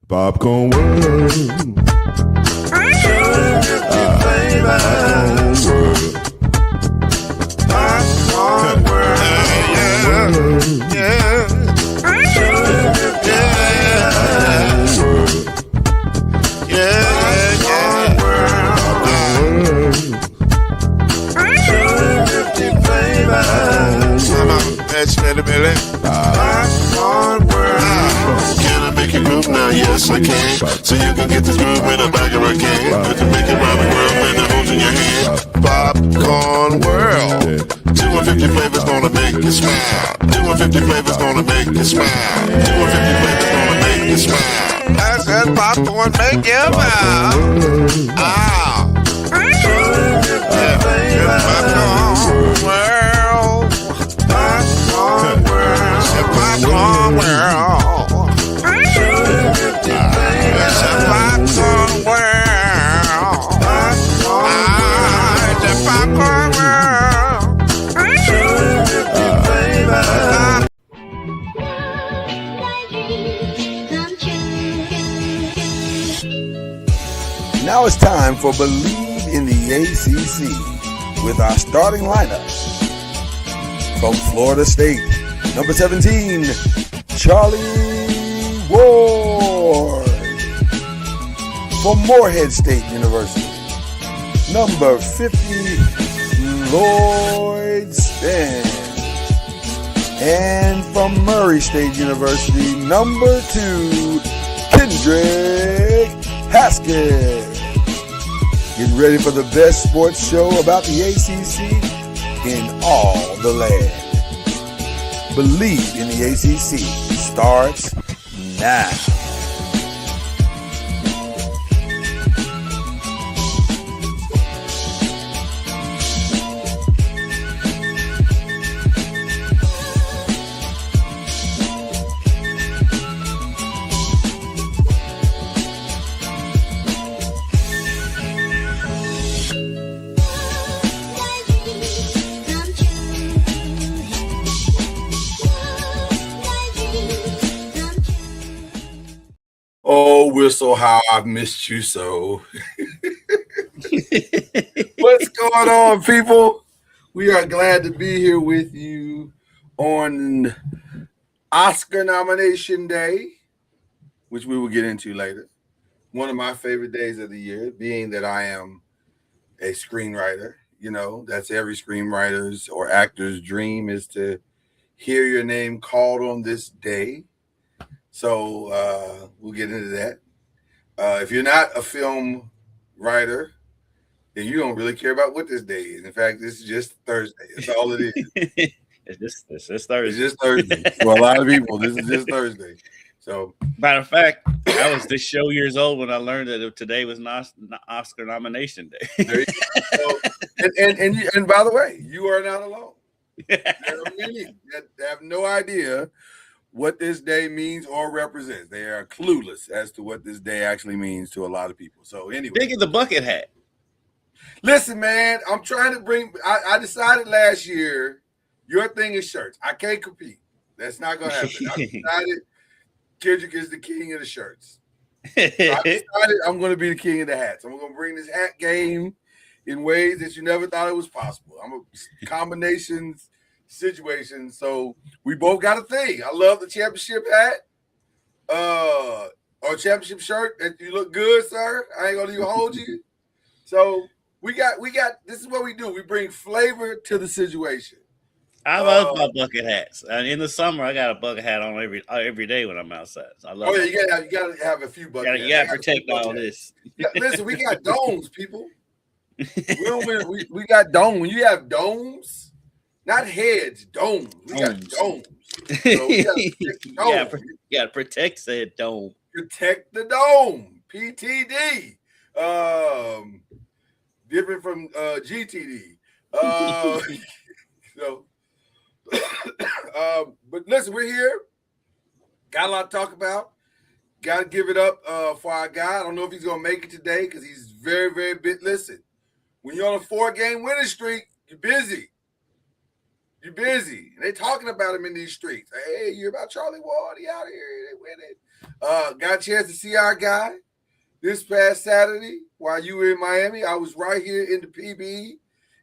Popcorn World. Popcorn World. Yeah. Can I make you groove now? Yes, I can. So you can get this groove in the back of a can. But you make it round the world when the holes in your hand. Popcorn World. 250 flavors gonna make you smile. 250 flavors gonna make you smile. 250 flavors gonna make you smile. I said popcorn make you smile. Ah. 250 flavors. Popcorn World. Popcorn World. Popcorn World. It's a popcorn world. It's a popcorn world. Now it's time for Believe in the ACC with our starting lineup. From Florida State, number 17, Charlie Ward. From Morehead State University, number 50, Lloyd Span. And from Murray State University, number 2, Kendrick Haskett. Get ready for the best sports show about the ACC in all the land. Believe in the ACC starts now. Oh, Whistle, how I've missed you so. What's going on, people? We are glad to be here with you on Oscar nomination day, which we will get into later. One of my favorite days of the year, being that I am a screenwriter. You know, that's every screenwriter's or actor's dream, is to hear your name called on this day. So we'll get into that. If you're not a film writer, then you don't really care about what this day is. In fact, this is just Thursday. That's all it is. It's just Thursday. It's just Thursday. For a lot of people, this is just Thursday. So, matter of fact, I was this show years old when I learned that today was Oscar nomination day. There you go. So, and by the way, you are not alone. There are many that have no idea what this day means or represents. They are clueless as to what this day actually means to a lot of people. So anyway, think of the bucket hat. Listen, man, I'm trying to bring. I decided last year, your thing is shirts. I can't compete. That's not gonna happen. I decided Kendrick is the king of the shirts. So I decided I'm gonna be the king of the hats. I'm gonna bring this hat game in ways that you never thought it was possible. I'm a combinations. Situation. So we both got a thing. I love the championship hat, or championship shirt. That you look good, sir. I ain't gonna even hold you. So we got. This is what we do. We bring flavor to the situation. I love my bucket hats. And in the summer, I got a bucket hat on every day when I'm outside. So I love. Oh yeah, you gotta have a few bucket hats. You gotta protect all this. Listen, we got domes, people. We got domes. When you have domes. Not heads, domes. We got domes. So we gotta protect said dome. Protect the dome. PTD. Different from GTD. But listen, we're here. Got a lot to talk about. Got to give it up for our guy. I don't know if he's gonna make it today because he's very, very big. Listen, when you're on a 4-game winning streak, you're busy. You're busy. They talking about him in these streets. Hey, you hear about Charlie Ward? He out here. They winning. Got a chance to see our guy this past Saturday while you were in Miami. I was right here in the PB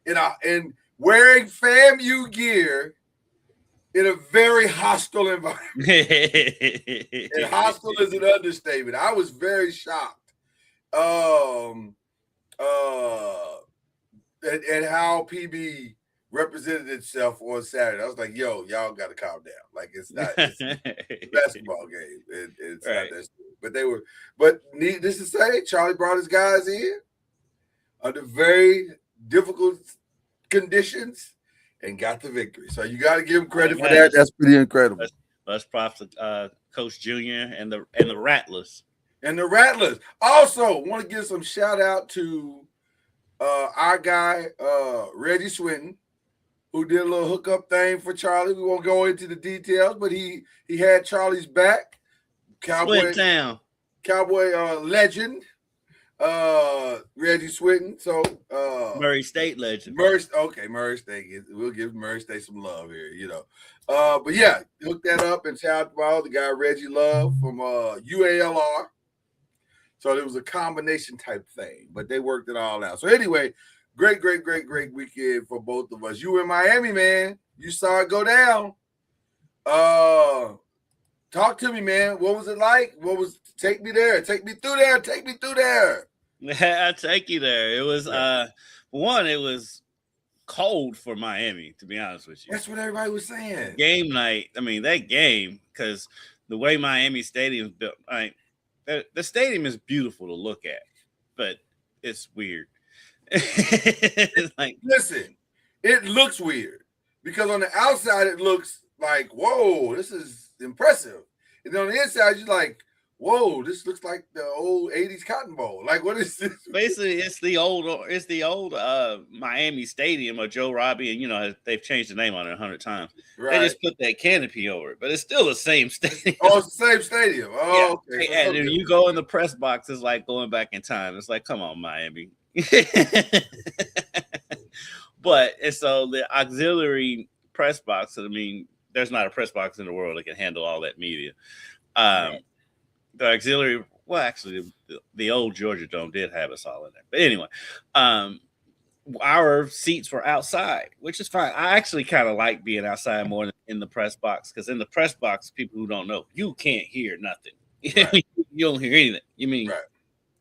and wearing FAMU gear in a very hostile environment. And hostile is an understatement. I was very shocked at how PB represented itself on Saturday. I was like, yo, y'all got to calm down. Like, it's a basketball game. It's right. Not that stupid. But needless to say, Charlie brought his guys in under very difficult conditions and got the victory. So you got to give him credit for that. That's pretty incredible. Let's props to Coach Junior and the Rattlers. And the Rattlers. Also, want to give some shout out to our guy, Reggie Swinton, who did a little hookup thing for Charlie. We won't go into the details, but he had Charlie's back. Cowboy legend, Reggie Swinton. So Murray State legend. Murray State. We'll give Murray State some love here, you know. But yeah, hook that up and shout out the guy Reggie Love from UALR. So it was a combination type thing, but they worked it all out. So anyway, great weekend for both of us. You were in Miami, man. You saw it go down. Talk to me, man. What was it like? Take me there. Take me through there. Take me through there. I'll take you there. It was it was cold for Miami, to be honest with you. That's what everybody was saying. Game night. I mean, that game, because the way Miami Stadium's built, the stadium is beautiful to look at, but it's weird. It's like, listen, it looks weird because on the outside it looks like, whoa, this is impressive, and then on the inside you're like, whoa, this looks like the old 80s Cotton Bowl. Like, what is this? Basically, it's the old Miami Stadium or Joe Robbie, and you know they've changed the name on it 100 times. Right. They just put that canopy over it, but it's still the same stadium. Oh, it's the same stadium. Oh, yeah. Okay. And then you go in the press box, it's like going back in time. It's like, come on, Miami. But and so the auxiliary press box. I mean, there's not a press box in the world that can handle all that media. Right. The auxiliary, well, actually, the old Georgia Dome did have us all in there. But anyway, our seats were outside, which is fine. I actually kind of like being outside more than in the press box, because in the press box, people who don't know, you can't hear nothing. Right. You don't hear anything. You mean right.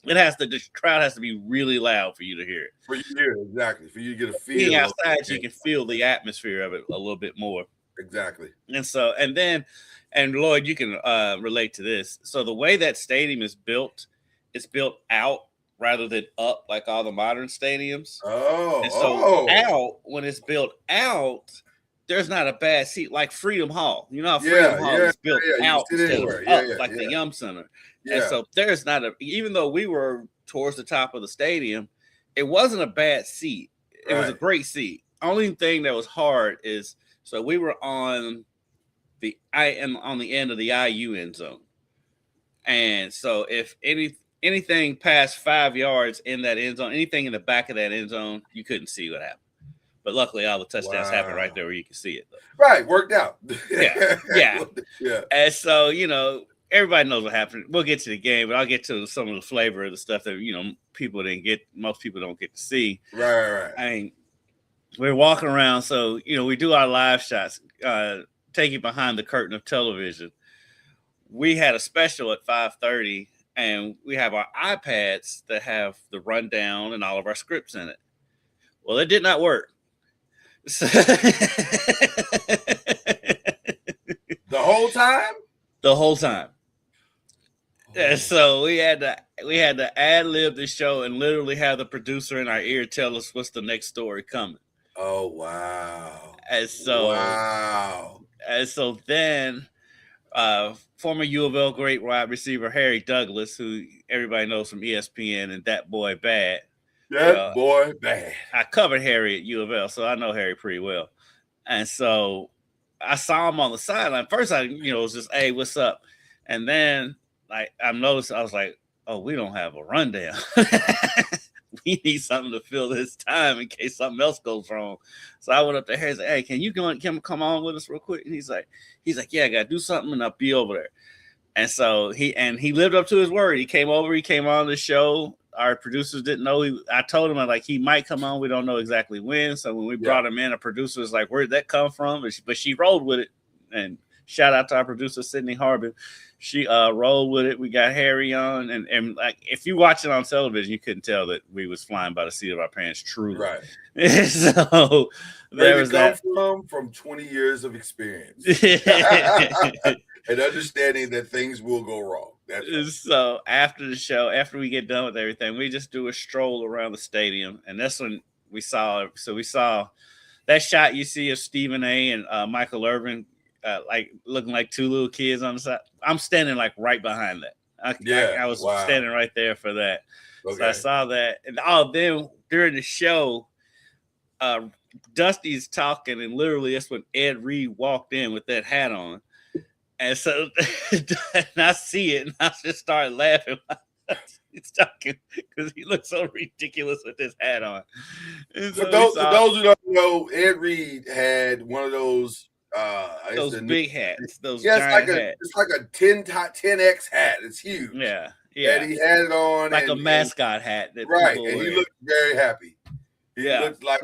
The crowd has to be really loud for you to hear it. For you to hear it, exactly. For you to get a feel. Being outside, you can feel the atmosphere of it a little bit more. Exactly. And Lloyd, you can relate to this. So the way that stadium is built, it's built out rather than up like all the modern stadiums. Out, when it's built out, there's not a bad seat like Freedom Hall. You know how Freedom Hall is built out instead of up like the Yum Center. Yeah. And so there's not even though we were towards the top of the stadium, it wasn't a bad seat. It was a great seat. Only thing that was hard is, so we were on the end of the IU end zone. And so if anything past 5 yards in that end zone, anything in the back of that end zone, you couldn't see what happened. But luckily all the touchdowns happened right there where you can see it, though. Right, worked out. Yeah. And so, you know, everybody knows what happened. We'll get to the game, but I'll get to some of the flavor of the stuff that, you know, most people don't get to see. Right. I mean, we're walking around, so, you know, we do our live shots, take you behind the curtain of television. We had a special at 5:30, and we have our iPads that have the rundown and all of our scripts in it. Well, it did not work. So the whole time? The whole time. And so we had to ad-lib the show and literally have the producer in our ear tell us what's the next story coming. Oh, wow. And so then former U of L great wide receiver Harry Douglas, who everybody knows from ESPN and That Boy Bad. Boy Bad. I covered Harry at U of L, so I know Harry pretty well. And so I saw him on the sideline. First, was just, hey, what's up? And then I noticed, I was like, oh, we don't have a rundown. he needs something to fill his time in case something else goes wrong. So I went up there and said, hey, can you come on with us real quick? And he's like, yeah, I gotta do something and I'll be over there. And so he lived up to his word. He came on the show. Our producers didn't know. I told him he might come on. We don't know exactly when. So when we brought him in, a producer was like, where'd that come from? But she rolled with it. And shout out to our producer, Sydney Harbin. She rolled with it. We got Harry on. And like, if you watch it on television, you couldn't tell that we was flying by the seat of our pants, truly. Right. So there was that. From 20 years of experience. And understanding that things will go wrong. So after the show, after we get done with everything, we just do a stroll around the stadium. And that's when we saw that shot you see of Stephen A. and Michael Irvin, looking like two little kids on the side. I'm standing right behind that. I was standing right there for that. Okay. So I saw that. And then during the show, Dusty's talking, and literally that's when Ed Reed walked in with that hat on. And so and I see it, and I just started laughing. He's talking because he looks so ridiculous with this hat on. So for those who don't know, Ed Reed had one of those big hats. Those giant hats. It's like a 10X hat. It's huge. Yeah. And he had it on like a mascot hat. Right, and he looked very happy. He looked like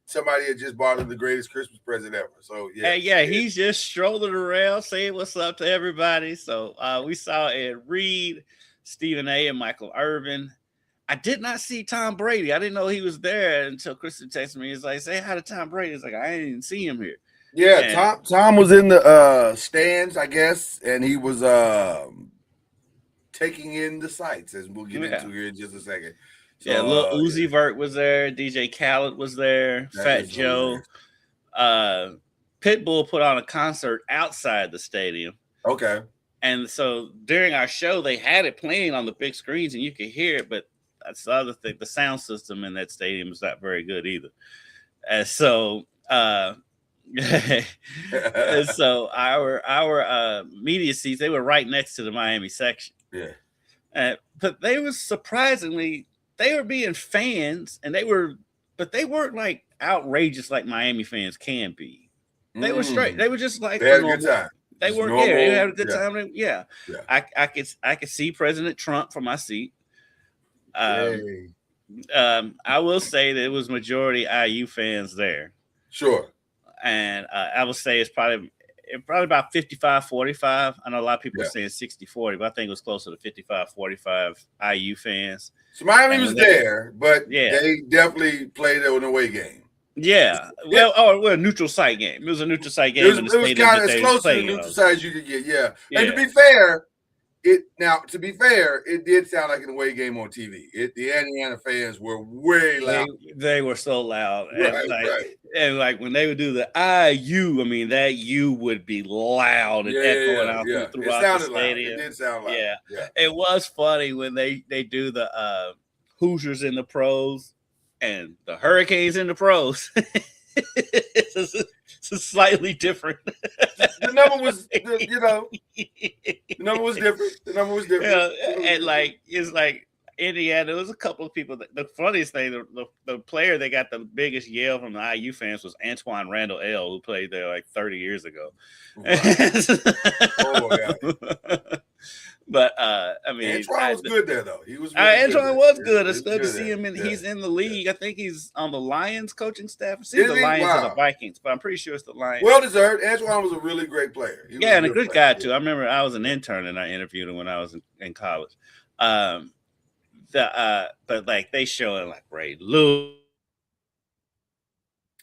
somebody had just bought him the greatest Christmas present ever. So he's just strolling around saying what's up to everybody. So we saw Ed Reed, Stephen A. and Michael Irvin. I did not see Tom Brady. I didn't know he was there until Kristen texted me. He's like, say hi to Tom Brady. He's like, I didn't even see him here. Yeah, Tom was in the stands, I guess, and he was taking in the sights, as we'll get into here in just a second. So, Lil Uzi Vert was there. DJ Khaled was there. Fat Joe. Pitbull put on a concert outside the stadium. Okay. And so during our show, they had it playing on the big screens, and you could hear it. But that's the other thing. The sound system in that stadium is not very good either. And so our media seats, they were right next to the Miami section. Yeah. But they were surprisingly... They were being fans, but they weren't like outrageous like Miami fans can be. They were straight. They were just like they had a good time. They were normal. They had a good time. Yeah. I could see President Trump from my seat. I will say that it was majority IU fans there. Sure. And I will say it's probably about 55-45. I know a lot of people are saying 60-40, but I think it was closer to 55-45 IU fans. So Miami was there, but they definitely played it in a away game. Yeah. Well, a neutral site game. It was a neutral site game. It was kind of as close to the neutral site as you could get. Yeah. And to be fair, it did sound like an away game on TV. The Indiana fans were way loud. They were so loud. Right, and when they would do the IU, I mean, that U would be loud and echoing out throughout the stadium. It did sound loud. Yeah. It was funny when they do the Hoosiers in the pros and the Hurricanes in the pros. It's slightly different. The number was, the number was different. Yeah, and it's like Indiana. There was a couple of people. The funniest thing, the player that got the biggest yell from the IU fans was Antoine Randall L., who played there like 30 years ago. Wow. But I mean, Antoine was good there though. He was. Antoine was good. It's good to see him. He's in the league. I think he's on the Lions coaching staff. It's either the Lions or the Vikings, but I'm pretty sure it's the Lions. Well deserved. Antoine was a really great player. And a good guy too. I remember I was an intern and I interviewed him when I was in college. But they show it like Ray Lewis.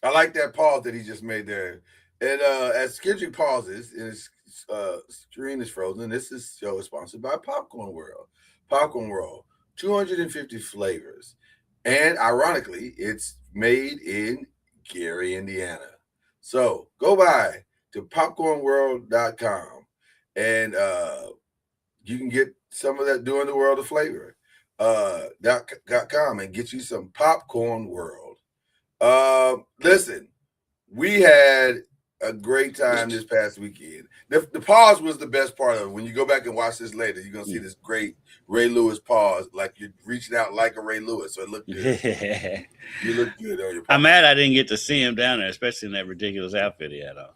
I like that pause that he just made there. And as Kendrick pauses and his screen is frozen, this show is sponsored by Popcorn World. Popcorn World, 250 flavors. And ironically, it's made in Gary, Indiana. So go by to popcornworld.com and you can get some of that Doing the World of Flavor .com and get you some Popcorn World. Listen, we had a great time this past weekend. The pause was the best part of it. When you go back and watch this later, you're gonna see this great Ray Lewis pause, like you're reaching out like a Ray Lewis. So it looked good. You look good on your pause. I'm mad I didn't get to see him down there, especially in that ridiculous outfit he had on.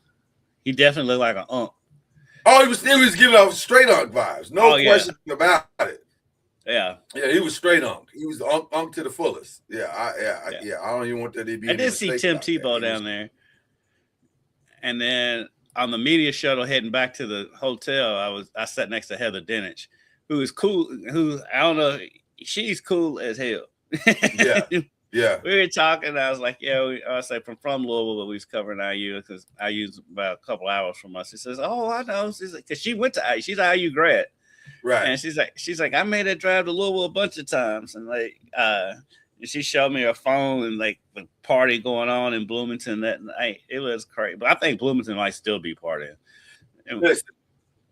He definitely looked like an unk. Oh, he was giving off straight unk vibes. No question about it. Yeah. Yeah, he was straight unk. He was unk to the fullest. Yeah, I don't even want that to be. I did see Tim Tebow down there. And then on the media shuttle heading back to the hotel, I sat next to Heather Dinich, who is cool, I don't know, she's cool as hell. Yeah. We were talking, I was like, I was like from Louisville, but we was covering IU because IU's about a couple hours from us. She says, oh, I know. She's like, because she went to IU, she's an IU grad. Right. And she's like, I made that drive to Louisville a bunch of times. And like, she showed me her phone and like the party going on in Bloomington that night. It was crazy. But I think Bloomington might still be partying.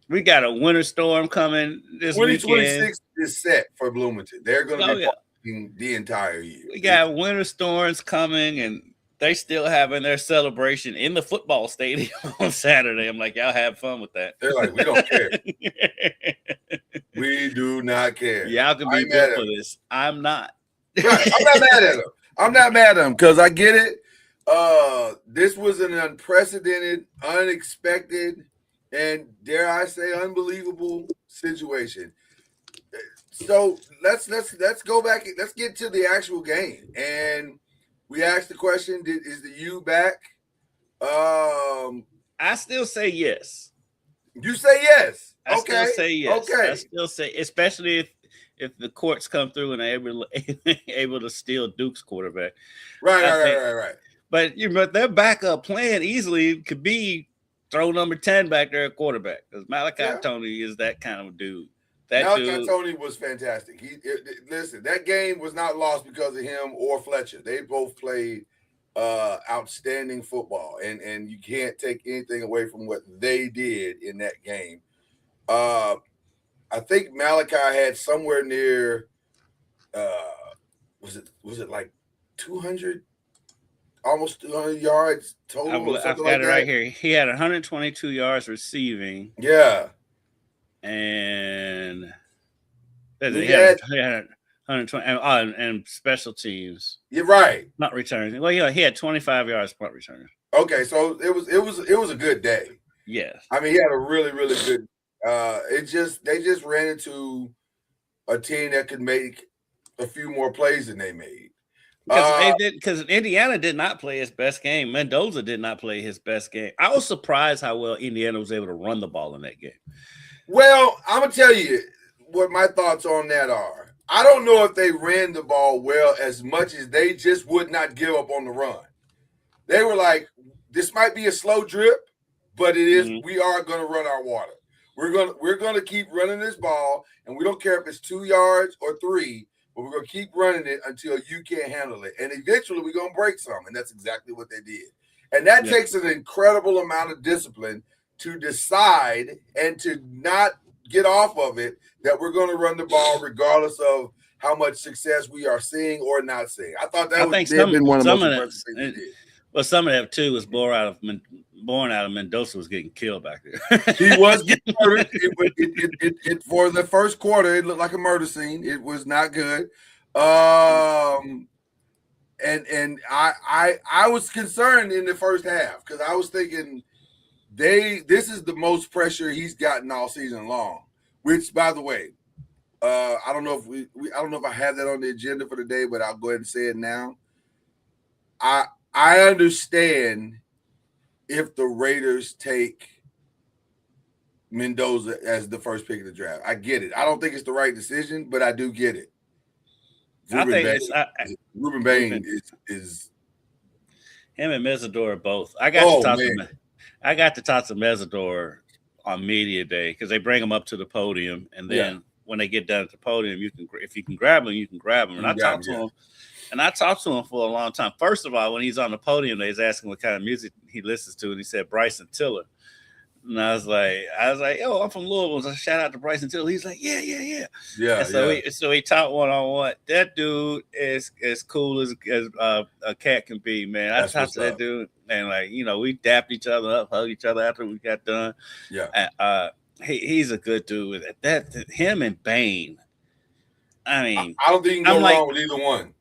We got a winter storm coming this weekend. 2026 is set for Bloomington. They're going to be partying the entire year. We got winter storms coming, and they still having their celebration in the football stadium on Saturday. I'm like, y'all have fun with that. They're like, we don't care. We do not care. Y'all can be good for this. I'm not. Right. I'm not mad at him. I'm not mad at him because I get it. This was an unprecedented, unexpected, and dare I say, unbelievable situation. So let's go back. Let's get to the actual game. And we asked the question: is the U back? I still say yes. You say yes. I still say yes. Okay. I still say, especially if the courts come through and they're able to steal Duke's quarterback. Right. But their backup plan easily could be throw number 10 back there at quarterback because Malachi Tony is that kind of dude. Malachi Tony was fantastic. Listen, that game was not lost because of him or Fletcher. They both played outstanding football, and you can't take anything away from what they did in that game. I think Malachi had somewhere near was it like 200, almost 200 yards total? I've got it right here. He had 122 yards receiving. Yeah. And he had 120 and special teams. You're right. Not returning. Well, he had 25 yards punt return. Okay, so it was a good day. Yeah. I mean, he had a really, really good. They just ran into a team that could make a few more plays than they made. Because Indiana did not play his best game. Mendoza did not play his best game. I was surprised how well Indiana was able to run the ball in that game. Well, I'm going to tell you what my thoughts on that are. I don't know if they ran the ball well as much as they just would not give up on the run. They were like, this might be a slow drip, but it is. We are going to run our water. We're going to keep running this ball, and we don't care if it's 2 yards or 3, but we're going to keep running it until you can't handle it. And eventually we're going to break some, and that's exactly what they did. And that takes an incredible amount of discipline to decide and to not get off of it that we're going to run the ball regardless of how much success we are seeing or not seeing. I thought that would have been one of the most impressive things they did. Well, some of that too was born out of Mendoza was getting killed back there. He was getting murdered. For the first quarter, it looked like a murder scene. It was not good. And I was concerned in the first half because I was thinking this is the most pressure he's gotten all season long. Which, by the way, I don't know if I have that on the agenda for today, but I'll go ahead and say it now. I understand if the Raiders take Mendoza as the first pick of the draft. I get it. I don't think it's the right decision, but I do get it. Ruben Bain is him and Mesidor both. I got to talk to Mesidor on media day because they bring him up to the podium, and then when they get down at the podium, if you can grab him, you can grab him. And I talked to him. And I talked to him for a long time. First of all, when he's on the podium, they was asking what kind of music he listens to, and he said Bryson Tiller. And I was like, yo, I'm from Louisville. So shout out to Bryson Tiller. He's like, yeah. Yeah. So he taught one-on-one. That dude is as cool as a cat can be, man. I talked to that dude, and like, we dapped each other up, hugged each other after we got done. Yeah. He's a good dude. That him and Bane. I mean, I don't think you can go wrong with either one.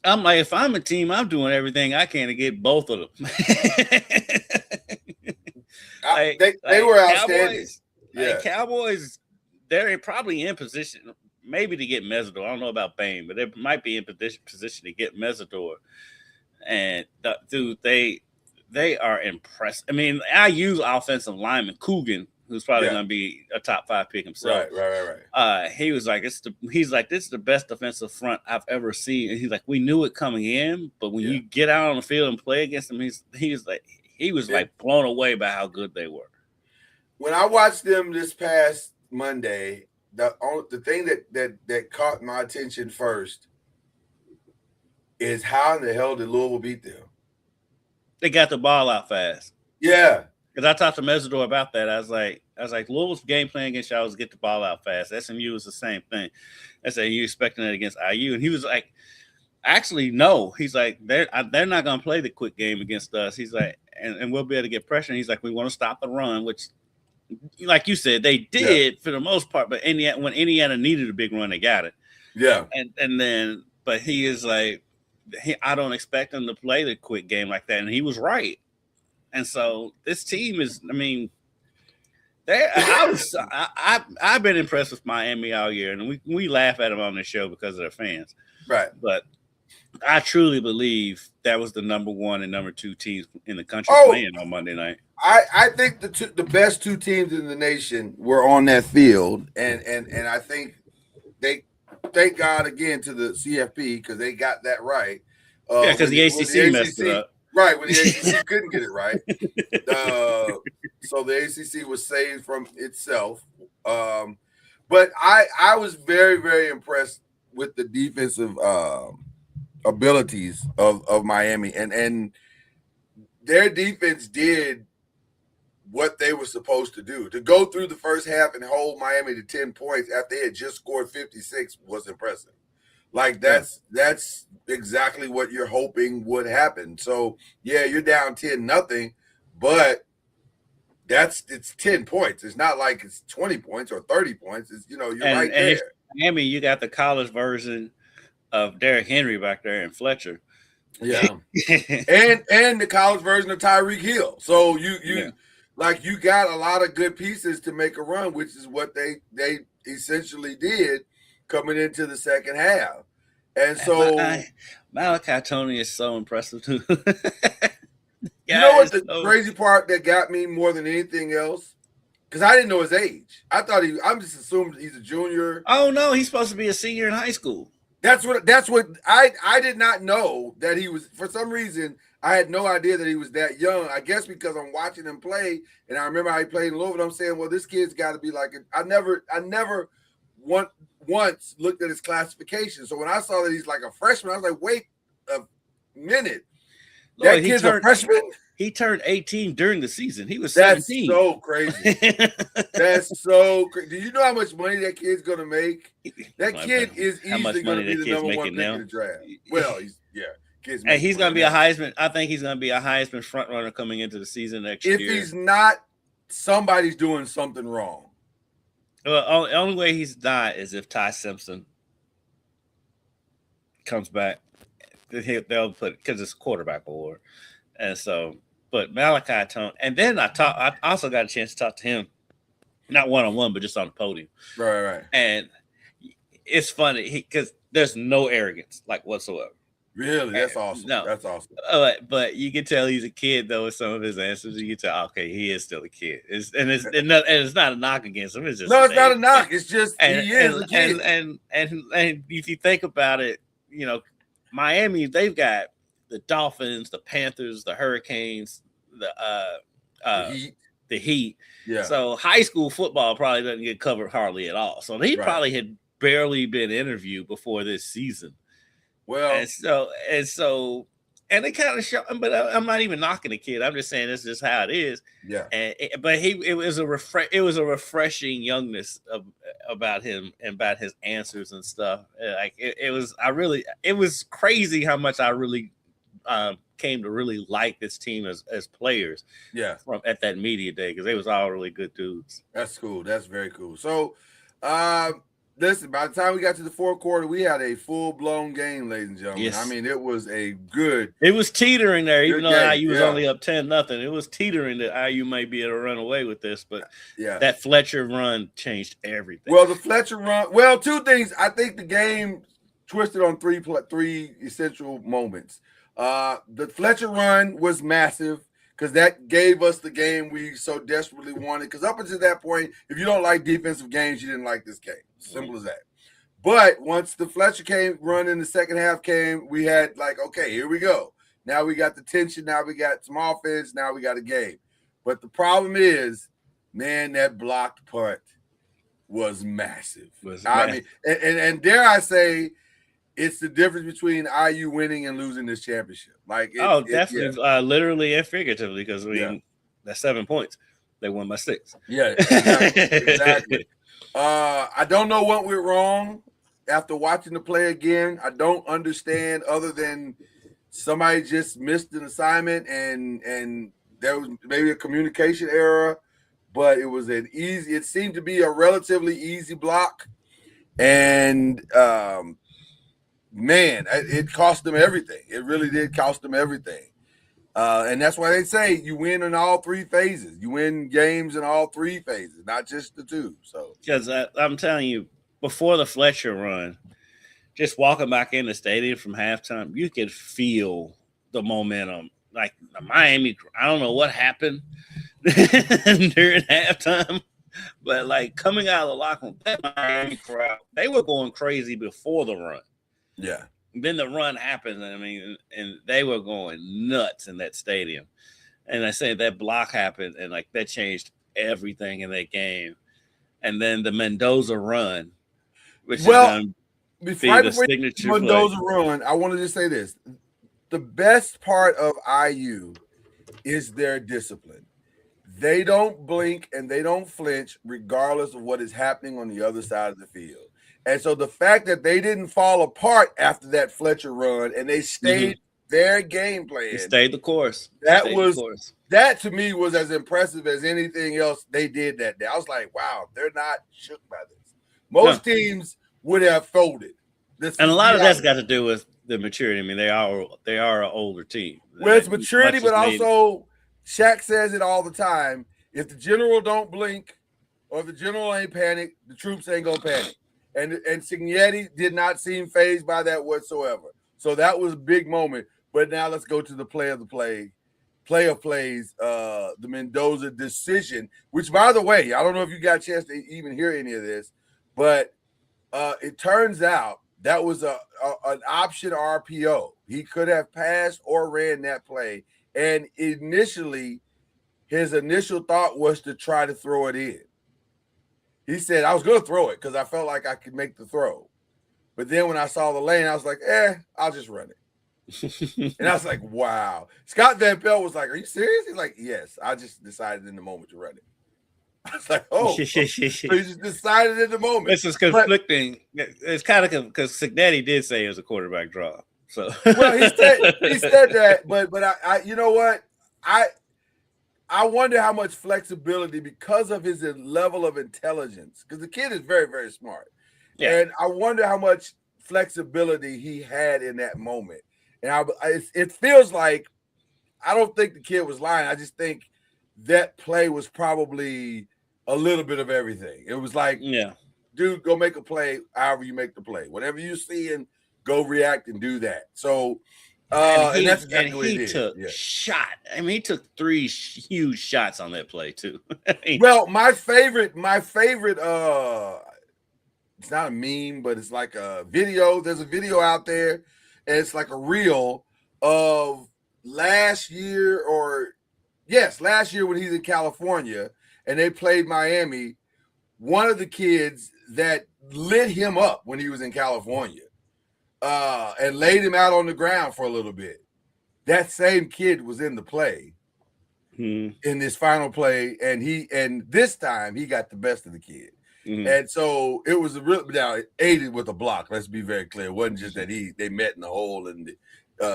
I'm like, if I'm a team, I'm doing everything I can to get both of them. They were outstanding. Cowboys, they're probably in position, maybe to get Mesidor. I don't know about Bane, but they might be in position to get Mesidor. And dude, they are impressed. I mean, I use offensive lineman Coogan, who's probably going to be a top 5 pick himself. Right. He was like, this is the best defensive front I've ever seen. And he's like, we knew it coming in, but when you get out on the field and play against them, he was blown away by how good they were. When I watched them this past Monday, the thing that caught my attention first is how in the hell did Louisville beat them? They got the ball out fast. Yeah. Because I talked to Mesidor about that. I was like, Louisville's game plan against y'all was get the ball out fast. SMU was the same thing. I said, you expecting it against IU? And he was like, actually, no. He's like, they're not going to play the quick game against us. He's like, and we'll be able to get pressure. And he's like, we want to stop the run, which, like you said, they did for the most part. But when Indiana needed a big run, they got it. Yeah. But he is like, I don't expect them to play the quick game like that. And he was right. And so this team is, I mean, I've been impressed with Miami all year, and we laugh at them on this show because of their fans. Right. But I truly believe that was the number 1 and number 2 teams in the country playing on Monday night. I think the best 2 teams in the nation were on that field, and I think they thank God again to the CFP because they got that right. Because the ACC messed it up. Right, when the ACC couldn't get it right. So the ACC was saved from itself. But I was very, very impressed with the defensive abilities of Miami. And their defense did what they were supposed to do. To go through the first half and hold Miami to 10 points after they had just scored 56 was impressive. Like that's exactly what you're hoping would happen. So yeah, you're down 10-0, but it's 10 points. It's not like it's 20 points or 30 points. It's you're right there. Miami, you got the college version of Derrick Henry back there and Fletcher. Yeah. and the college version of Tyreek Hill. So you got a lot of good pieces to make a run, which is what they essentially did coming into the second half. And so Malachi Tony is so impressive too. You know what the crazy part that got me more than anything else? Because I didn't know his age. I'm just assuming he's a junior. Oh no, he's supposed to be a senior in high school. That's what I did not know that he was. For some reason, I had no idea that he was that young. I guess because I'm watching him play, and I remember how he played in Louisville. I'm saying, well, this kid's got to be like I never once looked at his classification. So when I saw that he's like a freshman, I was like, wait a minute. That kid's a freshman? He turned 18 during the season. He was 17. That's so crazy. That's so crazy. Do you know how much money that kid's going to make? That kid is easily going to be the number 1 pick in the draft. Well, he's going to be a Heisman. I think he's going to be a Heisman front runner coming into the season next year. If he's not, somebody's doing something wrong. Well, the only way he's not is if Ty Simpson comes back. They'll put it because it's quarterback award, and so. But Malachi Tone, and then I also got a chance to talk to him, not one-on-one, but just on the podium. Right. And it's funny because there's no arrogance like whatsoever. Really, that's awesome. No, that's awesome. But you can tell he's a kid though with some of his answers. You can tell, okay, he is still a kid. It's not a knock against him. It's just it's not a knock. It's just he is a kid. And if you think about it, Miami, they've got the Dolphins, the Panthers, the Hurricanes, the Heat. Yeah. So high school football probably doesn't get covered hardly at all. So he probably had barely been interviewed before this season. Well, and so And they kind of show, but I'm not even knocking the kid. I'm just saying this is how it is. Yeah. But it was a refreshing youngness about him and about his answers and stuff. Like it was crazy how much I really came to really like this team as players. Yeah. From at that media day, because they was all really good dudes. That's cool. That's very cool. So, listen, by the time we got to the fourth quarter, we had a full-blown game, ladies and gentlemen. Yes. I mean, it was a good. It was teetering there, even though game. IU was only up 10-0. It was teetering that IU might be able to run away with this, but that Fletcher run changed everything. Well, the Fletcher run. Well, two things. I think the game twisted on three essential moments. The Fletcher run was massive, because that gave us the game we so desperately wanted. Because up until that point, if you don't like defensive games, you didn't like this game. Simple as that. But once the Fletcher run in the second half came, we had like, okay, here we go. Now we got the tension. Now we got some offense. Now we got a game. But the problem is, man, that blocked punt was massive. I mean, and dare I say, it's the difference between IU winning and losing this championship. Like, definitely, literally and figuratively, because that's 7 points. They won by 6. Yeah, exactly. I don't know what went wrong after watching the play again. I don't understand, other than somebody just missed an assignment and there was maybe a communication error, but it seemed to be a relatively easy block. And man, it cost them everything. It really did cost them everything. And that's why they say you win in all 3 phases. You win games in all 3 phases, not just the 2. So, because I'm telling you, before the Fletcher run, just walking back in the stadium from halftime, you could feel the momentum. Like Miami, I don't know what happened during halftime, but like coming out of the locker room, that Miami crowd, they were going crazy before the run. Yeah. Then the run happened, and they were going nuts in that stadium. And I say that block happened, and like that changed everything in that game. And then the Mendoza run, which before the signature Mendoza run, I wanted to say this: the best part of IU is their discipline. They don't blink and they don't flinch, regardless of what is happening on the other side of the field. And so the fact that they didn't fall apart after that Fletcher run and they stayed their game plan. They stayed the course. That to me was as impressive as anything else they did that day. I was like, wow, they're not shook by this. Most teams would have folded. And a lot of that's got to do with the maturity. I mean, they are an older team. Well, it's maturity, but also Shaq says it all the time. If the general don't blink or if the general ain't panic, the troops ain't gonna panic. And Signetti did not seem fazed by that whatsoever. So that was a big moment. But now let's go to the play of plays, the Mendoza decision, which, by the way, I don't know if you got a chance to even hear any of this, but it turns out that was an option RPO. He could have passed or ran that play. And initially, his initial thought was to try to throw it in. He said, I was going to throw it because I felt like I could make the throw. But then when I saw the lane, I was like, I'll just run it. And I was like, wow. Scott Van Pelt was like, are you serious? He's like, yes, I just decided in the moment to run it. I was like, oh. So you just decided in the moment. This is conflicting. It's kind of because Signetti did say it was a quarterback draw. So well, he said that, but I you know what? I wonder how much flexibility, because of his level of intelligence, because the kid is very, very smart. Yeah. And I wonder how much flexibility he had in that moment. And it feels like, I don't think the kid was lying. I just think that play was probably a little bit of everything. It was like, dude, go make a play however you make the play. Whatever you see, and go react and do that. So, and that's exactly what he did. He took 3 huge shots on that play too. Well, my favorite, it's not a meme, but it's like a video. There's a video out there, and it's like a reel of last year when he's in California and they played Miami. One of the kids that lit him up when he was in California and laid him out on the ground for a little bit. that same kid was in the play in this final play, and this time he got the best of the kid. And so it was a real now it aided with a block. Let's be very clear. It wasn't just that they met in the hole and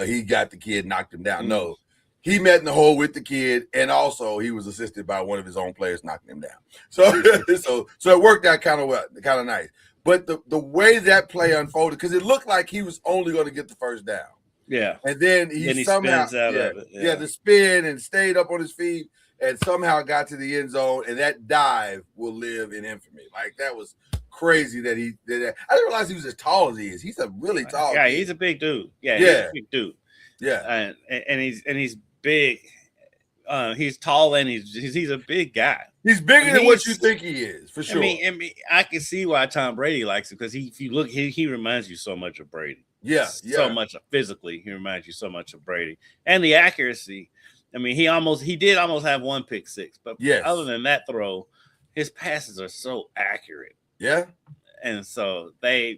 he got the kid, knocked him down. No, he met in the hole with the kid, and also he was assisted by one of his own players knocking him down. So so it worked out kind of well, kind of nice. But the way that play unfolded, because it looked like he was only going to get the first down. Yeah. And then he somehow spins out of it. Yeah, the spin and stayed up on his feet and somehow got to the end zone, and that dive will live in infamy. Like, that was crazy that he did that. I didn't realize he was as tall as he is. He's a really tall guy. kid. He's a big dude. Yeah, he's a big dude. Yeah. And he's big. He's tall and he's a big guy. He's bigger than what you think he is, for sure. I mean, I can see why Tom Brady likes it, because if you look, he reminds you so much of Brady. Yeah. So much physically, he reminds you so much of Brady, and the accuracy. I mean, he did almost have one pick six, but other than that throw, his passes are so accurate. Yeah, and so and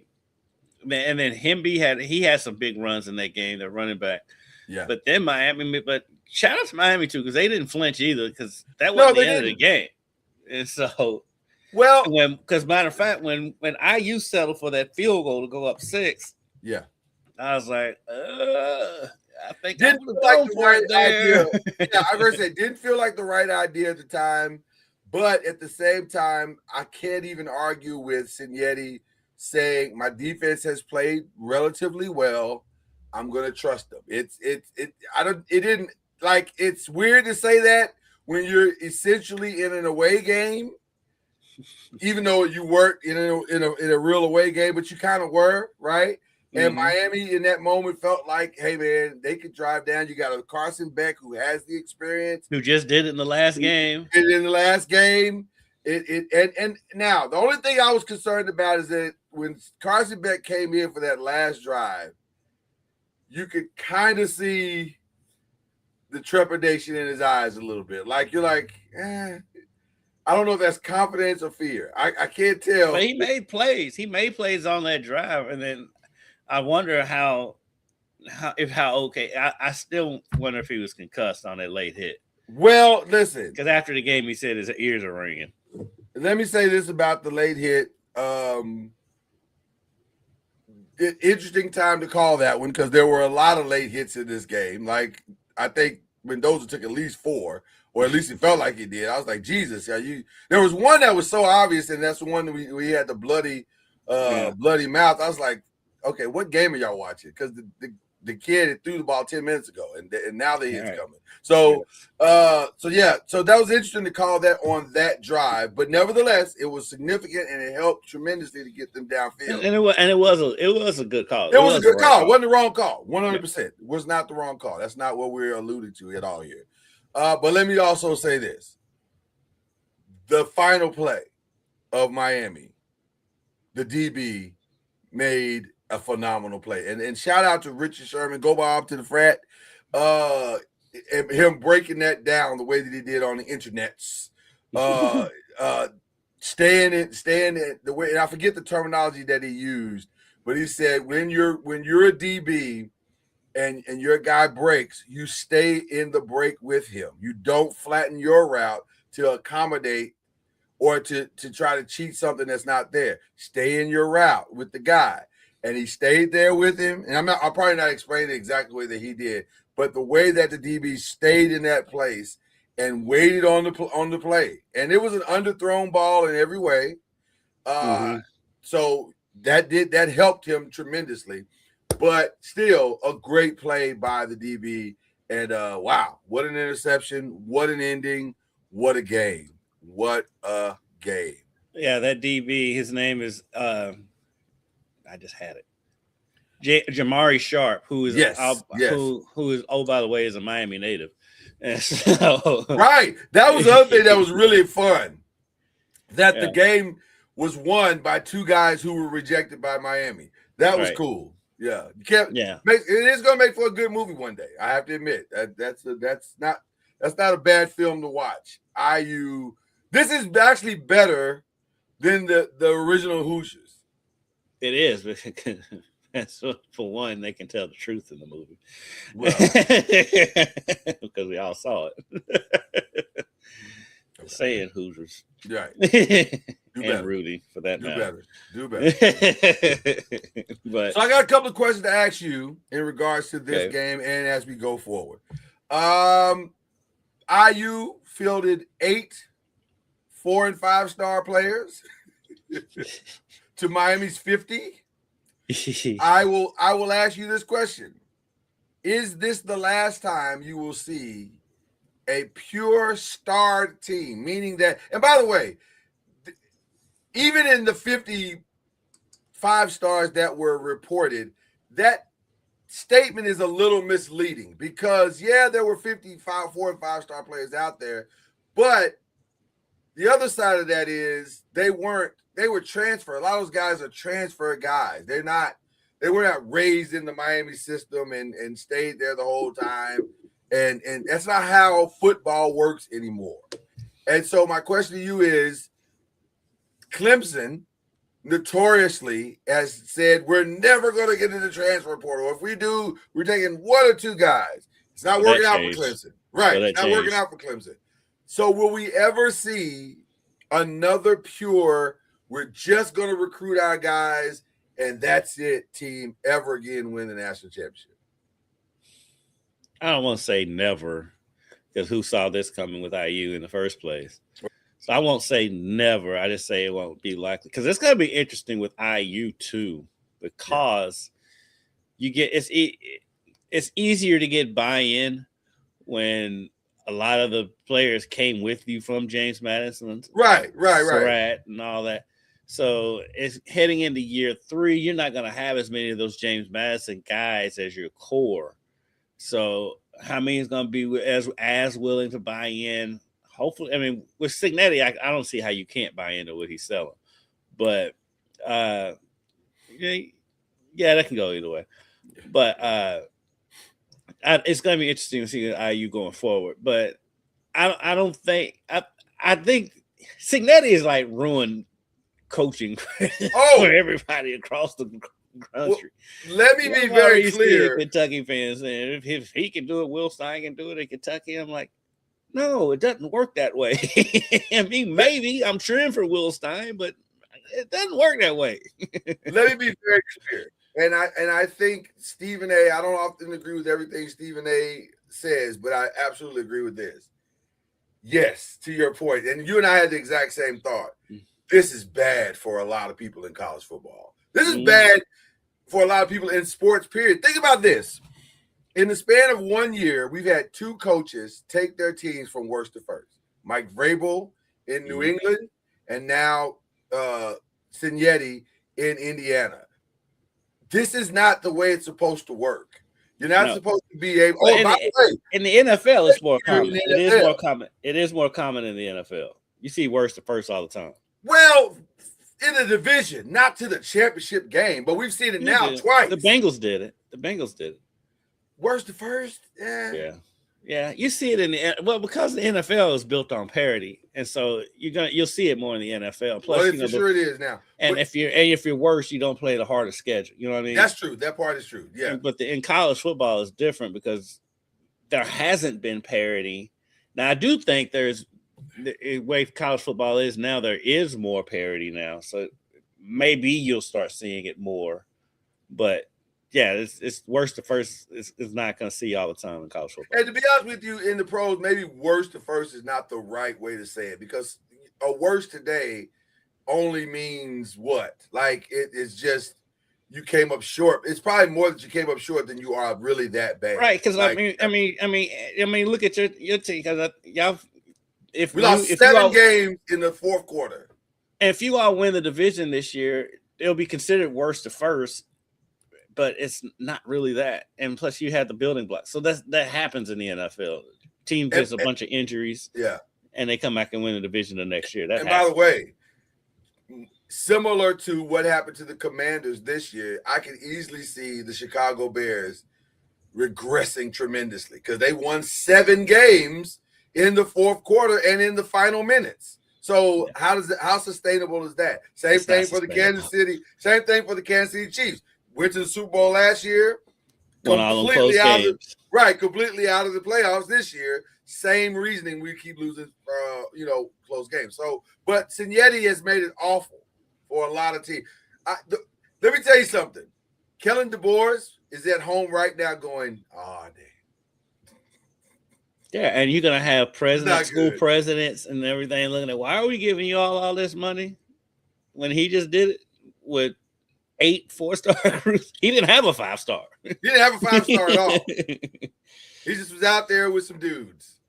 then he had some big runs in that game. They're running back. Yeah, but then Miami, but shout out to Miami too, because they didn't flinch either, because that wasn't the end of the game. And so, because matter of fact, when IU settled for that field goal to go up 6, I was like, I think didn't feel like the right idea. Yeah, I was gonna say didn't feel like the right idea at the time, but at the same time, I can't even argue with Signetti saying my defense has played relatively well. I'm gonna trust them. It's weird to say that when you're essentially in an away game, even though you weren't in a real away game, but you kind of were, right? And Miami in that moment felt like, hey man, they could drive down. You got a Carson Beck who has the experience, who just did it in the last game. And now the only thing I was concerned about is that when Carson Beck came in for that last drive, you could kind of see the trepidation in his eyes a little bit. Like, you're like, I don't know if that's confidence or fear. I can't tell. But he made plays. He made plays on that drive, and then I wonder I still wonder if he was concussed on that late hit. Well, listen, because after the game he said his ears are ringing. Let me say this about the late hit. Interesting time to call that one, because there were a lot of late hits in this game. Like, I think Mendoza took at least 4, or at least it felt like he did. I was like, Jesus, there was one that was so obvious, and that's the one we had the bloody mouth. I was like, okay, what game are y'all watching? Because the kid threw the ball 10 minutes ago, and now the hit's coming. So so that was interesting to call that on that drive, but nevertheless, it was significant, and it helped tremendously to get them downfield. And it was a good call. It was a good call. It wasn't the wrong call. 100%. It was not the wrong call. That's not what we're alluding to at all here. But let me also say this: the final play of Miami, the DB made a phenomenal play. And shout out to Richard Sherman, go Bob to the frat. And him breaking that down the way that he did on the internets. Staying in the way, and I forget the terminology that he used, but he said when you're a DB and your guy breaks, you stay in the break with him. You don't flatten your route to accommodate or to try to cheat something that's not there. Stay in your route with the guy. And he stayed there with him. And I'm probably not explaining it exactly the way that he did, but the way that the DB stayed in that place and waited on the play. And it was an underthrown ball in every way. So that helped him tremendously. But still a great play by the DB. And wow, what an interception, what an ending, what a game. What a game. Yeah, that DB, his name is I just had it. Jamari Sharp, who is who is by the way is a Miami native. And so, right. That was the other thing that was really fun. That the game was won by 2 guys who were rejected by Miami. That was cool. Yeah. You can't it is gonna make for a good movie one day. I have to admit. That's not a bad film to watch. This is actually better than the original Hoosiers. It is. So for one, they can tell the truth in the movie. Well, because we all saw it. Saying Hoosiers. Right. And Rudy, for that matter. Do better. But so I got a couple of questions to ask you in regards to this game and as we go forward. IU fielded 8 4- and 5-star players to Miami's 50. I will ask you this question. Is this the last time you will see a pure starred team? Meaning that, and by the way, even in the 55 stars that were reported, that statement is a little misleading because, yeah, there were 55 4- and 5-star players out there, but the other side of that is they were transferred. A lot of those guys are transfer guys. They were not raised in the Miami system and stayed there the whole time. And that's not how football works anymore. And so my question to you is, Clemson notoriously has said, we're never going to get into the transfer portal. If we do, we're taking 1 or 2 guys. It's not working out for Clemson. Right. It's not working out for Clemson. So will we ever see another pure, we're just going to recruit our guys and that's it team ever again win the national championship? I don't want to say never, because who saw this coming with IU in the first place? So I won't say never. I just say it won't be likely, because it's going to be interesting with IU too, because you get it's easier to get buy-in when a lot of the players came with you from James Madison, right, and all that. So it's heading into year 3. You're not going to have as many of those James Madison guys as your core. So how many is going to be as willing to buy in? Hopefully, I mean, with Cignetti, I don't see how you can't buy into what he's selling. But yeah, that can go either way. But it's going to be interesting to see IU going forward. But I don't think I think Cignetti is like ruined coaching for everybody across the country. Well, let me be very clear. Kentucky fans saying if he can do it, Will Stein can do it in Kentucky. I'm like, no, it doesn't work that way. I mean, maybe I'm cheering for Will Stein, but it doesn't work that way. Let me be very clear. And I think Stephen A., I don't often agree with everything Stephen A. says, but I absolutely agree with this. Yes, to your point, and you and I had the exact same thought. This is bad for a lot of people in college football. This is bad for a lot of people in sports, period. Think about this. In the span of 1 year, we've had 2 coaches take their teams from worst to first. Mike Vrabel in New England, and now Cignetti in Indiana. This is not the way it's supposed to work. You're not supposed to be able. Oh, by the way, in the NFL, it's more common. It is more common. It is more common in the NFL. You see worst to first all the time. Well, in the division, not to the championship game, but we've seen it now twice. The Bengals did it. Worst to first, yeah. You see it because the NFL is built on parity, and so you'll see it more in the NFL. Plus, for sure it is now. And if you're worse, you don't play the hardest schedule. You know what I mean? That's true. That part is true. Yeah. But in college football is different because there hasn't been parity. Now I do think there's the way college football is now. There is more parity now, so maybe you'll start seeing it more, but. Yeah, it's worst to first is not going to see all the time in college football. And to be honest with you, in the pros, maybe worst to first is not the right way to say it, because a worst today only means what? Like it's just you came up short. It's probably more that you came up short than you are really that bad, right? Because I mean, look at your team, because y'all we lost 7 games in the fourth quarter, and if you all win the division this year, it'll be considered worst to first. But it's not really that. And plus you had the building blocks. So that happens in the NFL. Team gets a bunch of injuries. Yeah. And they come back and win the division the next year. That and happens. By the way, similar to what happened to the Commanders this year, I can easily see the Chicago Bears regressing tremendously because they won 7 games in the fourth quarter and in the final minutes. So how sustainable is that? Same thing for the Kansas City Chiefs. went to the Super Bowl last year, completely out of completely out of the playoffs this year. Same reasoning, we keep losing, close games. So, but Signetti has made it awful for a lot of teams. Let me tell you something. Kellen DeBoer is at home right now going, damn. Yeah, and you're gonna have presidents, school presidents, and everything looking at, why are we giving you all this money when he just did it with 8 4-star recruits? He didn't have a 5-star. He didn't have a 5-star at all. He just was out there with some dudes,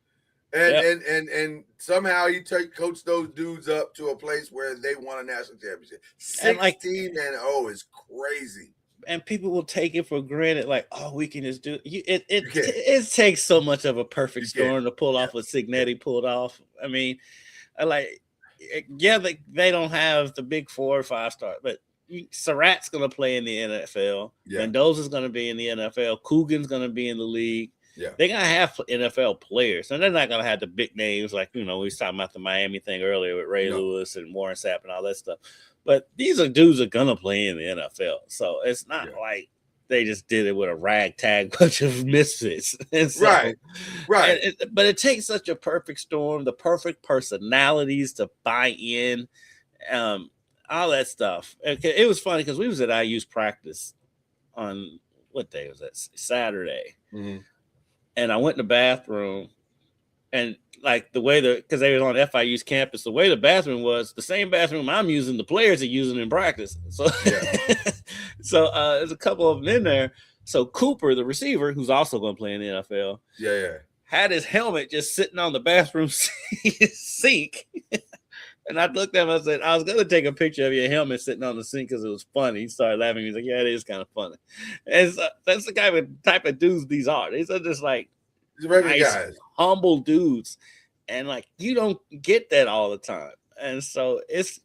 and somehow he coached those dudes up to a place where they won a national championship. 16-0 is crazy. And people will take it for granted, like, we can just do it. It takes so much of a perfect storm to pull off what Signetti pulled off. I mean, they don't have the big 4 or 5-star, but Surratt's going to play in the NFL. Yeah. Mendoza's going to be in the NFL. Coogan's going to be in the league. Yeah. They're going to have NFL players, and they're not going to have the big names like, we was talking about the Miami thing earlier with Ray Lewis and Warren Sapp and all that stuff. But these are dudes that are going to play in the NFL. So it's not like they just did it with a ragtag bunch of misfits. And so, right. But it takes such a perfect storm, the perfect personalities to buy in, all that stuff. It was funny because we was at IU's practice on, what day was that? Saturday. Mm-hmm. And I went in the bathroom, and like the way because they were on FIU's campus, the way the bathroom was the same bathroom I'm using, the players are using in practice. So, there's a couple of them in there. So Cooper, the receiver, who's also going to play in the NFL, had his helmet just sitting on the bathroom sink. And I looked at him, I said, I was going to take a picture of your helmet sitting on the sink because it was funny. He started laughing. He's like, yeah, it is kind of funny. And so, that's the type of dudes these are. These are just like nice, guys, humble dudes. And like, you don't get that all the time. And so it's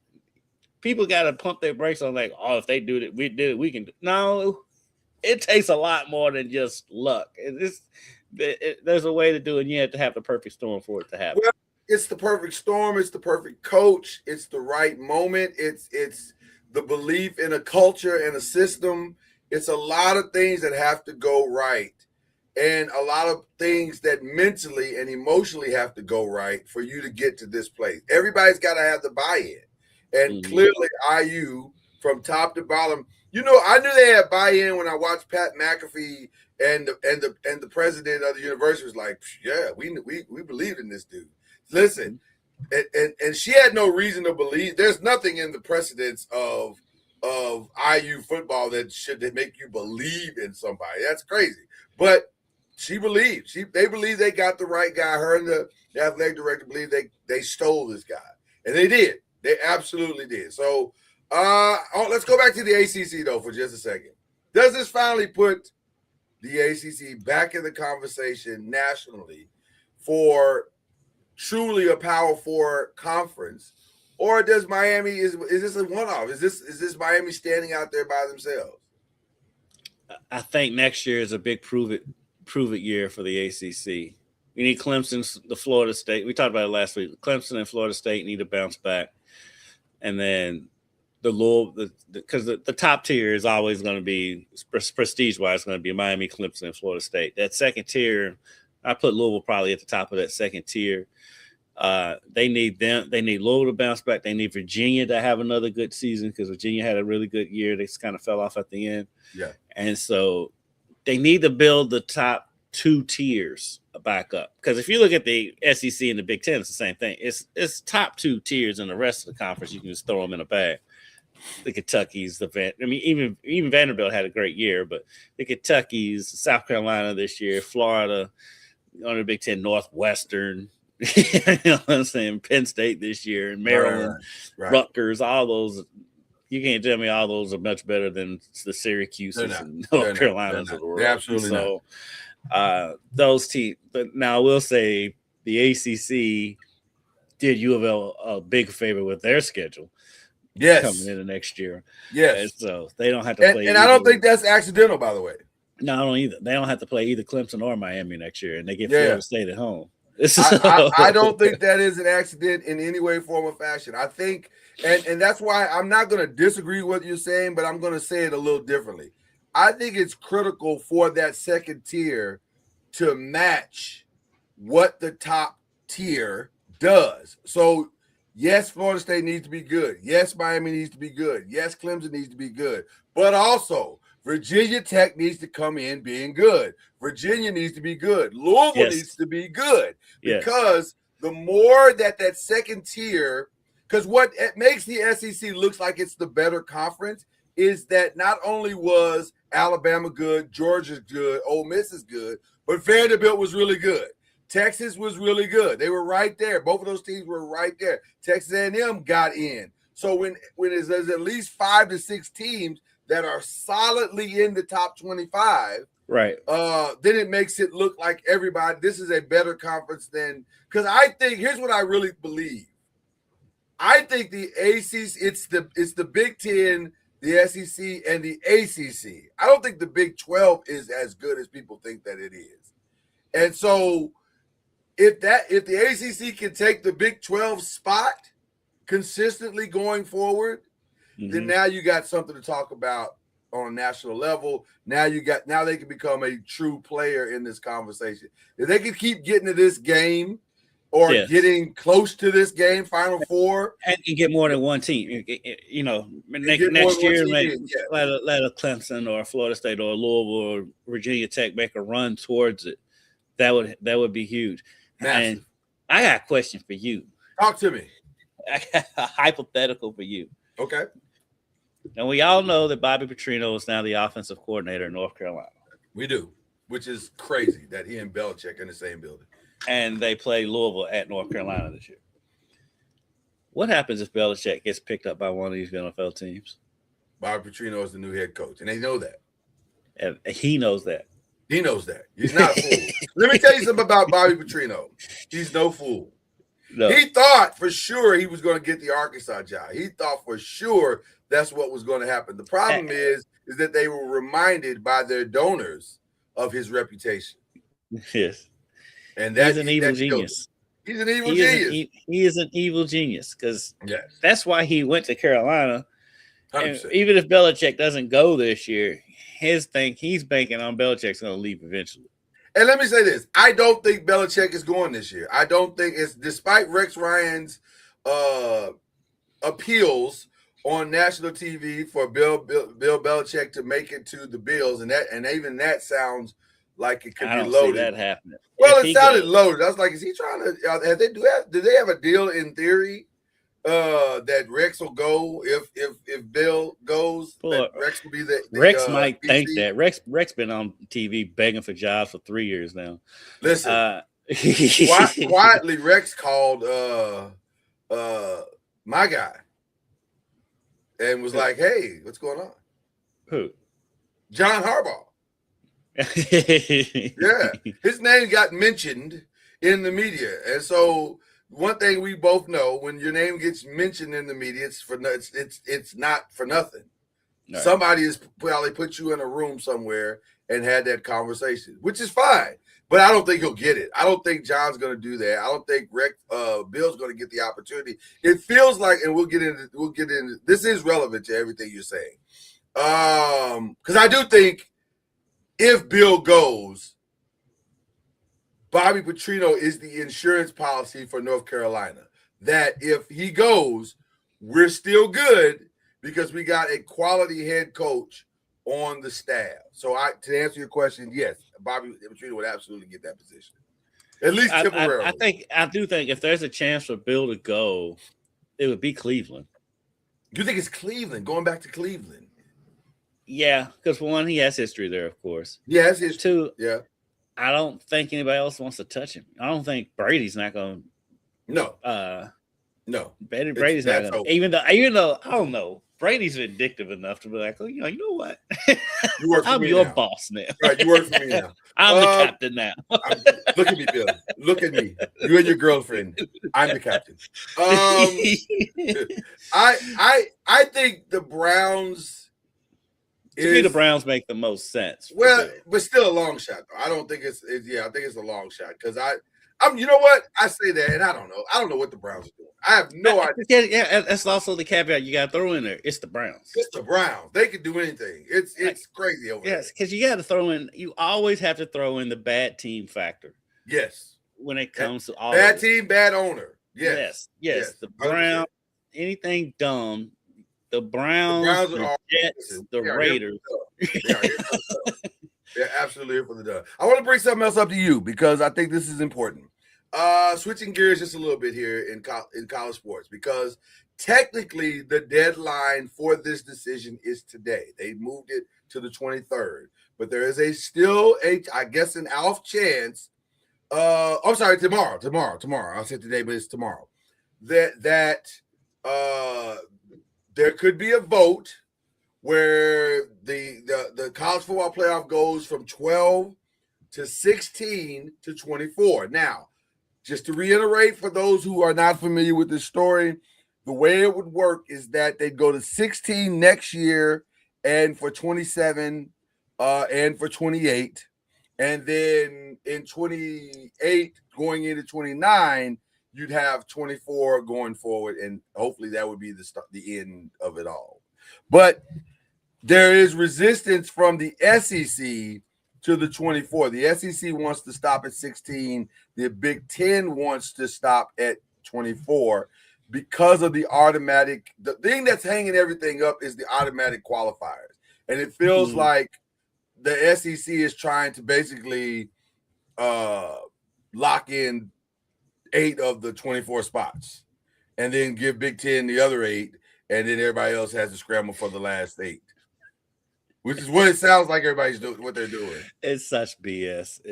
people got to pump their brakes on like, if they do it, we did it, we can do it. No, it takes a lot more than just luck. There's a way to do it. And you have to have the perfect storm for it to happen. Well, it's the perfect storm. It's the perfect coach. It's the right moment. It's the belief in a culture and a system. It's a lot of things that have to go right, and a lot of things that mentally and emotionally have to go right for you to get to this place. Everybody's got to have the buy-in, and clearly IU from top to bottom. I knew they had buy-in when I watched Pat McAfee and the president of the university was like, yeah, we believed in this dude. Listen, and she had no reason to believe. There's nothing in the precedents of IU football that should make you believe in somebody. That's crazy. But she believed. They believed they got the right guy. Her and the athletic director believed they stole this guy. And they did. They absolutely did. So let's go back to the ACC, though, for just a second. Does this finally put the ACC back in the conversation nationally for truly a Power 4 conference, or does Miami is this a one-off? Is this Miami standing out there by themselves? I think next year is a big prove it year for the ACC. We need Clemson, the Florida State. We talked about it last week. Clemson and Florida State need to bounce back, and then because the top tier is always going to be prestige-wise going to be Miami, Clemson, and Florida State. That second tier, I put Louisville probably at the top of that second tier. They need them. They need Louisville to bounce back. They need Virginia to have another good season because Virginia had a really good year. They just kind of fell off at the end. Yeah. And so they need to build the top 2 tiers back up. Because if you look at the SEC and the Big Ten, it's the same thing. It's top 2 tiers, and the rest of the conference, you can just throw them in a bag. The Kentuckies, even Vanderbilt had a great year, but the Kentuckies, South Carolina this year, Florida, on the Big Ten, Northwestern, you know what I'm saying, Penn State this year, and Maryland, right. Rutgers, all those. You can't tell me all those are much better than the Syracuses and North Carolinas of the world. They're absolutely not. Those teams. But now I will say the ACC did U of L a big favor with their schedule. Yes, coming into next year. Yes, and so they don't have to play. And I don't think that's accidental, by the way. No, I don't either. They don't have to play either Clemson or Miami next year, and they get Florida State at home. I don't think that is an accident in any way, form, or fashion. I think, and that's why I'm not going to disagree with what you're saying, but I'm going to say it a little differently. I think it's critical for that second tier to match what the top tier does. So, yes, Florida State needs to be good. Yes, Miami needs to be good. Yes, Clemson needs to be good. But also, Virginia Tech needs to come in being good. Virginia needs to be good. Louisville needs to be good. Because the more that second tier, because what it makes the SEC looks like it's the better conference is that not only was Alabama good, Georgia's good, Ole Miss is good, but Vanderbilt was really good. Texas was really good. They were right there. Both of those teams were right there. Texas A&M got in. So when there's at least 5 to 6 teams that are solidly in the top 25, right? Then it makes it look like everybody. This is a better conference than because I think here's what I really believe. I think the ACC, it's the Big Ten, the SEC, and the ACC. I don't think the Big 12 is as good as people think that it is. And so if the ACC can take the Big 12 spot consistently going forward, then now you got something to talk about on a national level. Now they can become a true player in this conversation. If they can keep getting to this game or getting close to this game, Final Four, and get more than one team. You know, next year, let a Clemson or Florida State or Louisville or Virginia Tech make a run towards it. That would be huge. Massive. And I got a question for you. Talk to me. I got a hypothetical for you. Okay. And we all know that Bobby Petrino is now the offensive coordinator in North Carolina. We do, which is crazy that he and Belichick are in the same building. And they play Louisville at North Carolina this year. What happens if Belichick gets picked up by one of these NFL teams? Bobby Petrino is the new head coach, and they know that. And he knows that. He knows that. He's not a fool. Let me tell you something about Bobby Petrino. He's no fool. No. He thought for sure he was going to get the Arkansas job. He thought for sure that's what was going to happen. The problem is that they were reminded by their donors of his reputation. Yes. And he's an evil genius. He's an evil genius. He is an evil genius because that's why he went to Carolina. And even if Belichick doesn't go this year, he's banking on Belichick's going to leave eventually. And let me say this. I don't think Belichick is going this year. I don't think it's despite Rex Ryan's appeals on national TV for Bill Belichick to make it to the Bills, and even that sounds like it could be loaded. See that happening. Well, it sounded loaded. I was like, is he trying to? Do they have a deal in theory that Rex will go if Bill goes? That Rex will be the Rex might think that Rex been on TV begging for jobs for 3 years now. Listen, quietly Rex called my guy and was like, "Hey, what's going on?" Who? John Harbaugh. Yeah, his name got mentioned in the media, and so one thing we both know: when your name gets mentioned in the media, it's not for nothing. Right. Somebody has probably put you in a room somewhere and had that conversation, which is fine. But I don't think he'll get it. I don't think John's going to do that. I don't think Bill's going to get the opportunity. It feels like, and we'll get into. This is relevant to everything you're saying, because I do think. If Bill goes, Bobby Petrino is the insurance policy for North Carolina. That if he goes, we're still good because we got a quality head coach on the staff. So to answer your question, yes, Bobby Petrino would absolutely get that position. At least temporarily. I do think if there's a chance for Bill to go, it would be Cleveland. You think it's Cleveland, going back to Cleveland? Yeah, because for one, he has history there, of course. Yes, history. Two, yeah. I don't think anybody else wants to touch him. I don't think Brady's not going. No. No. Brady's not going. Even though I don't know, Brady's vindictive enough to be like, oh, you know what? You work for I'm me your now. boss now. Right, you work for me now. I'm the captain now. Look at me, Bill. Look at me. You and your girlfriend. I'm the captain. I think the Browns. To me, the Browns make the most sense. Well, but still a long shot. Though. I don't think it's I think it's a long shot because You know what? I say that, and I don't know. I don't know what the Browns are doing. I have no idea. Yeah, that's also the caveat you got to throw in there. It's the Browns. It's the Browns. They can do anything. It's crazy over there. Yes, because you got to throw in. You always have to throw in the bad team factor. Yes. When it comes to all bad team, bad owner. Yes. The Browns. Anything dumb. The Browns, the Jets, the Raiders. They're absolutely here for the dub. I want to bring something else up to you because I think this is important. Switching gears just a little bit here in college sports, because technically the deadline for this decision is today. They moved it to the 23rd, but there is still I guess an off chance. I'm sorry, tomorrow. I said today, but it's tomorrow. That there could be a vote where the college football playoff goes from 12 to 16 to 24. Now, just to reiterate for those who are not familiar with this story, the way it would work is that they'd go to 16 next year and for 27 and for 28. And then in 28 going into 29, you'd have 24 going forward, and hopefully that would be the end of it all. But there is resistance from the SEC to the 24. The SEC wants to stop at 16. The Big Ten wants to stop at 24 because of the thing that's hanging everything up is the automatic qualifiers. And it feels like the SEC is trying to basically lock in 8 of the 24 spots and then give Big Ten the other 8, and then everybody else has to scramble for the last 8. Which is what it sounds like everybody's doing, what they're doing. It's such BS.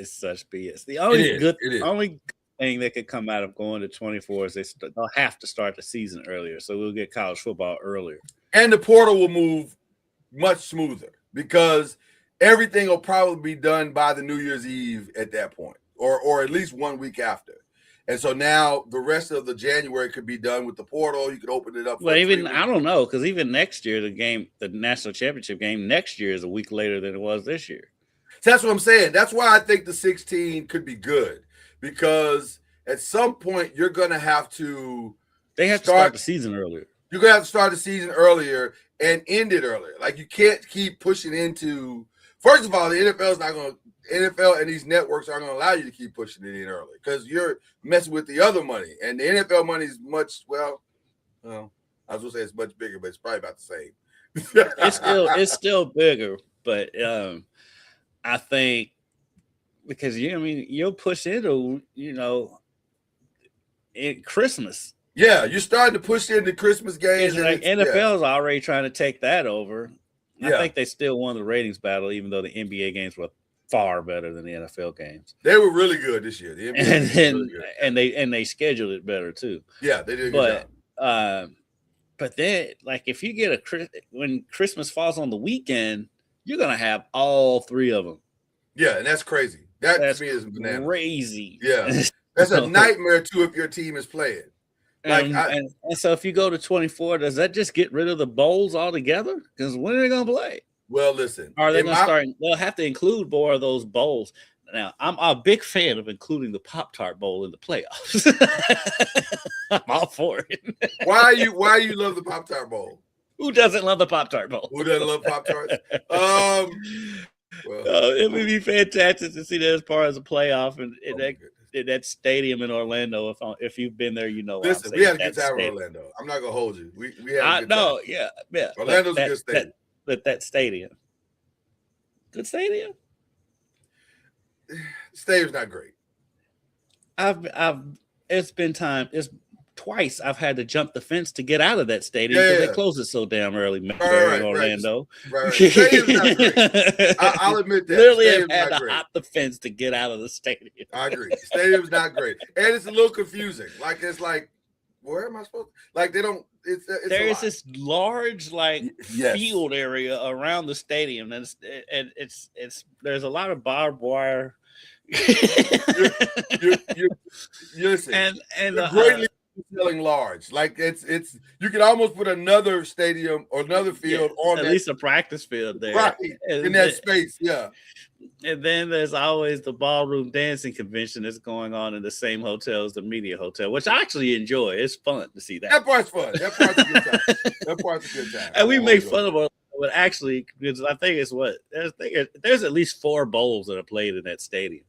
The only only thing that could come out of going to 24 is they'll have to start the season earlier, so we'll get college football earlier. And the portal will move much smoother because everything will probably be done by the New Year's Eve at that point, or at least 1 week after. And so now the rest of the January could be done with the portal. You could open it up. Well, I don't know, because even next year, the national championship game next year is a week later than it was this year. So that's what I'm saying. That's why I think the 16 could be good, because at some point you're going to have to. They have to start the season earlier. You're going to have to start the season earlier and end it earlier. Like, you can't keep pushing into. First of all, the NFL and these networks aren't going to allow you to keep pushing it in early because you're messing with the other money. And the NFL money is much, I was going to say it's much bigger, but it's probably about the same. It's still bigger, but I think because you'll push into, in Christmas. Yeah, you're starting to push into Christmas games. And NFL is already trying to take that over. Yeah. I think they still won the ratings battle, even though the NBA games were far better than the NFL games. They were really good this year. The NBA and they scheduled it better too. Yeah, they did a good job. But then, like, if you get when Christmas falls on the weekend, you're gonna have all 3 of them. Yeah, and that's crazy. That's to me is bananas. Crazy. Yeah, that's a nightmare too if your team is playing. And so if you go to 24, does that just get rid of the bowls altogether? Because when are they gonna play? Well, listen. Are they going to start? They'll have to include more of those bowls. Now, I'm a big fan of including the Pop-Tart Bowl in the playoffs. I'm all for it. Why you love the Pop-Tart Bowl? Who doesn't love the Pop-Tart Bowl? Who doesn't love Pop-Tarts? It would be fantastic to see that as part of the playoff and that stadium in Orlando. If you've been there, Listen, we had a good time in Orlando. I'm not going to hold you. We had a good time. Yeah. Orlando's a good stadium. But that stadium, good stadium. Stadium's not great. It's been time. It's twice I've had to jump the fence to get out of that stadium because they close it so damn early. In Orlando. Right. Stadium's not great. I'll admit that. Literally, I've had to hop the fence to get out of the stadium. I agree. Stadium's not great, and it's a little confusing. Like, it's like, where am I supposed to? Like, they don't. There's this large field area around the stadium, and it's there's a lot of barbed wire. You're listen, and greatly selling large. Like it's you could almost put another stadium or another field on at least a practice field there, right in that space. Yeah. And then there's always the ballroom dancing convention that's going on in the same hotel as the media hotel, which I actually enjoy. It's fun to see that. That part's fun. That part's a good time. That part's a good time. And we make fun of it, but actually, because I think it's there's at least 4 bowls that are played in that stadium.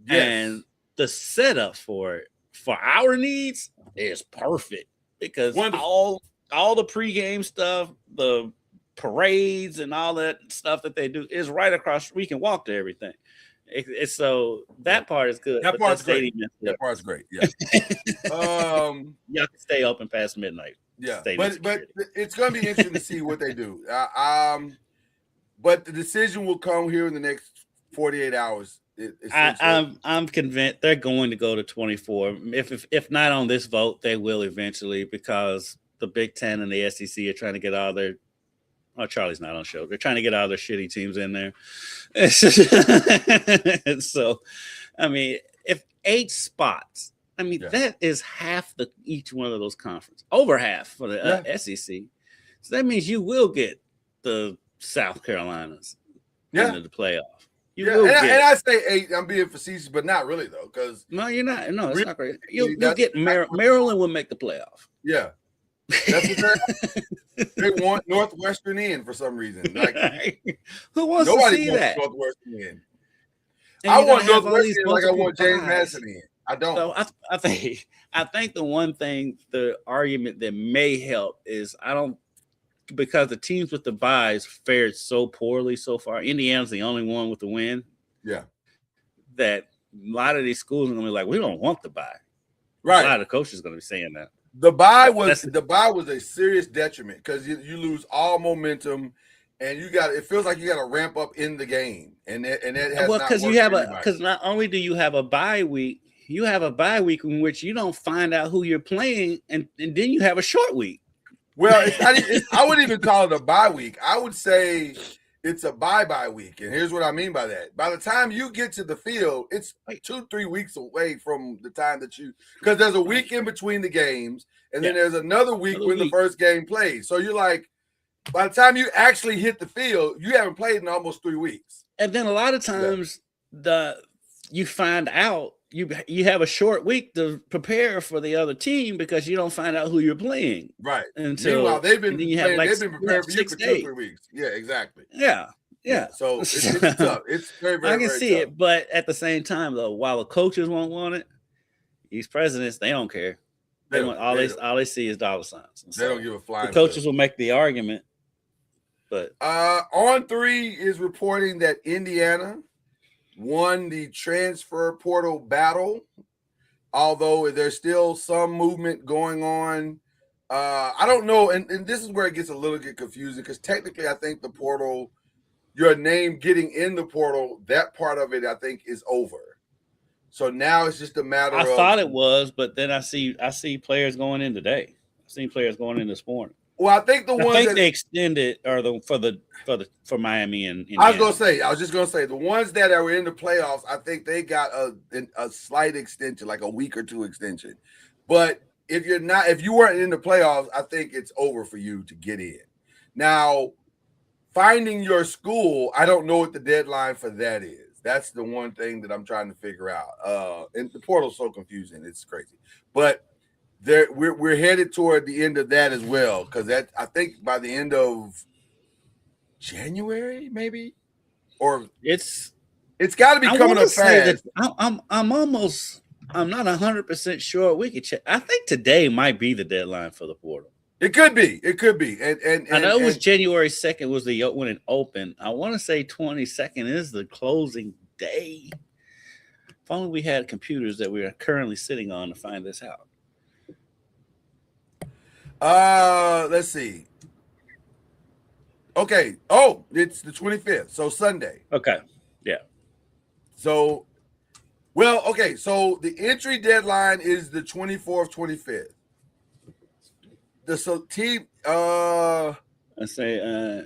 Yes. And the setup for it, for our needs, is perfect because all the pregame stuff, the parades and all that stuff that they do is right across. We can walk to everything. It's so that part is good. That part's great. That part's great. Yeah. Y'all can stay open past midnight. Yeah, but it's going to be interesting to see what they do. But the decision will come here in the next 48 hours. I'm convinced they're going to go to 24. If not on this vote, they will eventually, because the Big Ten and the SEC are trying to get all their. Oh, Charlie's not on the show. They're trying to get all their shitty teams in there. So, I mean, if 8 spots, I mean, that is half each one of those conferences, over half for the SEC. So that means you will get the South Carolinas into the playoff. And I say 8. I'm being facetious, but not really though, because no, you're not. No, it's not great. You'll get Maryland will make the playoff. Yeah. That's what they want Northwestern in for some reason. Like, who wants to see that? Northwestern in. I want Northwestern in like I want James Madison in. I don't. So I think the one thing, the argument that may help is because the teams with the byes fared so poorly so far. Indiana's the only one with the win. Yeah. That a lot of these schools are gonna be like, we don't want the bye. Right. A lot of coaches are gonna be saying that. The bye was a serious detriment because you lose all momentum, and it feels like you got to ramp up in the game, and that has because not only do you have a bye week, you have a bye week in which you don't find out who you're playing, and then you have a short week. Well, I wouldn't even call it a bye week. I would say it's a bye week, and here's what I mean by that. By the time you get to the field, it's like 2-3 weeks away from the time that because there's a week in between the games, and then there's another week when the first game plays. So you're like, by the time you actually hit the field, you haven't played in almost 3 weeks. And then a lot of times you find out you have a short week to prepare for the other team because you don't find out who you're playing. Right. Meanwhile, they've been preparing for you for 2-3 weeks. Yeah, exactly. Yeah. So it's tough. It's very, very, I can very see tough. it, but at the same time, though, while the coaches won't want it, these presidents, they don't care. All they see is dollar signs. They don't give a flying. The coaches will make the argument, but On 3 is reporting that Indiana won the transfer portal battle, although there's still some movement going on. I don't know, and this is where it gets a little bit confusing because technically I think the portal, your name getting in the portal, that part of it I think is over. So now it's just a matter of. I thought it was, but then I see players going in today. I've seen players going in this morning. Well, I think they extended for Miami and Indiana. I was just gonna say the ones that were in the playoffs, I think they got a slight extension, like a week or 2 extension. But if you weren't in the playoffs, I think it's over for you to get in. Now, finding your school, I don't know what the deadline for that is. That's the one thing that I'm trying to figure out. And the portal's so confusing, it's crazy. But we're headed toward the end of that as well, because I think by the end of January, maybe, or it's got to be coming up fast. I'm not 100% sure. We could check. I think today might be the deadline for the portal. It could be, and I know it was January 2nd was when it opened. I want to say 22nd is the closing day. If only we had computers that we are currently sitting on to find this out. Let's see. Okay. Oh, it's the 25th. So Sunday. Okay. Yeah. So, well, okay. So the entry deadline is the 24th, 25th. Let's say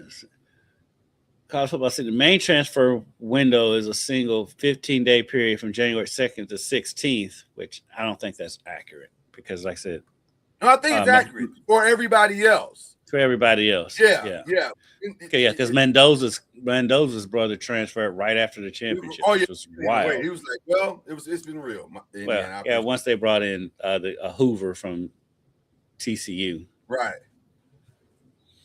college football city. The main transfer window is a single 15-day period from January 2nd to 16th, which I don't think that's accurate because, like I said, No, I think it's accurate for everybody else. For everybody else. Yeah. Okay, yeah, because Mendoza's brother transferred right after the championship. Oh, yeah. Which was wild. He was like, well, it's been real. Once they brought in a Hoover from TCU. Right.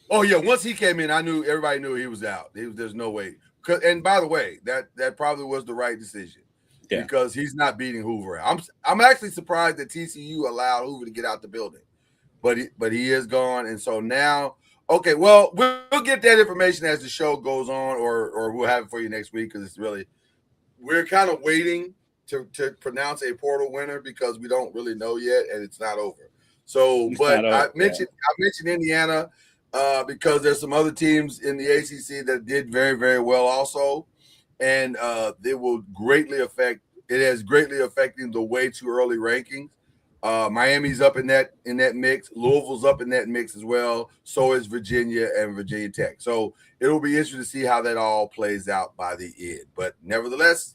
Oh, yeah. Once he came in, everybody knew he was out. There's no way. And by the way, that probably was the right decision. Yeah. Because he's not beating Hoover. I'm actually surprised that TCU allowed Hoover to get out the building. But he is gone. And so now, okay, well, we'll get that information as the show goes on, or we'll have it for you next week, because we're kind of waiting to pronounce a portal winner because we don't really know yet, and it's not over. So, I mentioned Indiana because there's some other teams in the ACC that did very, very well also, and it has greatly affecting the way too early rankings. Miami's up in that mix. Louisville's up in that mix as well. So is Virginia and Virginia Tech. So it'll be interesting to see how that all plays out by the end. But nevertheless,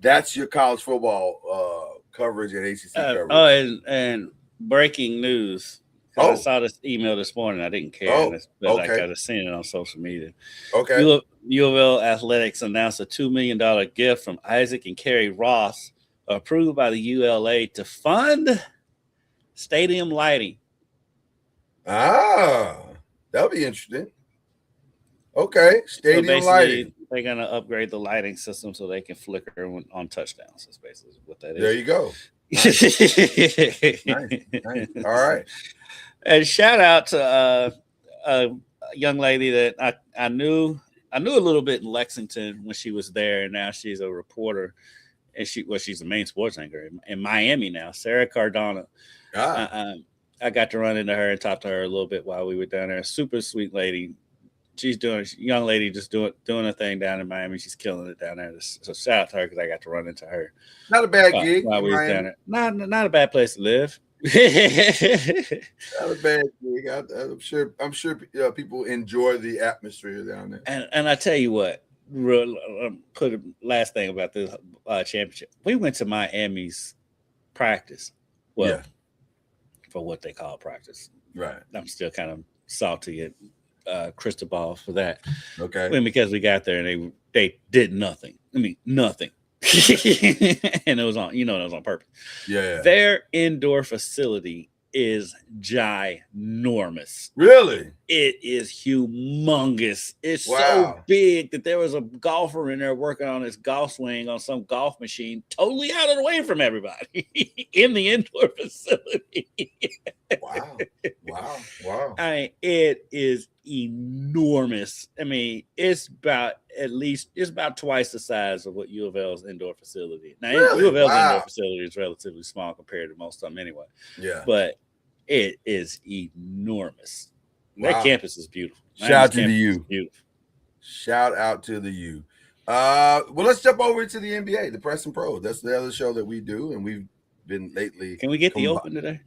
that's your college football coverage and ACC coverage. And breaking news. I saw this email this morning. I didn't care, but I got to see it on social media. Okay. U of L Athletics announced a $2 million gift from Isaac and Kerry Ross, approved by the ULA to fund stadium lighting. That'll be interesting. Okay, stadium lighting. They're gonna upgrade the lighting system so they can flicker on touchdowns. That's basically what that is. There you go. Nice. All right. And shout out to a young lady that I knew a little bit in Lexington when she was there, and now she's a reporter. And she's the main sports anchor in Miami now, Sarah Cardona. I got to run into her and talk to her a little bit while we were down there. Super sweet lady. Young lady just doing a thing down in Miami. She's killing it down there. So shout out to her because I got to run into her. Not a bad gig while we was down there. Not a bad place to live. Not a bad gig. I'm sure people enjoy the atmosphere down there. And I tell you what. Put a last thing about this championship. We went to Miami's practice. For what they call practice. Right. I'm still kind of salty at Cristobal for that. Okay. Because we got there and they did nothing. I mean, nothing. And it was on, it was on purpose. Yeah. Their indoor facility is ginormous. Really? It is humongous. It's so big that there was a golfer in there working on his golf swing on some golf machine, totally out of the way from everybody in the indoor facility. Wow. I mean, it is enormous. I mean, it's about twice the size of what U of L's indoor facility. Now, U of L's indoor facility is relatively small compared to most of them anyway. Yeah. But it is enormous. That campus is beautiful. Shout out to the U. Beautiful. Shout out to the U. Well, let's jump over to the NBA, the Press and Pro. That's the other show that we do, and we've been lately. Can we get the open today?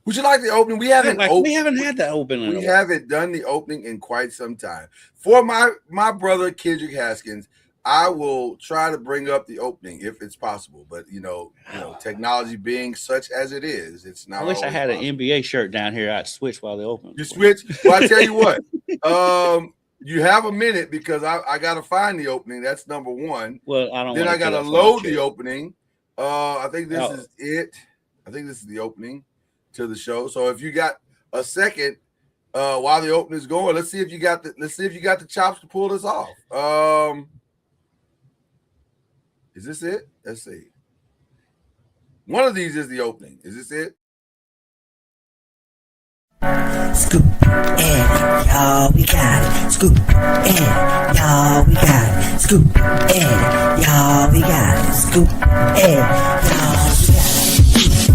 Would you like the opening? We haven't had that open. We haven't done the opening in quite some time. For my brother Kendrick Haskins, I will try to bring up the opening if it's possible. But technology being such as it is, it's not. I wish I had an NBA shirt down here. I'd switch while they open. You switch. Well, I tell you what. You have a minute because I got to find the opening. That's number one. Well, I don't. Then I got to load the opening. I think this is it. I think this is the opening to the show. So if you got a second while the opening is going, let's see if you got the chops to pull this off. Is this it? Let's see. One of these is the opening. Is this it? Scoop, and y'all, we got it. Scoop, and y'all, we got it. Scoop, and y'all, we got it. Scoop, and y'all, we got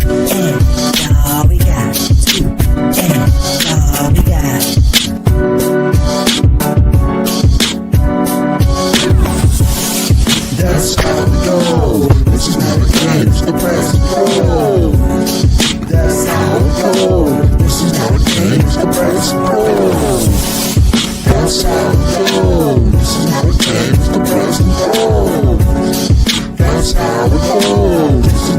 it. And y'all, we got it. Scoop, and y'all, we got it. That's how we go. This is how it games the Press and Pro. That's how we go. This is how it games the Press and Pro. That's how we go. This is how it games the Press and Pro. That's how we go. This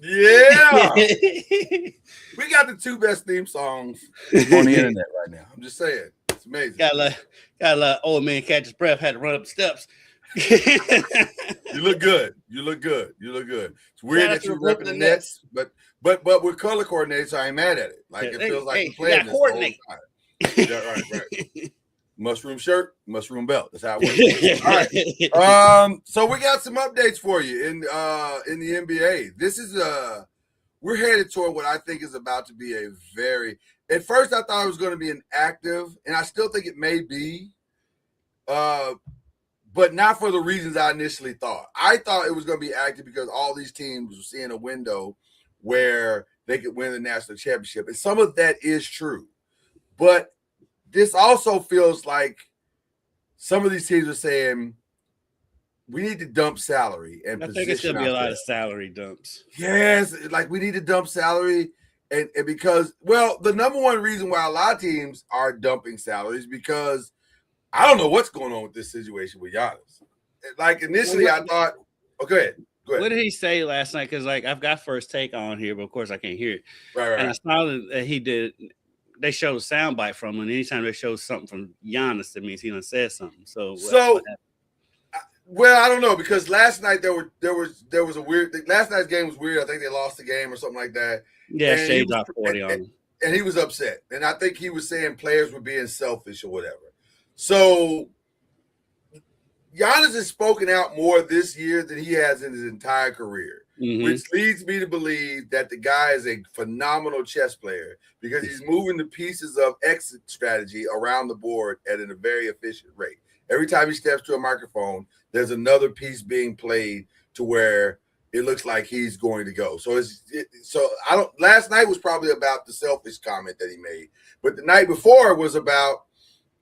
Yeah. We got the two best theme songs on the internet right now. I'm just saying. It's amazing. Got a old man catch his breath, had to run up the steps. You look good. You look good. You look good. It's weird that you're repping the Nets, but we're color coordinated, so I ain't mad at it. Like it feels like we're playing this coordinate. The whole time. Yeah, right. Mushroom shirt, mushroom belt. That's how it works. All right. So we got some updates for you in the NBA. This is we're headed toward what I think is about to be a very. At first, I thought it was going to be an active, and I still think it may be, but not for the reasons I initially thought. I thought it was going to be active because all these teams were seeing a window where they could win the national championship, and some of that is true, but this also feels like some of these teams are saying we need to dump salary and I think it's going to be a lot of salary dumps. Yes, like we need to dump salary, and because, well, the number one reason why a lot of teams are dumping salaries because I don't know what's going on with this situation with Giannis. Like initially, I thought, go ahead. What did he say last night? Because like I've got First Take on here, but of course I can't hear it. Right. And I saw that he did. They showed a soundbite from him, and anytime they show something from Giannis, that means he done said something. So well, I don't know because last night there was a weird. Last night's game was weird. I think they lost the game or something like that. Yeah, Shea dropped 40 on him, and he was upset. And I think he was saying players were being selfish or whatever. So Giannis has spoken out more this year than he has in his entire career, which leads me to believe that the guy is a phenomenal chess player because he's moving the pieces of exit strategy around the board at a very efficient rate. Every time he steps to a microphone, there's another piece being played to where it looks like he's going to go. So last night was probably about the selfish comment that he made, but the night before was about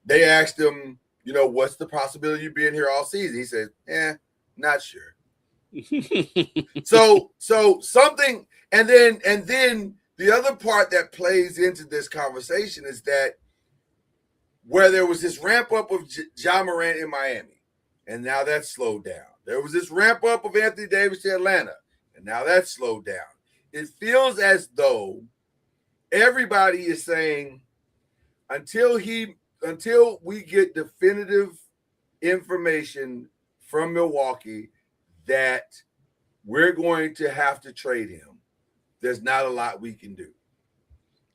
they asked him, you know, what's the possibility of you being here all season? He said, not sure. so something, and then the other part that plays into this conversation is that where there was this ramp up of Ja Morant in Miami, and now that's slowed down. There was this ramp up of Anthony Davis to Atlanta, and now that's slowed down. It feels as though everybody is saying until we get definitive information from Milwaukee that we're going to have to trade him, there's not a lot we can do.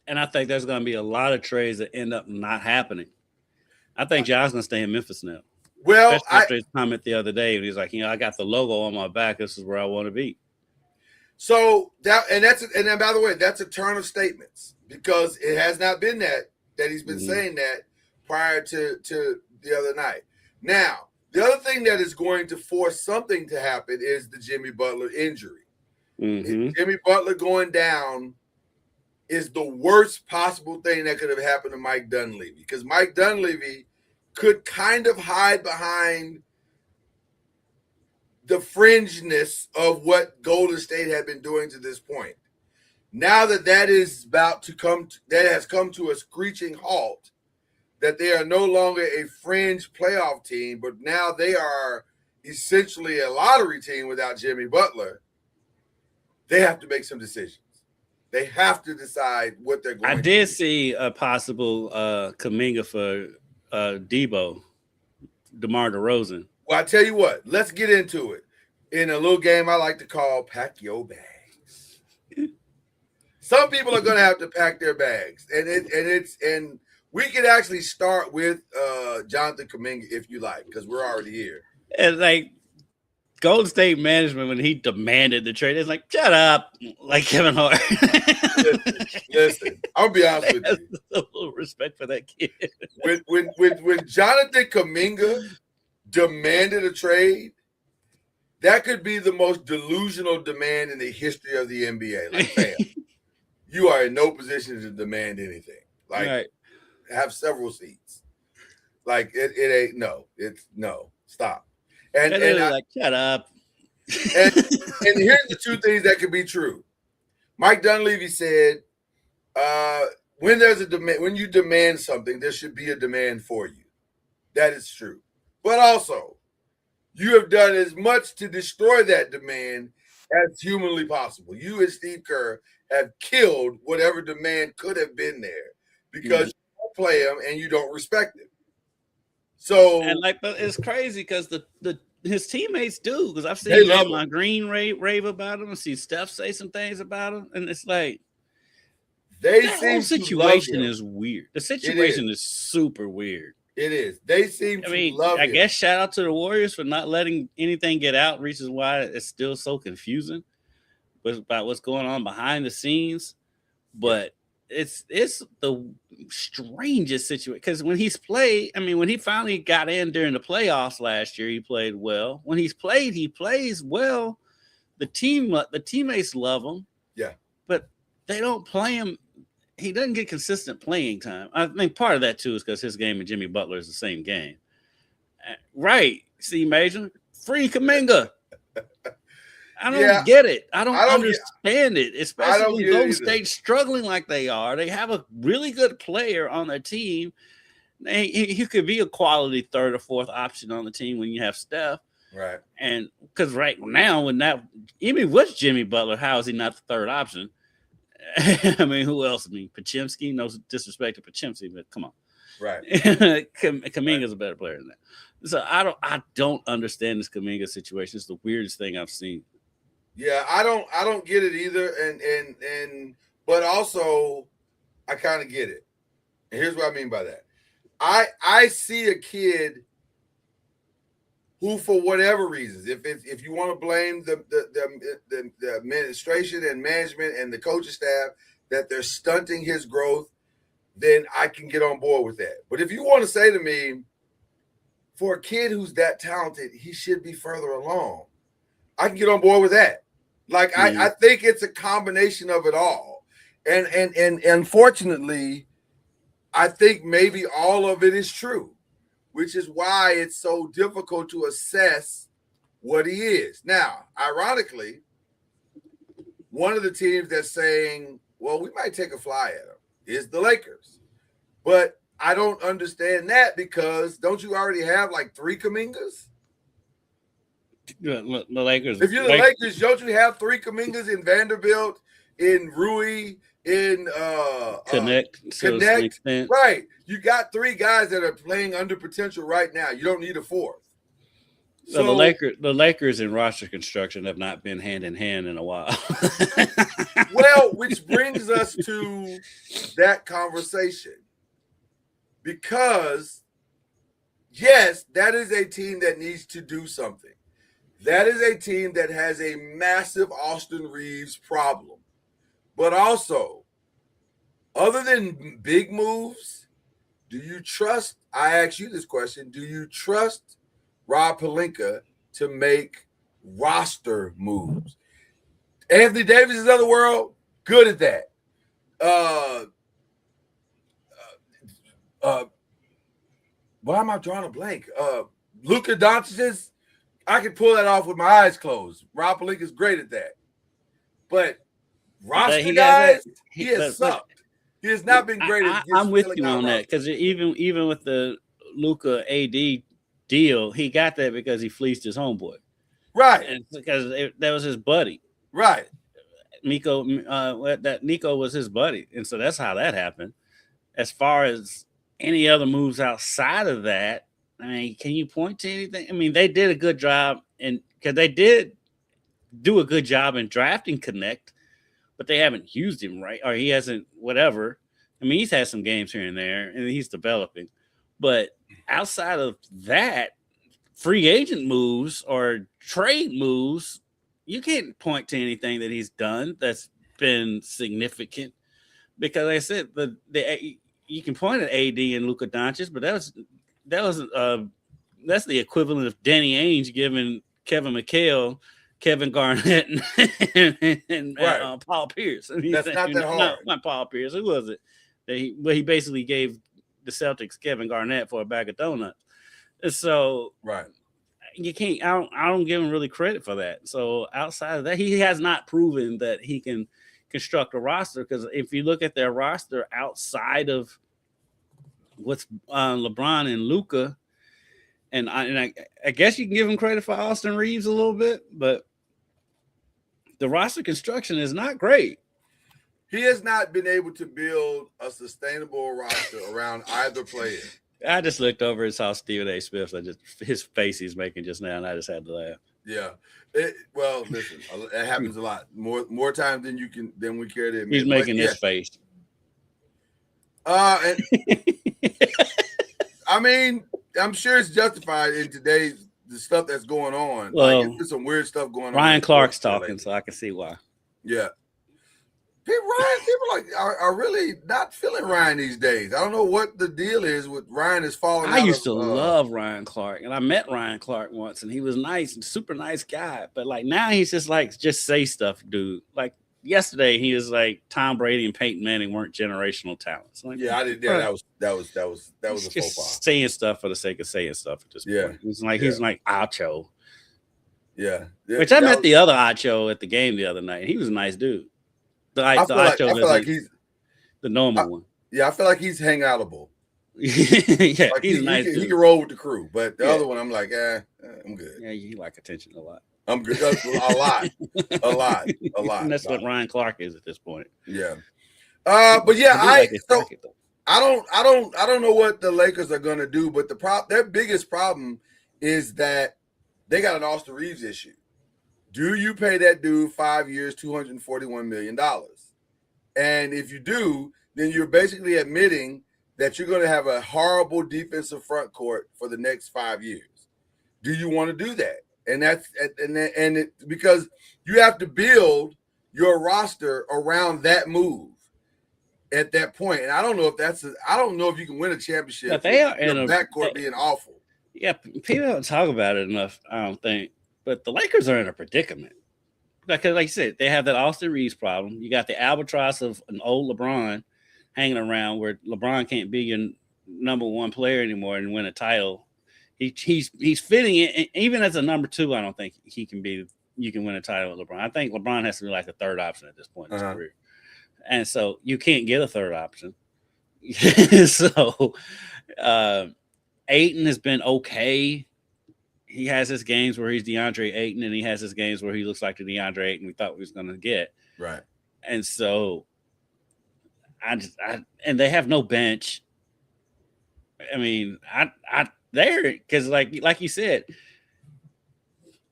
And I think there's going to be a lot of trades that end up not happening. I think John's going to stay in Memphis now. Well, after his comment the other day, he's like, I got the logo on my back. This is where I want to be. So and then by the way, that's a turn of statements because it has not been that he's been saying that prior to the other night. Now, the other thing that is going to force something to happen is the Jimmy Butler injury. Jimmy Butler going down is the worst possible thing that could have happened to Mike Dunleavy because Mike Dunleavy could kind of hide behind the fringeness of what Golden State had been doing to this point. Now that is about to come, that has come to a screeching halt, that they are no longer a fringe playoff team, but now they are essentially a lottery team without Jimmy Butler. They have to make some decisions. They have to decide what they're going to do. I did see a possible Kuminga for DeMar DeRozan. Well, I tell you what, let's get into it in a little game I like to call Pack Your Bags. Some people are going to have to pack their bags, and we could actually start with Jonathan Kuminga if you like, because we're already here. And like Golden State management, when he demanded the trade, it's like, shut up, like Kevin Hart. Listen, I'll be honest with you. A little respect for that kid. When Jonathan Kuminga demanded a trade, that could be the most delusional demand in the history of the NBA. Like, fam, you are in no position to demand anything. Like, right. Have several seats. Like, it ain't no. Stop. And like, shut up. and here's the two things that could be true. Mike Dunleavy said, when there's a demand, when you demand something, there should be a demand for you. That is true. But also, you have done as much to destroy that demand as humanly possible. You and Steve Kerr have killed whatever the man could have been there because you don't play him and you don't respect him. So and like, but it's crazy because his teammates do, because I've seen Draymond Green rave about him and see Steph say some things about him, and it's like the whole situation is weird. The situation is super weird. It is. They seem to love him. I guess shout out to the Warriors for not letting anything get out, reasons why it's still so confusing about what's going on behind the scenes. But it's the strangest situation, because when he's played, when he finally got in during the playoffs last year, he played well. When he's played, he plays well. The teammates love him. Yeah. But they don't play him. He doesn't get consistent playing time. I think part of that too is because his game and Jimmy Butler is the same game. Right. See, Major? Free Kuminga. I don't get it. I don't understand it, especially when Golden State's struggling like they are. They have a really good player on their team. He could be a quality third or fourth option on the team when you have Steph. Right. And because right now, even with Jimmy Butler, how is he not the third option? Who else? Podziemski, no disrespect to Podziemski, but come on. Right. Kuminga's a better player than that. So I don't understand this Kuminga situation. It's the weirdest thing I've seen. Yeah, I don't get it either. But also I kind of get it. And here's what I mean by that. I see a kid who, for whatever reasons, if you want to blame the administration and management and the coaching staff that they're stunting his growth, then I can get on board with that. But if you want to say to me, for a kid who's that talented, he should be further along, I can get on board with that. Like, I think it's a combination of it all. And unfortunately, I think maybe all of it is true, which is why it's so difficult to assess what he is. Now, ironically, one of the teams that's saying, well, we might take a fly at him is the Lakers. But I don't understand that, because don't you already have like 3 Kumingas? The Lakers. If you're the Lakers, don't you have 3 Kumingas in Vanderbilt, in Rui, in Connect? Right. You got 3 guys that are playing under potential right now. You don't need a 4th. So the Lakers in roster construction have not been hand in hand in a while. Well, which brings us to that conversation. Because, yes, that is a team that needs to do something. That is a team that has a massive Austin Reeves problem. But also, other than big moves, do you trust, I ask you this question, do you trust Rob Pelinka to make roster moves? Anthony Davis is of the world, good at that. Why am I drawing a blank? Luka Doncic's, I can pull that off with my eyes closed. Rob Pelinka's great at that. But roster guys, he has sucked. He has not been great. I'm with you on that, because even with the Luka AD deal, he got that because he fleeced his homeboy, right? And because that was his buddy, right? Nico was his buddy, and so that's how that happened. As far as any other moves outside of that, can you point to anything? They did a good job, and because they did do a good job in drafting Connect, but they haven't used him right, or he hasn't, whatever. He's had some games here and there, and he's developing. But outside of that, free agent moves or trade moves, you can't point to anything that he's done that's been significant. Because like I said, you can point at AD and Luka Doncic, but that's the equivalent of Danny Ainge giving Kevin McHale, Kevin Garnett, and Paul Pierce. That's not that hard. Not Paul Pierce. Who was it? He basically gave the Celtics Kevin Garnett for a bag of donuts. And so you can't. I don't give him really credit for that. So outside of that, he has not proven that he can construct a roster. Because if you look at their roster outside of what's LeBron and Luka, and I guess you can give him credit for Austin Reeves a little bit, but the roster construction is not great. He has not been able to build a sustainable roster around either player. I just looked over and saw Stephen A. Smith. His face he's making just now, and I just had to laugh. Yeah. Well, listen, it happens a lot. More times than we care to admit. He's making this face. I mean, I'm sure it's justified in today's the stuff that's going on. Well, there's some weird stuff going on. Ryan Clark's talking, so I can see why. Yeah. People are really not feeling Ryan these days. I don't know what the deal is with Ryan is falling. I used to love Ryan Clark, and I met Ryan Clark once, and he was nice and super nice guy. But like now, he's just say stuff, dude. Like yesterday, he was like Tom Brady and Peyton Manning weren't generational talents. Like, yeah, I did. Yeah, that was a faux pas. Saying stuff for the sake of saying stuff at this point. He's like Acho. Yeah. Which I met the other Acho at the game the other night. He was a nice dude. I feel like he's the normal one. Yeah, I feel like he's hangoutable. Yeah, like he's nice. He can roll with the crew, but the other one, I'm like, I'm good. Yeah, you like attention a lot. I'm good. A lot. And that's what Ryan Clark is at this point. Yeah. But yeah, I don't know what the Lakers are gonna do, but their biggest problem is that they got an Austin Reeves issue. Do you pay that dude 5 years, $241 million? And if you do, then you're basically admitting that you're going to have a horrible defensive front court for the next 5 years. Do you want to do that? And because you have to build your roster around that move at that point. And I don't know if you can win a championship. But they are in a backcourt being awful. Yeah, people don't talk about it enough, I don't think. But the Lakers are in a predicament. Because, like you said, they have that Austin Reeves problem. You got the albatross of an old LeBron hanging around where LeBron can't be your number one player anymore and win a title. He's fitting it. And even as a number two, I don't think you can win a title with LeBron. I think LeBron has to be like a third option at this point in his career. And so you can't get a third option. So Ayton has been okay. He has his games where he's DeAndre Ayton, and he has his games where he looks like the DeAndre Ayton we thought we was going to get. Right. And so and they have no bench. I mean, because like you said,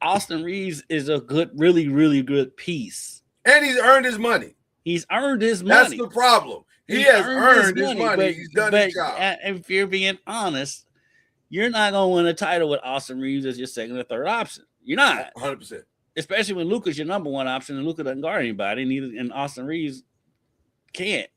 Austin Reeves is a really, really good piece. And he's earned his money. He's earned his money. That's the problem. He has earned his money. He's done his job. If you're being honest, you're not going to win a title with Austin Reeves as your second or third option. You're not. 100%. Especially when Luka's your number one option and Luka doesn't guard anybody, and Austin Reeves can't.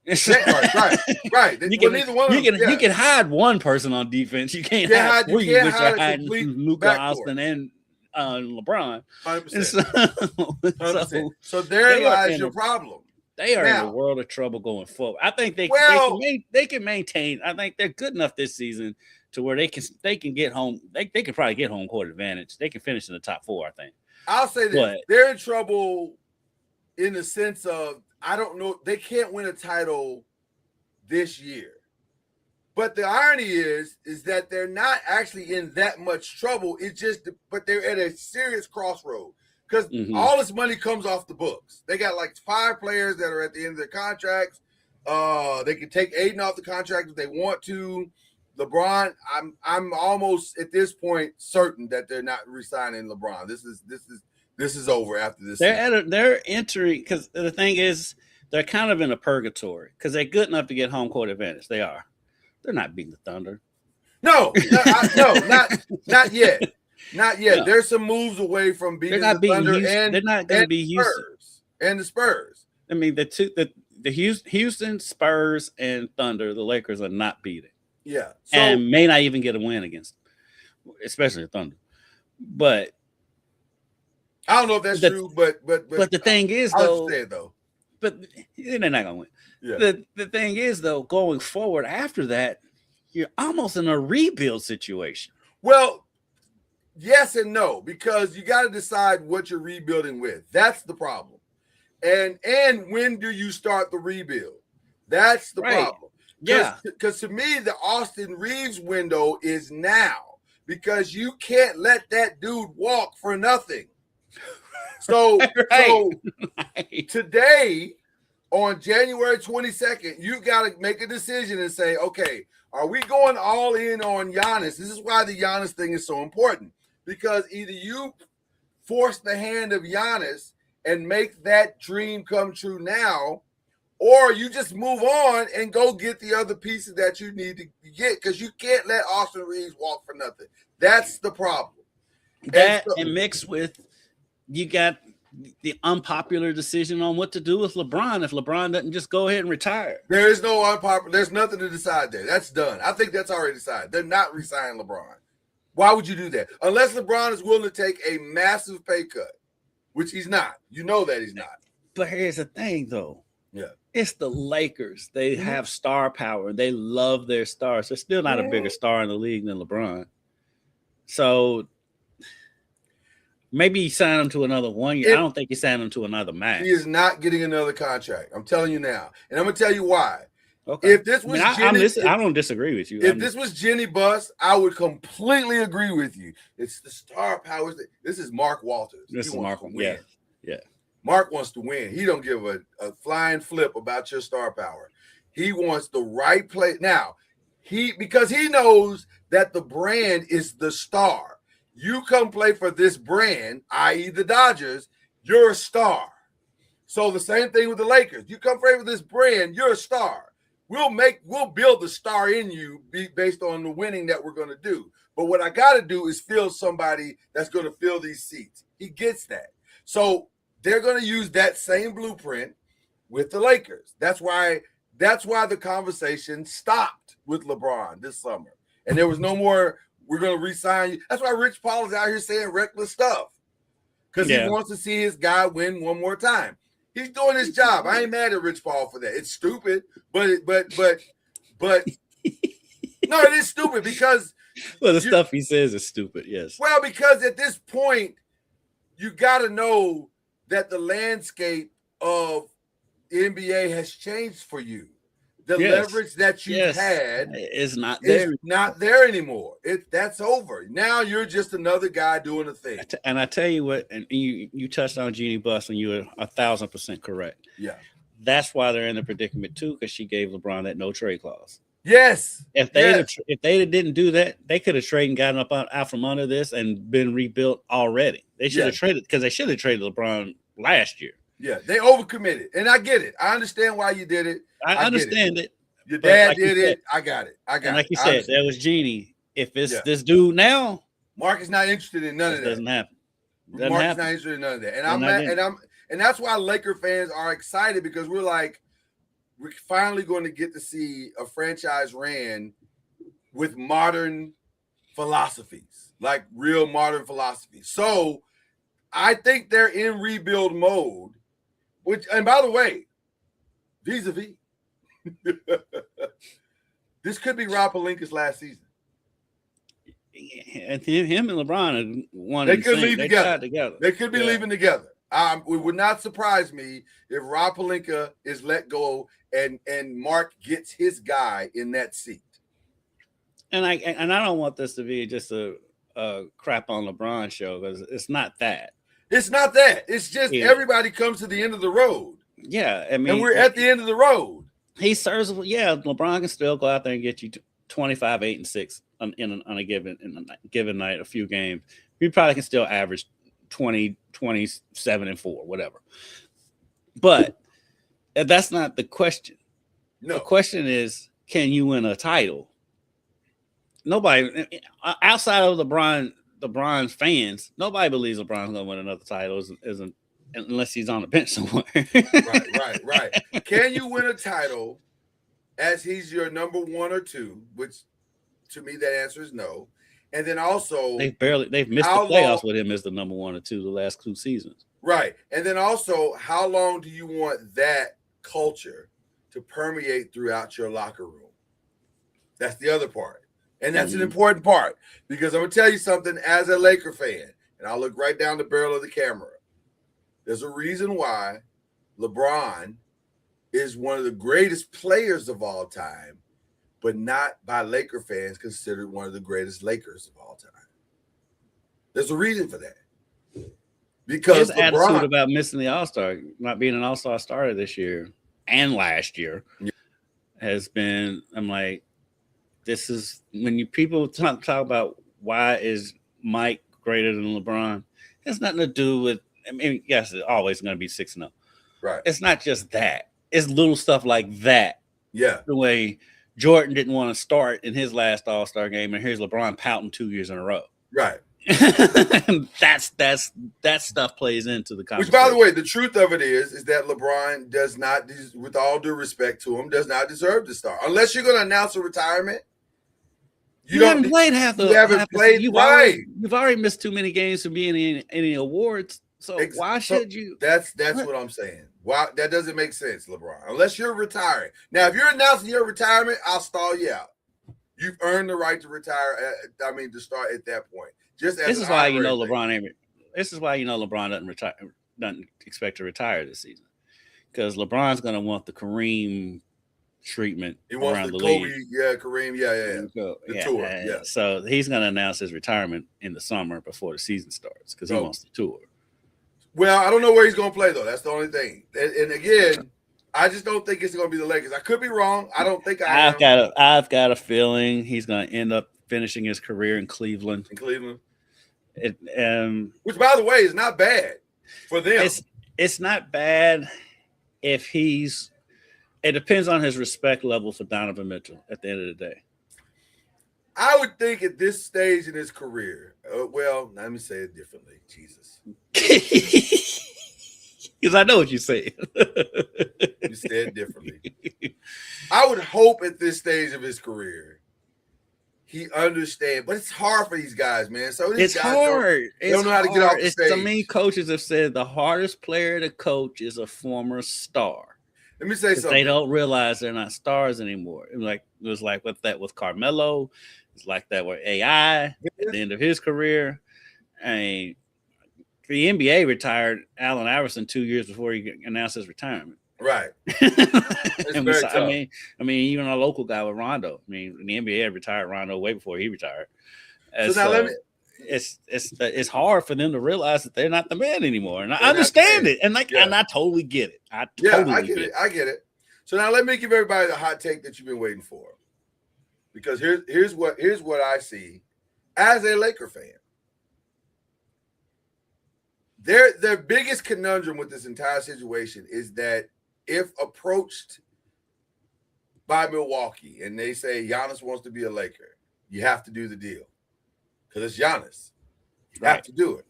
Right. You can hide one person on defense. You can't hide three, which are hiding Luka, Austin, and LeBron. 100%. So there lies your problem. They are in a world of trouble going forward. I think they can maintain. I think they're good enough this season to where they can get home. They can probably get home court advantage. They can finish in the top four, I think. I'll say this. They're in trouble in the sense of, I don't know, they can't win a title this year. But the irony is that they're not actually in that much trouble. It's just, but they're at a serious crossroad because all this money comes off the books. They got like 5 players that are at the end of their contracts. They can take Aiden off the contract if they want to. LeBron, I'm almost at this point certain that they're not re-signing LeBron. This is over after this. They're entering, because the thing is, they're kind of in a purgatory because they're good enough to get home court advantage. They are. They're not beating the Thunder. No, not yet. Not yet. No. There's some moves away from beating the Thunder, and they're not going to be Houston and the Spurs. I mean, the Houston, Spurs, and Thunder, the Lakers are not beating. Yeah, and may not even get a win against them, especially the Thunder. But I don't know if that's true. But the thing is, though, but they're not gonna win. Yeah. The thing is, though, going forward after that, you're almost in a rebuild situation. Well, yes and no, because you got to decide what you're rebuilding with. That's the problem. And when do you start the rebuild? That's the problem. Yeah, because to me, the Austin Reeves window is now, because you can't let that dude walk for nothing. So Right. Today, on January 22nd, you got to make a decision and say, okay, are we going all in on Giannis? This is why the Giannis thing is so important, because either you force the hand of Giannis and make that dream come true now, or you just move on and go get the other pieces that you need to get, because you can't let Austin Reeves walk for nothing. That's the problem. That and mixed with, you got the unpopular decision on what to do with LeBron if LeBron doesn't just go ahead and retire. There is no unpopular. There's nothing to decide there. That's done. I think that's already decided. They're not re-signing LeBron. Why would you do that? Unless LeBron is willing to take a massive pay cut, which he's not. You know that he's not. But here's the thing, though. Yeah. It's the Lakers. They have star power. They love their stars. They're still not a bigger star in the league than LeBron. So maybe you sign him to another 1 year. I don't think you sign him to another max. He is not getting another contract. I'm telling you now. And I'm going to tell you why. Okay. If this was I don't disagree with you. If this was Jenny Buss, I would completely agree with you. It's the star powers. This is Mark Walters. This is Mark. Yeah. Mark wants to win. He don't give a flying flip about your star power. He wants the right play. Now, because he knows that the brand is the star. You come play for this brand, i.e. the Dodgers, you're a star. So the same thing with the Lakers. You come play for this brand, you're a star. We'll build the star in you based on the winning that we're going to do. But what I got to do is fill somebody that's going to fill these seats. He gets that. So they're going to use that same blueprint with the Lakers. That's why the conversation stopped with LeBron this summer. And there was no more, we're going to re-sign you. That's why Rich Paul is out here saying reckless stuff. Because he wants to see his guy win one more time. He's doing his job. I ain't mad at Rich Paul for that. It's stupid, but no, it is stupid because stuff he says is stupid. Yes. Well, because at this point, you got to know that the landscape of the NBA has changed for you. The leverage that you had is not there. It's not there anymore. That's over. Now you're just another guy doing a thing. And I tell you what, and you touched on Jeannie Buss, and you were 1,000% correct. Yeah. That's why they're in the predicament too, because she gave LeBron that no trade clause. Yes. If they didn't do that, they could have traded and gotten out from under this and been rebuilt already. They should have traded, because they should have traded LeBron last year. Yeah, they overcommitted, and I get it. I understand why you did it. I understand it. Your dad did it. I got it. And like you said, that was Jeannie. If it's this dude now, Mark is not interested in none of that. Doesn't happen. Mark is not interested in none of that. And that's why Laker fans are excited, because we're finally going to get to see a franchise ran with modern philosophies, like real modern philosophies. So I think they're in rebuild mode. And by the way, vis-a-vis, this could be Rob Pelinka's last season. And him and LeBron are they could leave together. They could be leaving together. It would not surprise me if Rob Pelinka is let go and Mark gets his guy in that seat. And I don't want this to be just a crap on LeBron show, because it's not that. It's not that. It's just everybody comes to the end of the road. Yeah, I mean, and we're at the end of the road. He serves. Yeah, LeBron can still go out there and get you 25, 8, and 6 on a given night, a few games. He probably can still average 20, 27, and 4, whatever. But that's not the question. No. The question is, can you win a title? Nobody outside of LeBron's fans, nobody believes LeBron's gonna win another title unless he's on the bench somewhere. Right. Can you win a title as he's your number 1 or 2? Which to me, that answer is no. And then also they've missed the playoffs with him as the number 1 or 2 the last 2 seasons. Right. And then also, how long do you want that culture to permeate throughout your locker room? That's the other part. And that's an important part, because I'm going to tell you something as a Laker fan, and I'll look right down the barrel of the camera. There's a reason why LeBron is one of the greatest players of all time, but not by Laker fans considered one of the greatest Lakers of all time. There's a reason for that. because his attitude about missing the All-Star, not being an All-Star starter this year and last year, has been. I'm like, this is when people talk about why is Mike greater than LeBron. It has nothing to do with. I mean, yes, it's always going to be 6-0. Right. It's not just that. It's little stuff like that. Yeah. The way Jordan didn't want to start in his last All-Star game, and here's LeBron pouting 2 years in a row. Right. that stuff plays into the conversation. Which, by the way, the truth of it is that LeBron does not, with all due respect to him, does not deserve to start unless you're going to announce a retirement. You haven't played half the. You haven't played. You've already missed too many games from being in any awards. So why should you? That's what I'm saying. Why that doesn't make sense, LeBron. Unless you're retiring. Now, if you're announcing your retirement, I'll stall you out. You've earned the right to retire. To start at that point. This is why you know LeBron doesn't expect to retire this season, because LeBron's going to want the Kareem treatment. He wants around the league. Kobe, Kareem, the tour, yeah. So he's going to announce his retirement in the summer before the season starts because he wants the tour. Well, I don't know where he's going to play though. That's the only thing. And again, I just don't think it's going to be the Lakers. I could be wrong. I don't think I've got a feeling he's going to end up finishing his career in Cleveland. Which, by the way, is not bad for them. It's not bad if he's. It depends on his respect level for Donovan Mitchell at the end of the day. I would think at this stage in his career, well, let me say it differently. Jesus. Because I know what you say. You said differently. I would hope at this stage of his career, he understands, but it's hard for these guys, man. So it's hard. They don't know how to get off the stage. So many coaches have said the hardest player to coach is a former star. Let me say something. They don't realize they're not stars anymore. It was like with Carmelo. It's like that with AI at the end of his career. The NBA retired Allen Iverson 2 years before he announced his retirement. Right. I mean, even a local guy with Rondo. I mean, the NBA had retired Rondo way before he retired. It's hard for them to realize that they're not the man anymore, and I understand it, and and I totally get it. I get it. So now let me give everybody the hot take that you've been waiting for, because here's what I see as a Laker fan. Their biggest conundrum with this entire situation is that if approached by Milwaukee and they say Giannis wants to be a Laker, you have to do the deal because it's Giannis. You have to do it.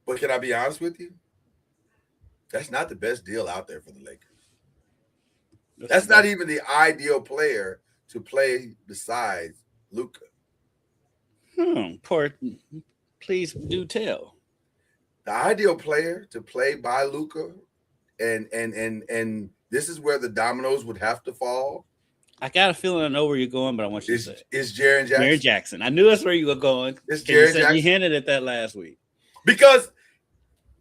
But can I be honest with you? That's not the best deal out there for the Lakers. That's not even the ideal player to play besides Luka. Please do tell. The ideal player to play by Luka, and this is where the dominoes would have to fall. I got a feeling I know where you're going, but I want you to say it's Jaren Jackson. Jaren Jackson. I knew that's where you were going. It's Jaren Jackson. You hinted at that last week. Because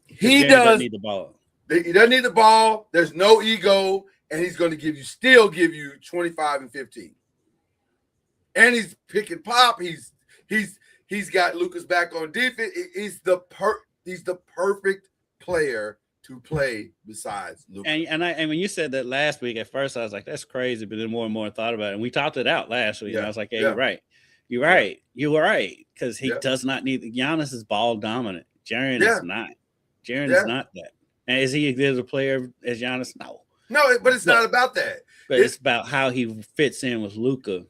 he doesn't need the ball. He doesn't need the ball. There's no ego, and he's going to still give you 25 and 15. And he's picking pop. He's got Luka's back on defense. He's the perfect player to play besides Luka. And when you said that last week, at first I was like, that's crazy. But then more and more I thought about it. And we talked it out last week. And I was like, hey, you're right. You're right. You were right. Because he does not need Giannis is ball dominant. Jaren is not. Jaren is not that. And is he as good a player as Giannis? No. No, but it's not about that. But it's about how he fits in with Luka.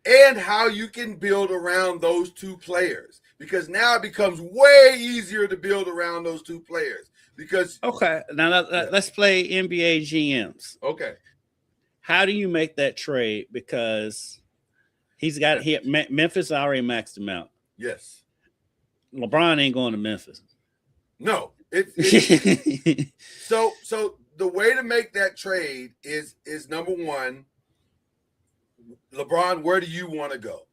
And how you can build around those two players. Because now it becomes way easier to build around those two players. Because now let's play NBA GMs. Okay. How do you make that trade? Because Memphis already maxed him out. Yes. LeBron ain't going to Memphis. No. So the way to make that trade is number one, LeBron, where do you want to go?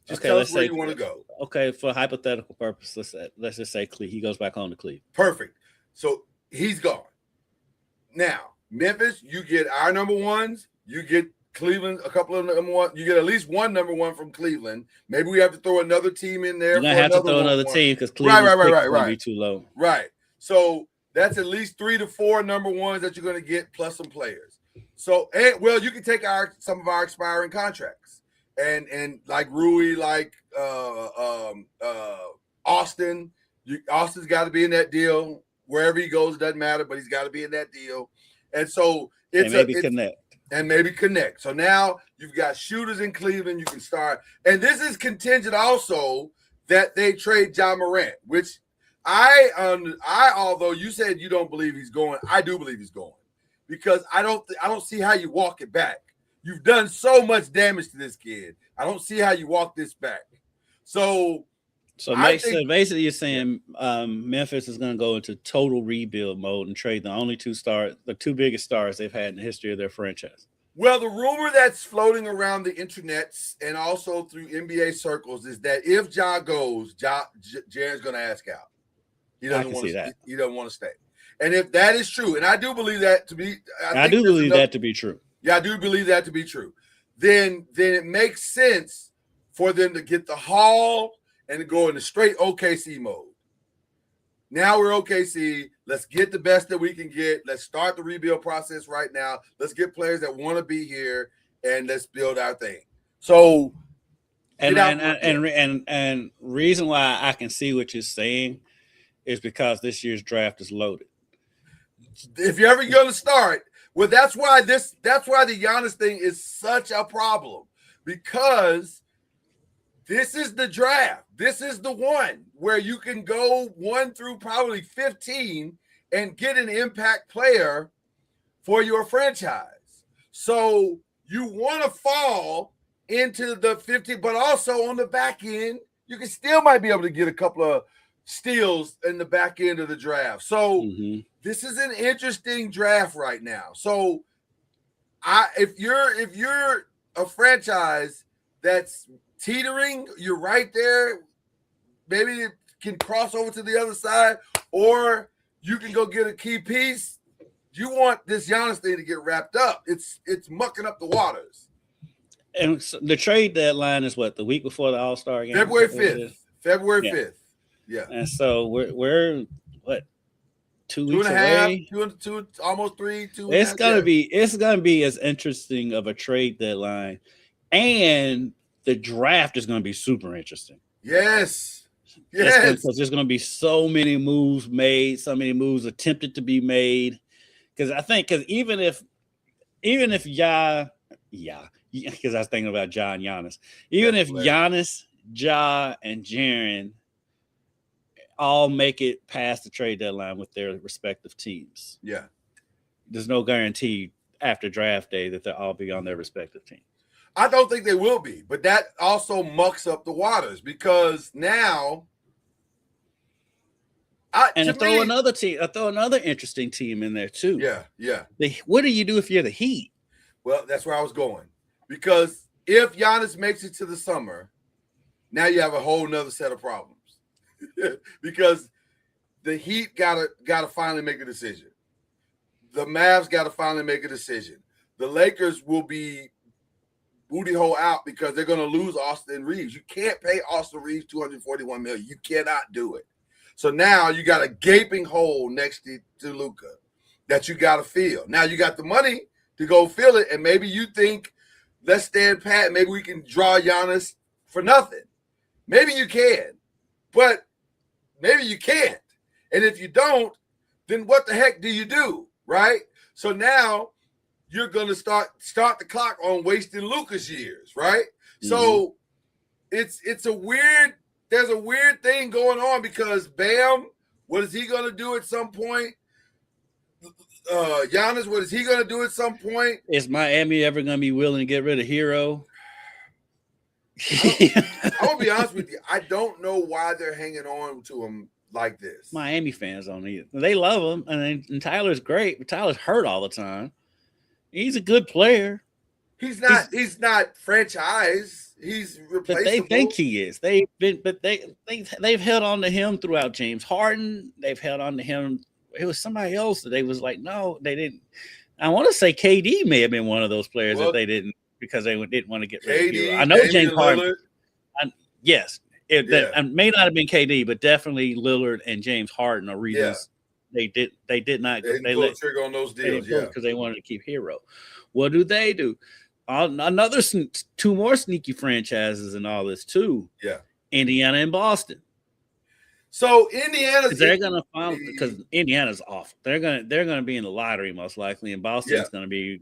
Tell us where you want to go. Okay, for hypothetical purpose, let's just say he goes back home to Cleveland. Perfect. So he's gone. Now, Memphis, you get our number ones, you get Cleveland, a couple of number one. You get at least one number one from Cleveland. Maybe we have to throw another team in there. You're gonna have to throw another team because Cleveland's pick is gonna be too low. Right. So that's at least 3 to 4 number ones that you're gonna get plus some players. So, and well, you can take some of our expiring contracts and like Rui, like Austin. Austin's got to be in that deal. Wherever he goes, doesn't matter, but he's got to be in that deal. And so maybe connect. So now you've got shooters in Cleveland. You can start, and this is contingent also that they trade Ja Morant, which I although you said you don't believe he's going, I do believe he's going because I don't see how you walk it back. You've done so much damage to this kid. I don't see how you walk this back. So basically, you're saying Memphis is going to go into total rebuild mode and trade the two biggest stars they've had in the history of their franchise. Well, the rumor that's floating around the internets and also through NBA circles is that if Ja goes, Jaren's going to ask out. He doesn't want to. He doesn't want to stay. And if that is true, and I do believe that to be, I do believe that to be true. Yeah, I do believe that to be true. Then it makes sense for them to get the haul and to go into straight OKC mode. Now we're OKC. Let's get the best that we can get. Let's start the rebuild process right now. Let's get players that want to be here, and let's build our thing. So, and reason why I can see what you're saying is because this year's draft is loaded. If you're ever going to start, well, that's why the Giannis thing is such a problem because this is the draft. This is the one where you can go 1 through probably 15 and get an impact player for your franchise. So you want to fall into the 50, but also on the back end, you can still might be able to get a couple of steals in the back end of the draft. So this is an interesting draft right now. So if you're a franchise that's teetering, you're right there. Maybe it can cross over to the other side, or you can go get a key piece. You want this Giannis thing to get wrapped up. It's mucking up the waters. And so the trade deadline is what, the week before the All-Star game? February 5th. February 5th. Yeah. And so we're what, 2 weeks away? Two, almost 3. It's gonna be as interesting of a trade deadline, and the draft is gonna be super interesting. Yes. Because there's gonna be so many moves made, so many moves attempted to be made. Because even if because I was thinking about Ja and Giannis. Even if Giannis, Ja, and Jaren all make it past the trade deadline with their respective teams. Yeah. There's no guarantee after draft day that they'll all be on their respective teams. I don't think they will be, but that also mucks up the waters because now I throw another interesting team in there too. Yeah. What do you do if you're the Heat? Well, that's where I was going. Because if Giannis makes it to the summer, now you have a whole nother set of problems. Because the Heat gotta finally make a decision. The Mavs gotta finally make a decision. The Lakers will be booty hole out because they're gonna lose Austin Reeves. You can't pay Austin Reeves $241 million. You cannot do it. So now you got a gaping hole next to Luka that you gotta fill. Now you got the money to go fill it, and maybe you think, let's stand pat. Maybe we can draw Giannis for nothing. Maybe you can, but maybe you can't. And if you don't, then what the heck do you do, right? So now you're going to start the clock on wasting Luka's years, right? Mm-hmm. So there's a weird thing going on because Bam, what is he going to do at some point? Giannis, what is he going to do at some point? Is Miami ever going to be willing to get rid of Hero? I'm going to be honest with you. I don't know why they're hanging on to him like this. Miami fans don't either. They love him, and Tyler's great, but Tyler's hurt all the time. He's a good player. He's not franchise. He's replaceable. But they think he is. They've held on to him throughout James Harden. They've held on to him. It was somebody else that they was like, no, they didn't. I want to say KD may have been one of those players that they didn't. because they didn't want to get rid of KD, Hero. I know Damian James Harden. Lillard. Yes, it may not have been KD, but definitely Lillard and James Harden are reasons they did not. They didn't pull the trigger on those deals, because they wanted to keep Hero. What do they do? Another two more sneaky franchises and all this too. Yeah, Indiana and Boston. So Indiana's they're gonna follow because Indiana's awful. They're gonna be in the lottery most likely, and Boston's gonna be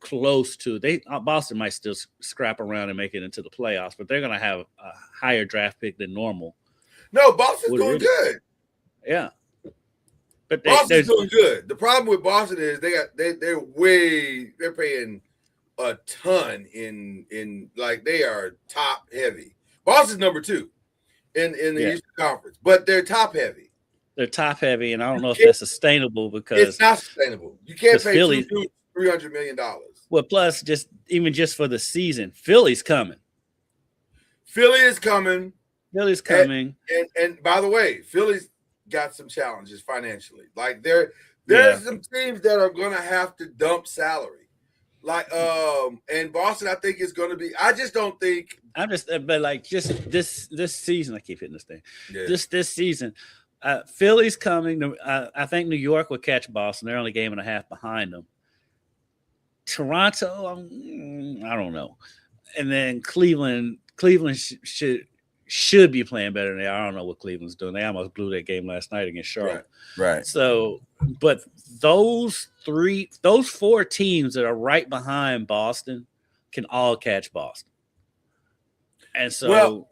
close to. Boston might still scrap around and make it into the playoffs, but they're gonna have a higher draft pick than normal. No, Boston's doing good. Yeah, but Boston's doing good. The problem with Boston is they're paying a ton in like they are top heavy. Boston's number 2 in the Eastern Conference, but they're top heavy. They're top heavy, and I don't know if that's sustainable because it's not sustainable. You can't pay $300 million. Well, plus just for the season, Philly's coming. Philly is coming. And by the way, Philly's got some challenges financially. Like there's some teams that are going to have to dump salary. Like and Boston, I think is going to be. I just don't think. But like just this season, I keep hitting this thing. Yeah. This season, Philly's coming. I think New York will catch Boston. They're only a game and a half behind them. Toronto, I don't know, and then Cleveland should be playing better than they are. I don't know what Cleveland's doing. They almost blew that game last night against Charlotte. Right. So, but those 4 teams that are right behind Boston can all catch Boston. And so,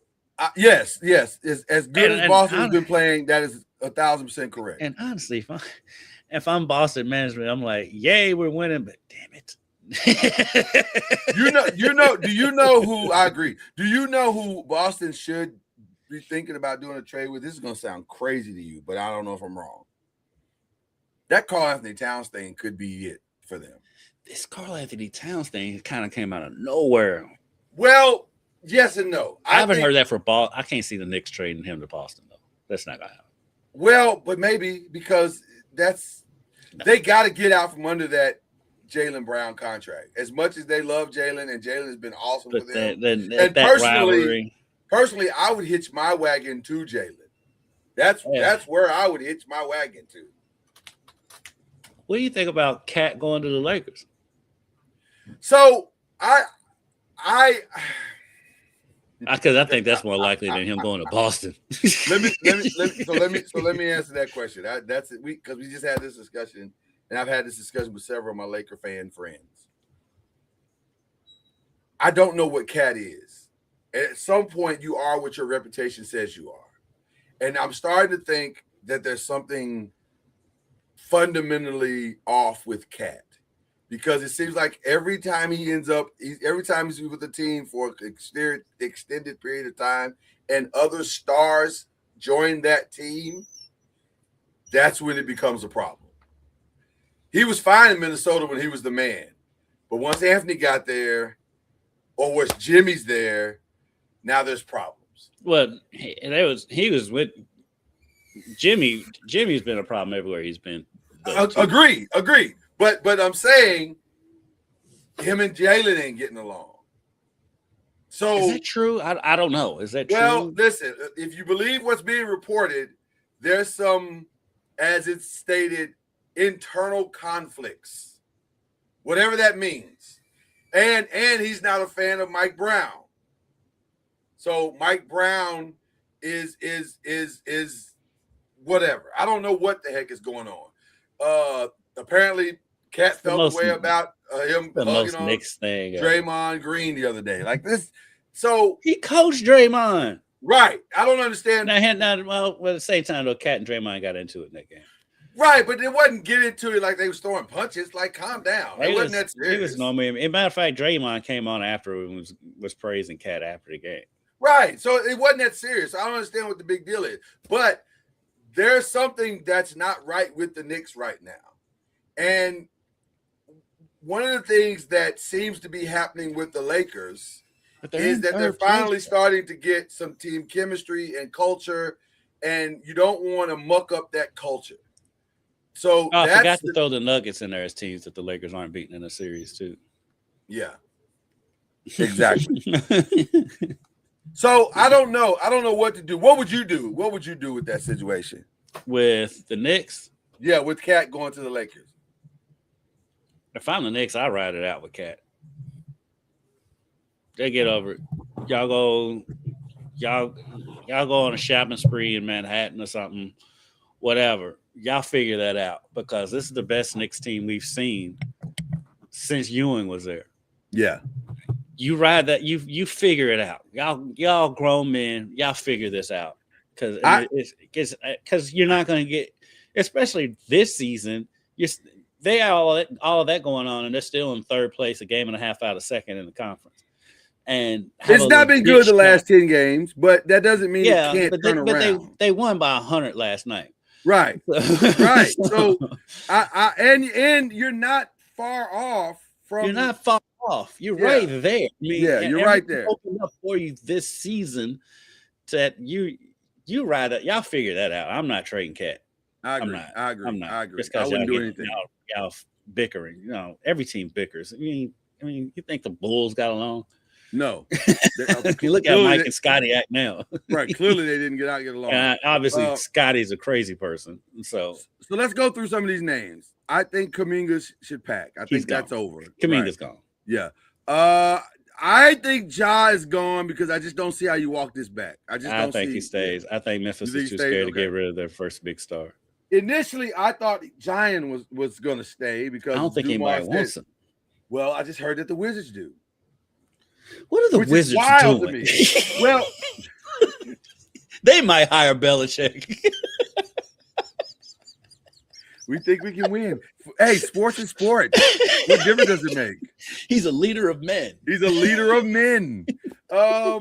yes, as good as Boston's been playing, that is 1,000% correct. And honestly, if I'm Boston management, I'm like, yay, we're winning, but damn it. Do you know who I agree? Do you know who Boston should be thinking about doing a trade with? This is going to sound crazy to you, but I don't know if I'm wrong. That Karl-Anthony Towns thing could be it for them. This Karl-Anthony Towns thing kind of came out of nowhere. Well, yes and no. I haven't heard that for Boston. I can't see the Knicks trading him to Boston, though. That's not going to happen. Well, but maybe because they got to get out from under that Jaylen Brown contract. As much as they love Jaylen, and Jaylen has been awesome with them. And personally, I would hitch my wagon to Jaylen. That's where I would hitch my wagon to. What do you think about Cat going to the Lakers? So because I think that's more likely than him going to Boston. let me answer that question. That's it. Because we just had this discussion. And I've had this discussion with several of my Laker fan friends. I don't know what Cat is. At some point, you are what your reputation says you are. And I'm starting to think that there's something fundamentally off with Cat. Because it seems like every time he's with the team for an extended period of time and other stars join that team, that's when it becomes a problem. He was fine in Minnesota when he was the man. But once Anthony got there, or once Jimmy's there, now there's problems. Well, he was with Jimmy. Jimmy's been a problem everywhere he's been. Agreed. But I'm saying him and Jaylen ain't getting along. So is that true? I don't know. Is that true? Well, listen, if you believe what's being reported, there's some, as it's stated, internal conflicts, whatever that means, and he's not a fan of Mike Brown. So Mike Brown is whatever. I don't know what the heck is going on. Apparently, Cat felt the way about him hugging on Draymond Green the other day, like this. So he coached Draymond, right? I don't understand. At the same time, though, Cat and Draymond got into it in that game. Right, but it wasn't get into it like they was throwing punches. Like, calm down. It wasn't that serious. He was normal. As a matter of fact, Draymond came on after and was praising Cat after the game. Right, so it wasn't that serious. I don't understand what the big deal is. But there's something that's not right with the Knicks right now. And one of the things that seems to be happening with the Lakers is that they're finally starting to get some team chemistry and culture, and you don't want to muck up that culture. So I forgot to throw the Nuggets in there as teams that the Lakers aren't beating in a series too. Yeah. Exactly. So I don't know. I don't know what to do. What would you do? What would you do with that situation? With the Knicks? Yeah, with Cat going to the Lakers. If I'm the Knicks, I ride it out with Cat. They get over it. Y'all go on a shopping spree in Manhattan or something, whatever. Y'all figure that out because this is the best Knicks team we've seen since Ewing was there. Yeah. You ride that, you figure it out. Y'all grown men, y'all figure this out. Because you're not going to get, especially this season, they have all of that going on, and they're still in third place, a game and a half out of second in the conference. And it's not been good the last 10 games, but that doesn't mean it can't turn around. But they won by 100 last night. Right. Right. So and you're not far off from. You're not far off. You're right there. I mean, you're right there. Opened up for you this season that you ride it. Y'all figure that out. I'm not trading Cat. I agree. I'm not. I agree. Just I because wouldn't do anything. Y'all bickering. You know, every team bickers. I mean, you think the Bulls got along? No. You look at Mike and Scotty act now. Right. Clearly, they didn't get along. Obviously, Scotty's a crazy person. So let's go through some of these names. I think Kuminga should pack. I think that's over. Kuminga's gone. Yeah. I think Ja is gone because I just don't see how you walk this back. I think he stays. I think Memphis is too scared to get rid of their first big star. Initially, I thought Zion was going to stay because I don't think anybody wants him. Well, I just heard that the Wizards do. What are the Wizards doing? To me. Well, they might hire Belichick. We think we can win. Hey, sports is sport. What difference does it make? He's a leader of men. He's a leader of men. I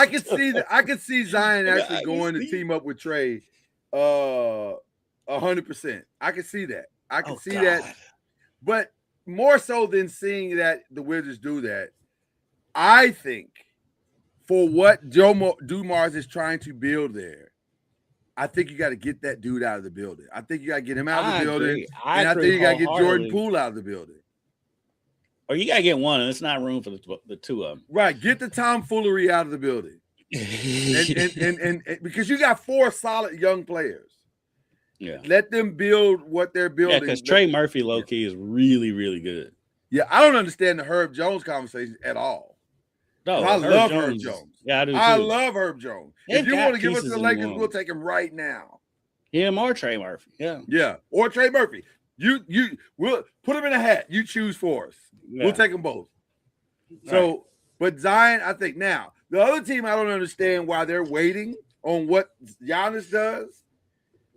could see Zion actually going to team up with Trey 100%. I can see that. I can see that. But more so than seeing that the Wizards do that, I think for what Joe Dumars is trying to build there, I think you got to get that dude out of the building. I think you got to get him out of the building. And I think you got to get Jordan Poole out of the building. Or you got to get one, and it's not room for the two of them. Right. Get the tomfoolery out of the building. and because you got 4 solid young players. Yeah. Let them build what they're building. Yeah, because Trey Murphy, low-key, is really, really good. Yeah, I don't understand the Herb Jones conversation at all. No, I love Herb Jones. Yeah, I do too. I love Herb Jones. If you want to give us the Lakers, we'll take him right now. Him or Trey Murphy. Yeah. Yeah, or Trey Murphy. We'll put him in a hat. You choose for us. Yeah. We'll take them both. So, but Zion, I think now, the other team, I don't understand why they're waiting on what Giannis does.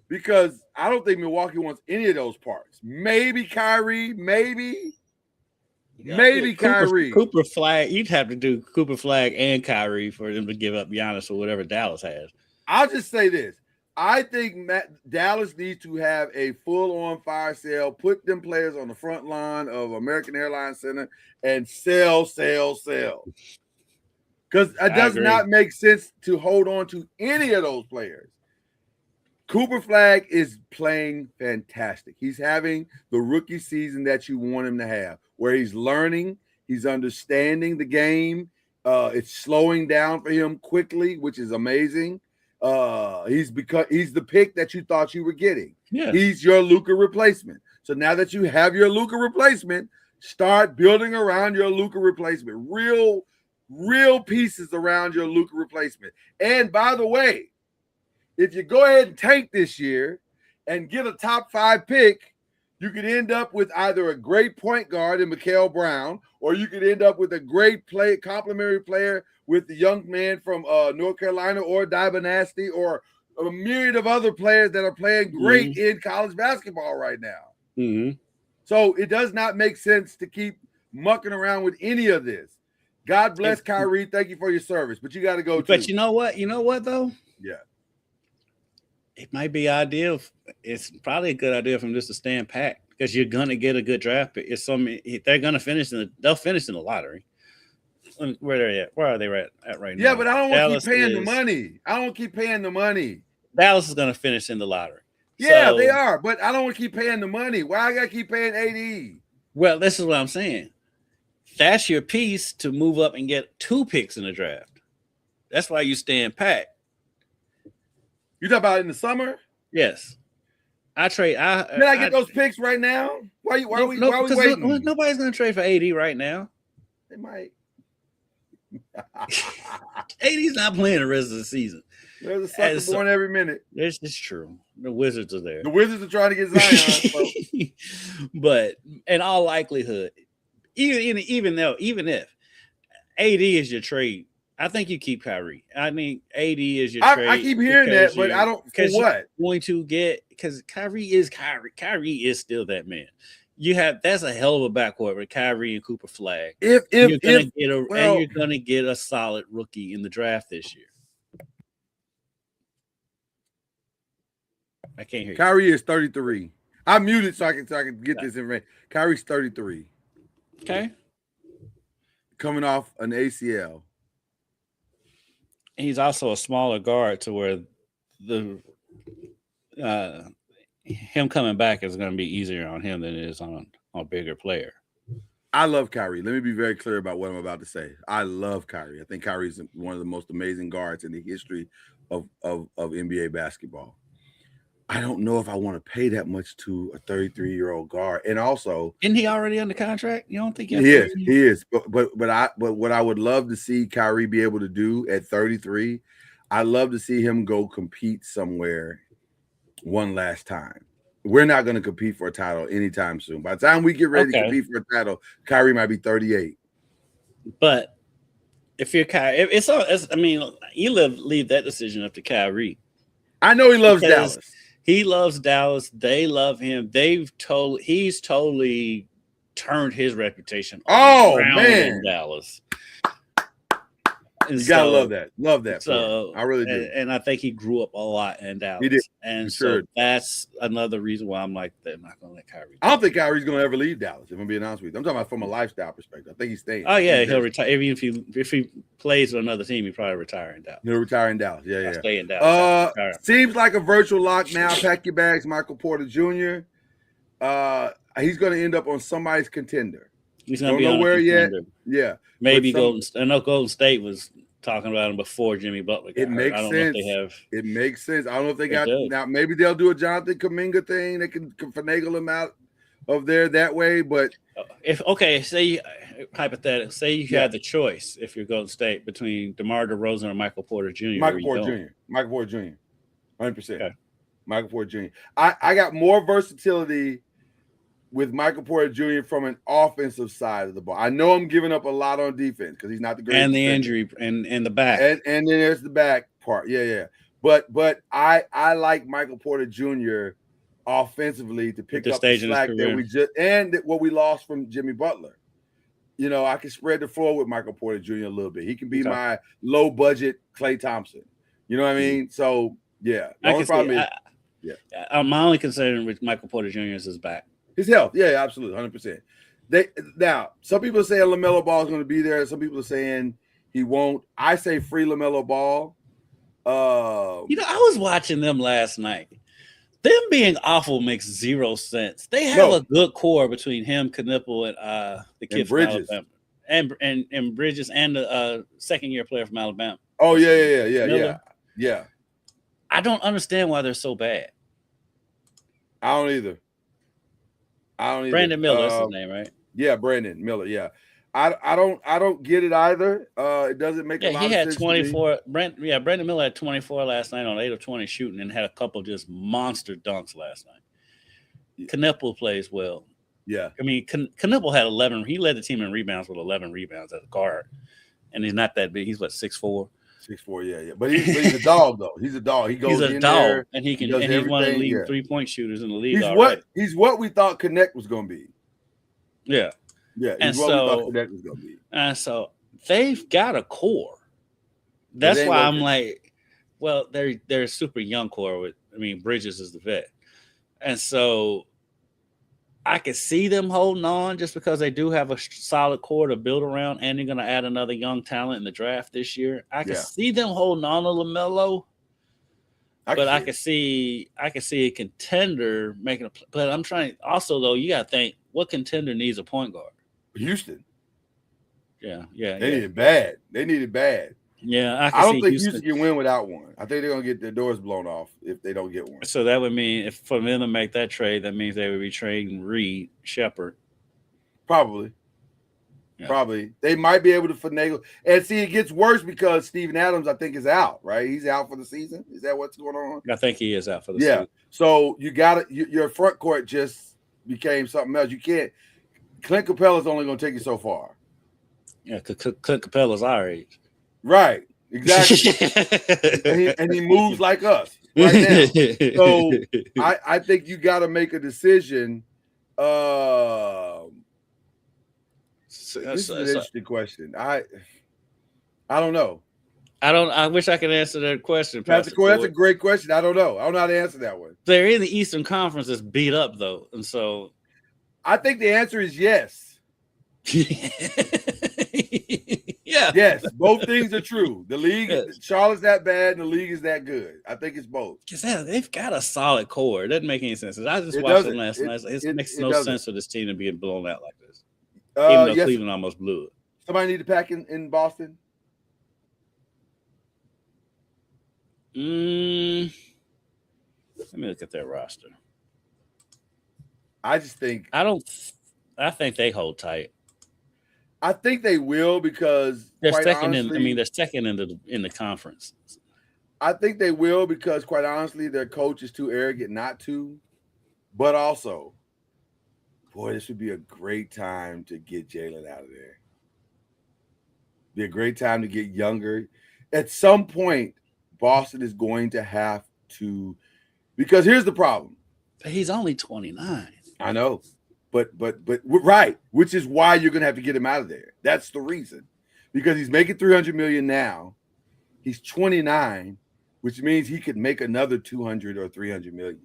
Because I don't think Milwaukee wants any of those parts. Maybe Kyrie, maybe Kyrie. Cooper Flag. You'd have to do Cooper Flag and Kyrie for them to give up Giannis or whatever Dallas has. I'll just say this. I think Dallas needs to have a full-on fire sale, put them players on the front line of American Airlines Center and sell. Because it does not make sense to hold on to any of those players. Cooper Flag is playing fantastic. He's having the rookie season that you want him to have, where he's learning, he's understanding the game. It's slowing down for him quickly, which is amazing. He's the pick that you thought you were getting. Yeah. He's your Luka replacement. So now that you have your Luka replacement, start building around your Luka replacement. Real pieces around your Luka replacement. And by the way, if you go ahead and tank this year and get a top 5 pick, you could end up with either a great point guard in Mikael Brown, or you could end up with a great complementary player with the young man from North Carolina, or Nasty, or a myriad of other players that are playing great in college basketball right now. Mm-hmm. So it does not make sense to keep mucking around with any of this. God bless Kyrie. Thank you for your service, but you got to go. But you know what? You know what though? Yeah. It might be ideal. It's probably a good idea for them just to stand pat because you're gonna get a good draft pick. They're gonna finish they'll finish in the lottery. Where they're at? Where are they at right now? Yeah, but I don't want to keep paying the money. I don't want to keep paying the money. Dallas is gonna finish in the lottery. Yeah, they are, but I don't want to keep paying the money. Why I gotta keep paying AD? Well, this is what I'm saying. That's your piece to move up and get 2 picks in the draft. That's why you stand pat. You talk about it in the summer? Yes. I trade. Can I get those picks right now? Why are we waiting? Nobody's going to trade for AD right now. They might. AD's not playing the rest of the season. There's a sucker born every minute. It's true. The Wizards are there. The Wizards are trying to get Zion. But in all likelihood, even if AD is your trade, I think you keep Kyrie. I mean, AD is your trade. I keep hearing that, but I don't. For what? Going to get, because Kyrie is Kyrie. Kyrie is still that man. That's a hell of a backcourt with Kyrie and Cooper Flag. You're gonna get a solid rookie in the draft this year. I can't hear you. Kyrie is 33. I muted so I can get this in. Kyrie's 33. Okay. Coming off an ACL. He's also a smaller guard to where him coming back is going to be easier on him than it is on a bigger player. I love Kyrie. Let me be very clear about what I'm about to say. I love Kyrie. I think Kyrie is one of the most amazing guards in the history of NBA basketball. I don't know if I want to pay that much to a 33-year-old guard. And also, isn't he already under contract? You don't think he is. But what I would love to see Kyrie be able to do at 33, I love to see him go compete somewhere one last time. We're not going to compete for a title anytime soon. By the time we get ready to compete for a title, Kyrie might be 38. But if you're Kyrie, you leave that decision up to Kyrie. I know he loves Dallas. He loves Dallas. They love him. He's totally turned his reputation around in Dallas. You gotta love that. Love that. So I really do. And I think he grew up a lot in Dallas. He did. And so that's another reason why I'm like, they're not gonna let Kyrie. I don't think Kyrie's gonna ever leave Dallas, if I'm being honest with you. I'm talking about from a lifestyle perspective. I think he's staying. Oh yeah, he'll retire. Even if he plays with another team, he'll probably retire in Dallas. He'll retire in Dallas. Yeah. Stay in Dallas. Seems like a virtual lock now. Pack your bags, Michael Porter Jr. He's gonna end up on somebody's contender. He's gonna be on nowhere yet. Yeah. Maybe Golden. I know Golden State was talking about him before Jimmy Butler got hurt. Makes I don't sense. Know if they have. It makes sense. I don't know if they got now. Maybe they'll do a Jonathan Kuminga thing. They can finagle him out of there that way. But say hypothetically, say you had the choice if you're Golden State between DeMar DeRozan or Michael Porter Jr. Michael Porter Jr. 100%. Michael Porter Jr. I got more versatility with Michael Porter Jr. from an offensive side of the ball. I know I'm giving up a lot on defense because he's not the greatest. And the injury and the back. And then there's the back part. Yeah. But I like Michael Porter Jr. offensively to pick up the slack that what we lost from Jimmy Butler. You know, I can spread the floor with Michael Porter Jr. a little bit. He can be my low budget Klay Thompson. You know what I mean? So yeah. The only problem is my only concern with Michael Porter Jr. is his back. His health, yeah, absolutely, 100%. Now, some people are saying LaMelo Ball is going to be there. Some people are saying he won't. I say free LaMelo Ball. I was watching them last night. Them being awful makes zero sense. They have a good core between him, Knipple, and the kid from Alabama, and Bridges, and the second-year player from Alabama. Oh yeah. I don't understand why they're so bad. I don't either. Brandon Miller is his name, right? Yeah, Brandon Miller. Yeah, I don't get it either. It doesn't make a lot of sense. He had 24. Brandon Miller had 24 last night on 8 of 20 shooting and had a couple just monster dunks last night. Yeah. Knipple plays well. Yeah, I mean, Knipple had 11. He led the team in rebounds with 11 rebounds as a guard, and he's not that big. He's 6'4". 6'4", yeah. But he's a dog though. He's a dog. He goes in there, and he can. And he's one of the leading 3-point shooters in the league. He's what we thought Connect was going to be. Yeah. He's what we thought Connect was going to be. And so they've got a core. That's why I'm like, well, they're a super young core. Bridges is the vet, and so I could see them holding on just because they do have a solid core to build around, and they're going to add another young talent in the draft this year. I can see them holding on to LaMelo, but I can see a contender making a. But I'm trying. Also, though, you got to think what contender needs a point guard. Houston. Yeah. They need it bad. They need it bad. Yeah, I don't think Houston can win without one. I think they're gonna get their doors blown off if they don't get one. So that would mean if for them to make that trade, that means they would be trading Reed, Shepard. Probably. Yeah. Probably. They might be able to finagle. And see, it gets worse because Steven Adams, I think, is out, right? He's out for the season. Is that what's going on? I think he is out for the season. So you got it. Your front court just became something else. You can't. Clint Capella's only going to take you so far. Yeah, Clint Capella's our age. Right. Exactly. and he moves like us right now. So I think you got to make a decision. This is an interesting question. I don't know. I wish I could answer that question. That's a great question. I don't know. I don't know how to answer that one. They're in the Eastern Conference that's beat up though, and so I think the answer is yes. Yeah. Yes, both things are true. The league, Charlotte's that bad, and the league is that good. I think it's both. Because they've got a solid core. It doesn't make any sense. I just watched them last night. It makes no sense for this team to be blown out like this. Even though Cleveland almost blew it. Somebody need to pack in Boston? Let me look at their roster. I just think I think they hold tight. I think they will because they're second they're second in the conference. I think they will because quite honestly, their coach is too arrogant not to. But also, boy, this would be a great time to get Jalen out of there. Be a great time to get younger. At some point, Boston is going to have to, because here's the problem. He's only 29. I know. But right, which is why you're gonna have to get him out of there. That's the reason, because he's making $300 million now. He's 29, which means he could make another 200 or 300 million.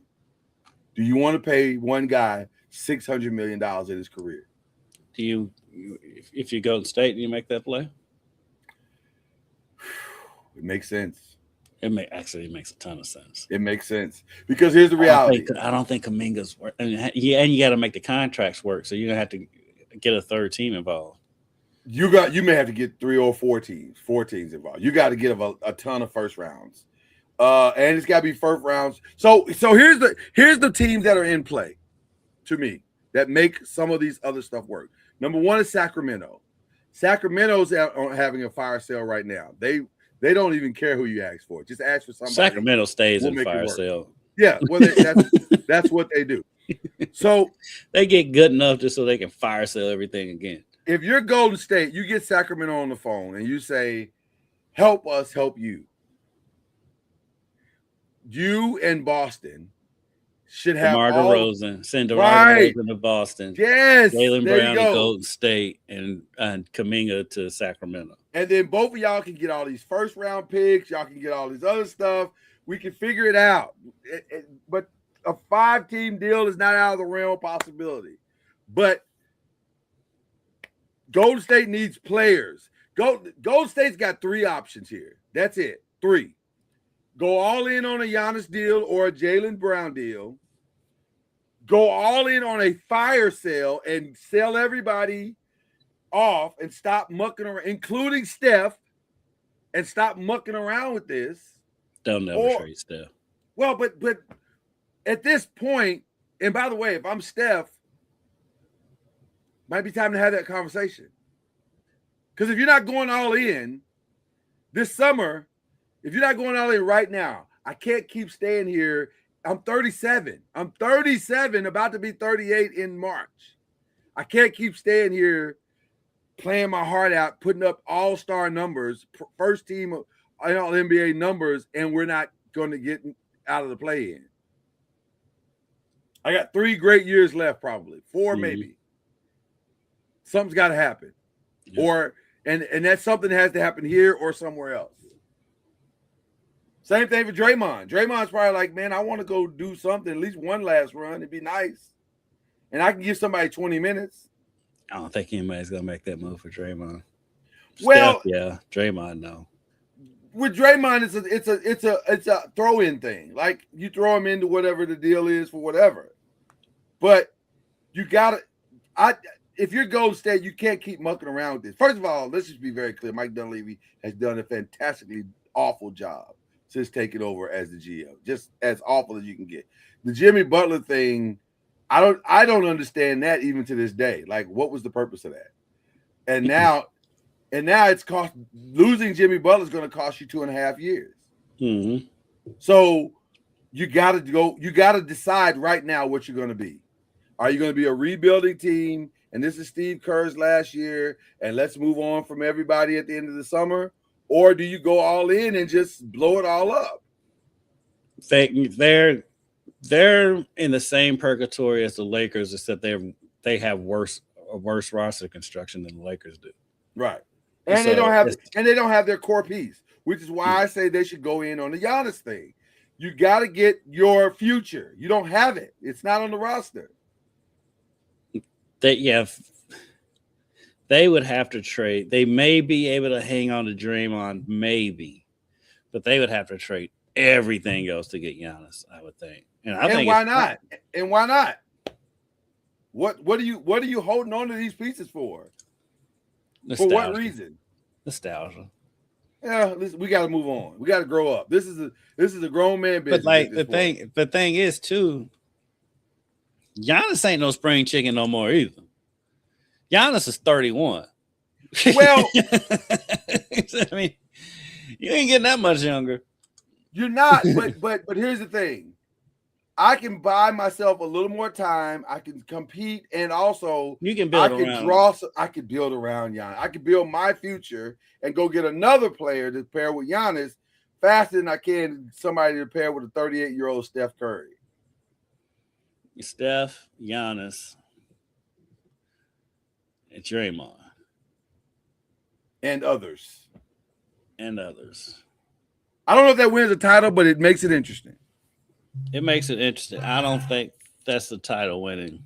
Do you want to pay one guy $600 million in his career? Do you, if you go to State, do you make that play? It makes sense. It makes a ton of sense. It makes sense because here's the reality. I don't think Kuminga's work. And you got to make the contracts work, so you're gonna have to get a third team involved. You may have to get 3 or 4 teams involved. You got to get a ton of first rounds, and it's got to be first rounds. So here's the teams that are in play, to me, that make some of these other stuff work. Number one is Sacramento. Sacramento's having a fire sale right now. They don't even care who you ask for. Just ask for somebody. Sacramento stays in fire sale. Yeah, well, that's what they do. So they get good enough just so they can fire sale everything again. If you're Golden State, you get Sacramento on the phone and you say, "Help us, help you." You and Boston should have DeMar DeRozan, send DeMar DeRozan to Boston. Yes, Jaylen Brown to Golden State and Kuminga to Sacramento. And then both of y'all can get all these first round picks. Y'all can get all this other stuff. We can figure it out. But a 5-team deal is not out of the realm of possibility. But Golden State needs players. Golden State's got 3 options here. That's it. 3. Go all in on a Giannis deal or a Jaylen Brown deal. Go all in on a fire sale and sell everybody off and stop mucking around, including Steph, and stop mucking around with this. They'll never trade Steph. Well, but at this point, and by the way, if I'm Steph, might be time to have that conversation. Because if you're not going all in this summer, if you're not going all in right now, I can't keep staying here. I'm 37. I'm 37, about to be 38 in March. I can't keep staying here playing my heart out, putting up all-star numbers, first team all NBA numbers, and we're not going to get out of the play-in. I got 3 great years left, probably 4 maybe. Something's got to happen, and that something has to happen here or somewhere else. Same thing for Draymond. Draymond's probably like, man, I want to go do something, at least one last run. It'd be nice, and I can give somebody 20 minutes. I don't think anybody's gonna make that move for Draymond. Well, Steph, yeah, Draymond, no. With Draymond, it's a throw-in thing. Like you throw him into whatever the deal is for whatever. But you got to. if you're Golden State, you can't keep mucking around with this. First of all, let's just be very clear. Mike Dunleavy has done a fantastically awful job since taking over as the GM. Just as awful as you can get. The Jimmy Butler thing, I don't understand that even to this day. Like, what was the purpose of that? And now it's cost losing Jimmy Butler is going to cost you 2.5 years. Mm-hmm. So you got to decide right now what you're going to be. Are you going to be a rebuilding team? And this is Steve Kerr's last year, and let's move on from everybody at the end of the summer? Or do you go all in and just blow it all up? They're in the same purgatory as the Lakers, except they have worse roster construction than the Lakers do. Right. And so they don't have their core piece, which is why I say they should go in on the Giannis thing. You got to get your future. You don't have it. It's not on the roster. They would have to trade. They may be able to hang on to Draymond, maybe, but they would have to trade everything else to get Giannis, I would think. And why not? And why not? What are you holding on to these pieces for? Nostalgia. For what reason? Nostalgia. Yeah, listen, we got to move on. We got to grow up. This is a grown man business. But like the thing is too, Giannis ain't no spring chicken no more either. Giannis is 31. Well, I mean, you ain't getting that much younger. You're not. But here's the thing. I can buy myself a little more time. I can compete, and also you can build I can build around Giannis. I can build my future and go get another player to pair with Giannis faster than I can somebody to pair with a 38-year-old Steph Curry. Steph, Giannis, and Draymond. And others. I don't know if that wins a title, but it makes it interesting. It makes it interesting. I don't think that's the title winning.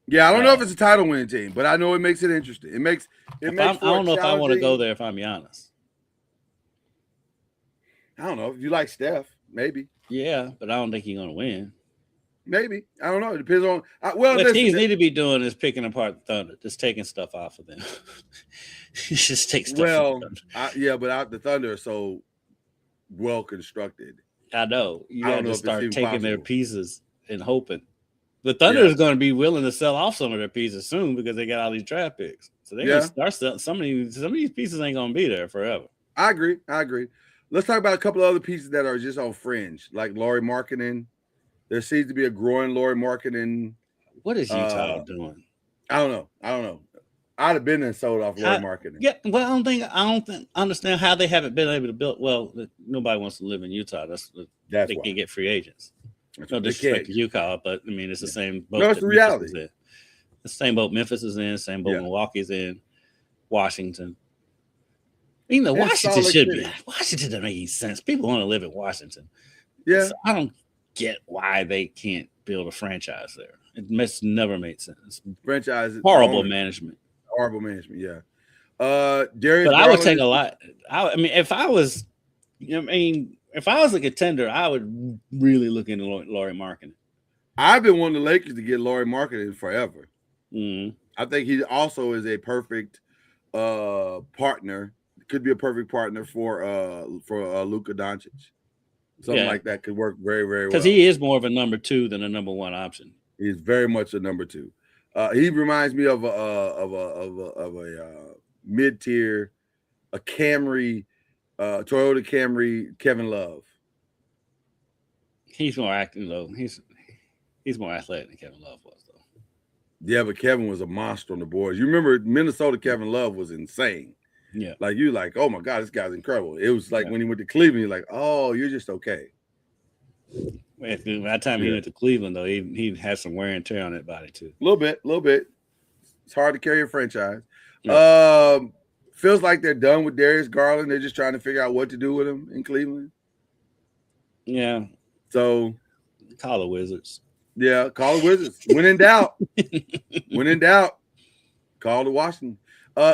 Yeah, I don't know if it's a title winning team, but I know it makes it interesting. It makes I don't know if I want to go there if I'm Giannis. I don't know. If you like Steph, maybe. Yeah, but I don't think he's going to win. Maybe. I don't know. It depends on what teams need to be doing is picking apart the Thunder, just taking stuff off of them. Just take stuff. Well, but the Thunder are so well constructed. I know. You got to start taking their pieces and hoping. The Thunder is going to be willing to sell off some of their pieces soon because they got all these draft picks. So they're going to start selling. Some of these pieces ain't going to be there forever. I agree. Let's talk about a couple of other pieces that are just on fringe, like Lauri Markkanen. There seems to be a growing Lauri Markkanen. What is Utah doing? I don't know. I'd have been and sold off Lauri Markkanen. Yeah, well, I don't understand how they haven't been able to build. Well, nobody wants to live in Utah. That's they can get free agents. No disrespect to Utah, but I mean it's the same boat. No, it's the reality. The same boat Memphis is in, same boat Milwaukee's in, Washington. You know, Washington should be. Washington doesn't make any sense. People want to live in Washington. Yeah, so I don't get why they can't build a franchise there. It never made sense. Franchise horrible management. Horrible management, yeah. Darius but Garland, I would take a lot. I mean, if I was a contender, I would really look into Lauri Markkanen. I've been wanting the Lakers to get Lauri Markkanen forever. Mm-hmm. I think he also is a perfect partner. Could be a perfect partner for Luka Doncic. Something like that could work very, very well. Because he is more of a number 2 than a number 1 option. He's very much a number 2. He reminds me of a mid-tier, a Camry, Toyota Camry, Kevin Love. He's more active though. He's more athletic than Kevin Love was though. Yeah, but Kevin was a monster on the boards. You remember Minnesota Kevin Love was insane. Yeah. Like oh my God, this guy's incredible. It was like when he went to Cleveland, you're like, oh, you're just okay. By the time he went to Cleveland, though, he had some wear and tear on that body too. A little bit. It's hard to carry a franchise. Yeah. Feels like they're done with Darius Garland. They're just trying to figure out what to do with him in Cleveland. Yeah. So call the Wizards. Yeah, call the Wizards. When in doubt, call the Washington.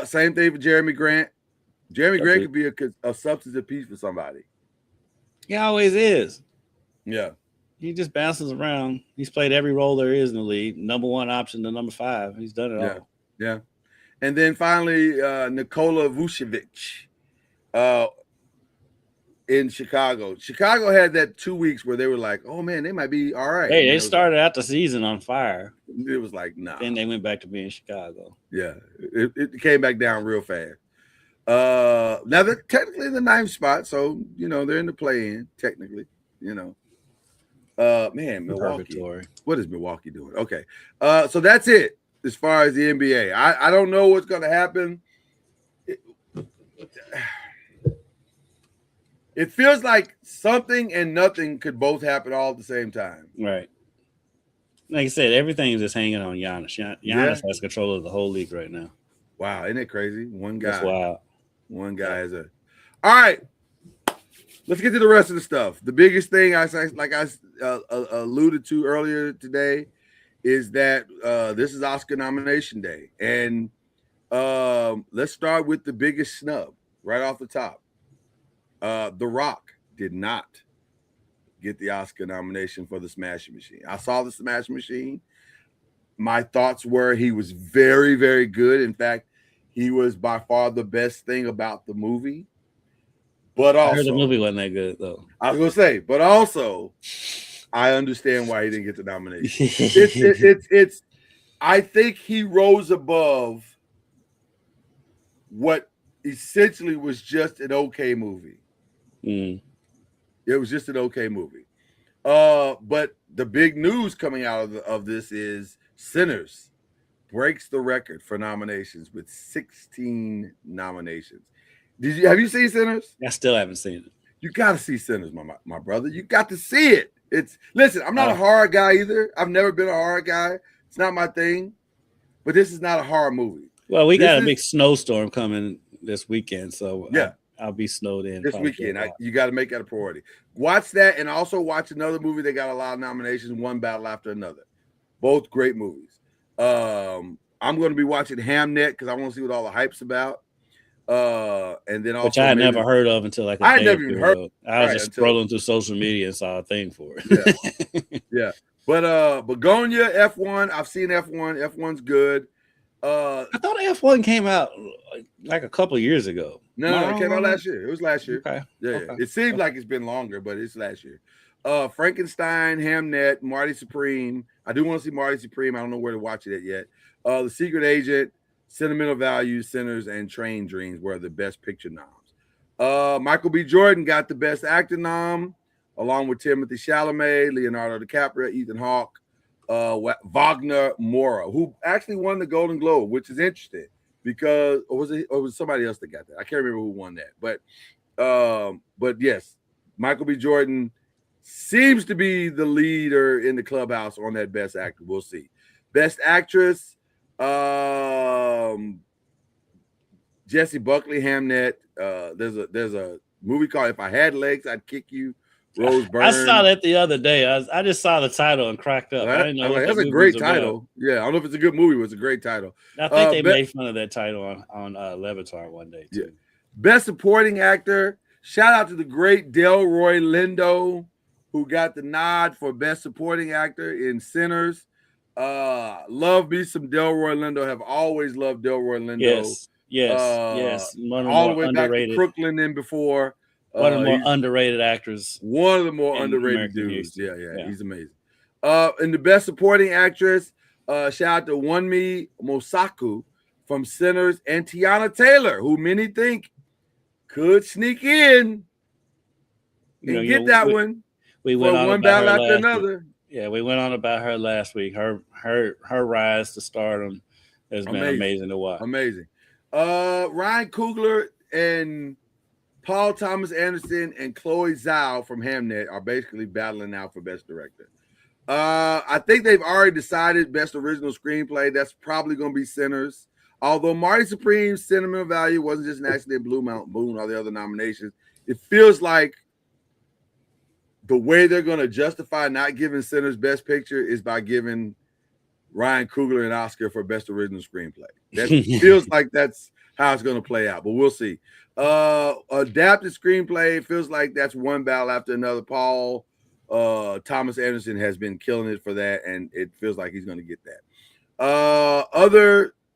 Same thing for Jeremy Grant. Jeremy Grant could be a substantive piece for somebody. He always is. Yeah. He just bounces around. He's played every role there is in the league. Number 1 option to number 5. He's done it all. Yeah. And then finally, Nikola Vucevic in Chicago. Chicago had that 2 weeks where they were like, oh, man, they might be all right. Hey, they started out the season on fire. It was like, nah. Then they went back to being Chicago. Yeah, it came back down real fast. Now they're technically in the 9th spot, so they're in the play-in technically. Man, Milwaukee. Purgatory. What is Milwaukee doing? Okay, so that's it as far as the NBA. I don't know what's going to happen. It feels like something and nothing could both happen all at the same time. Right. Like I said, everything is just hanging on Giannis. Giannis has control of the whole league right now. Wow, isn't it crazy? One guy. That's wild. One guy has a. All right, let's get to the rest of the stuff. The biggest thing I alluded to earlier today is that this is Oscar nomination day, and let's start with the biggest snub right off the top. The Rock did not get the Oscar nomination for The Smashing Machine. I saw The Smashing Machine. My thoughts were he was very, very good. In fact, he was by far the best thing about the movie. But also, I heard the movie wasn't that good, though. I was going to say, but also, I understand why he didn't get the nomination. I think he rose above what essentially was just an okay movie. It was just an okay movie. But the big news coming out of this is Sinners breaks the record for nominations with 16 nominations. Have you seen Sinners? I still haven't seen it. You got to see Sinners, my brother. You got to see it. Listen, I'm not a horror guy either. I've never been a horror guy. It's not my thing. But this is not a horror movie. Well, we got a big snowstorm coming this weekend, so yeah. I'll be snowed in this weekend. You got to make that a priority. Watch that, and also watch another movie that got a lot of nominations, One Battle After Another. Both great movies. I'm going to be watching Hamnet because I want to see what all the hype's about. And then also, which I had never heard of until like I had never even heard. I was just scrolling through social media and saw a thing for it. Yeah. But Begonia F1. I've seen F1. F1's good. I thought F1 came out like a couple of years ago. No, it came out last year. It was last year. Okay. Yeah. Okay. It seems like it's been longer, but it's last year. Frankenstein, Hamnet, Marty Supreme. I do want to see Marty Supreme. I don't know where to watch it yet. The Secret Agent, Sentimental Values, Sinners, and Train Dreams were the best picture noms. Michael B. Jordan got the best actor nom, along with Timothy Chalamet, Leonardo DiCaprio, Ethan Hawke, Wagner Moura, who actually won the Golden Globe, which is interesting because or was it somebody else that got that? I can't remember who won that, but yes, Michael B. Jordan seems to be the leader in the clubhouse on that best actor. We'll see. Best actress, Jessie Buckley, Hamnet. There's a movie called If I Had Legs, I'd Kick You. Rose Byrne. I saw that the other day. I just saw the title and cracked up. I didn't know that's a great title. Yeah, I don't know if it's a good movie, but it's a great title. I think they made fun of that title on Levitar one day too. Yeah. Best supporting actor. Shout out to the great Delroy Lindo, who got the nod for best supporting actor in Sinners. Love me some Delroy Lindo. Have always loved Delroy Lindo. Yes. One of all the the way underrated. back to Crooklyn and before. One of the more underrated actors. One of the more underrated dudes. Yeah, he's amazing. And the best supporting actress, shout out to Wunmi Mosaku from Sinners and Tiana Taylor, who many think could sneak in and get that one. We went on One Battle After Another. Yeah, we went on about her last week. Her rise to stardom has been amazing to watch. Amazing. Ryan Coogler and Paul Thomas Anderson and Chloe Zhao from Hamnet are basically battling out for Best Director. I think they've already decided Best Original Screenplay. That's probably going to be Sinners. Although Marty Supreme's Sentimental Value wasn't just an accident, Blue Mountain Boone, all the other nominations. It feels like the way they're going to justify not giving Sinners Best Picture is by giving Ryan Coogler an Oscar for Best Original Screenplay. That feels like that's how it's going to play out, but we'll see. Adapted screenplay feels like that's One Battle After Another. Paul Thomas Anderson has been killing it for that, and it feels like he's going to get that.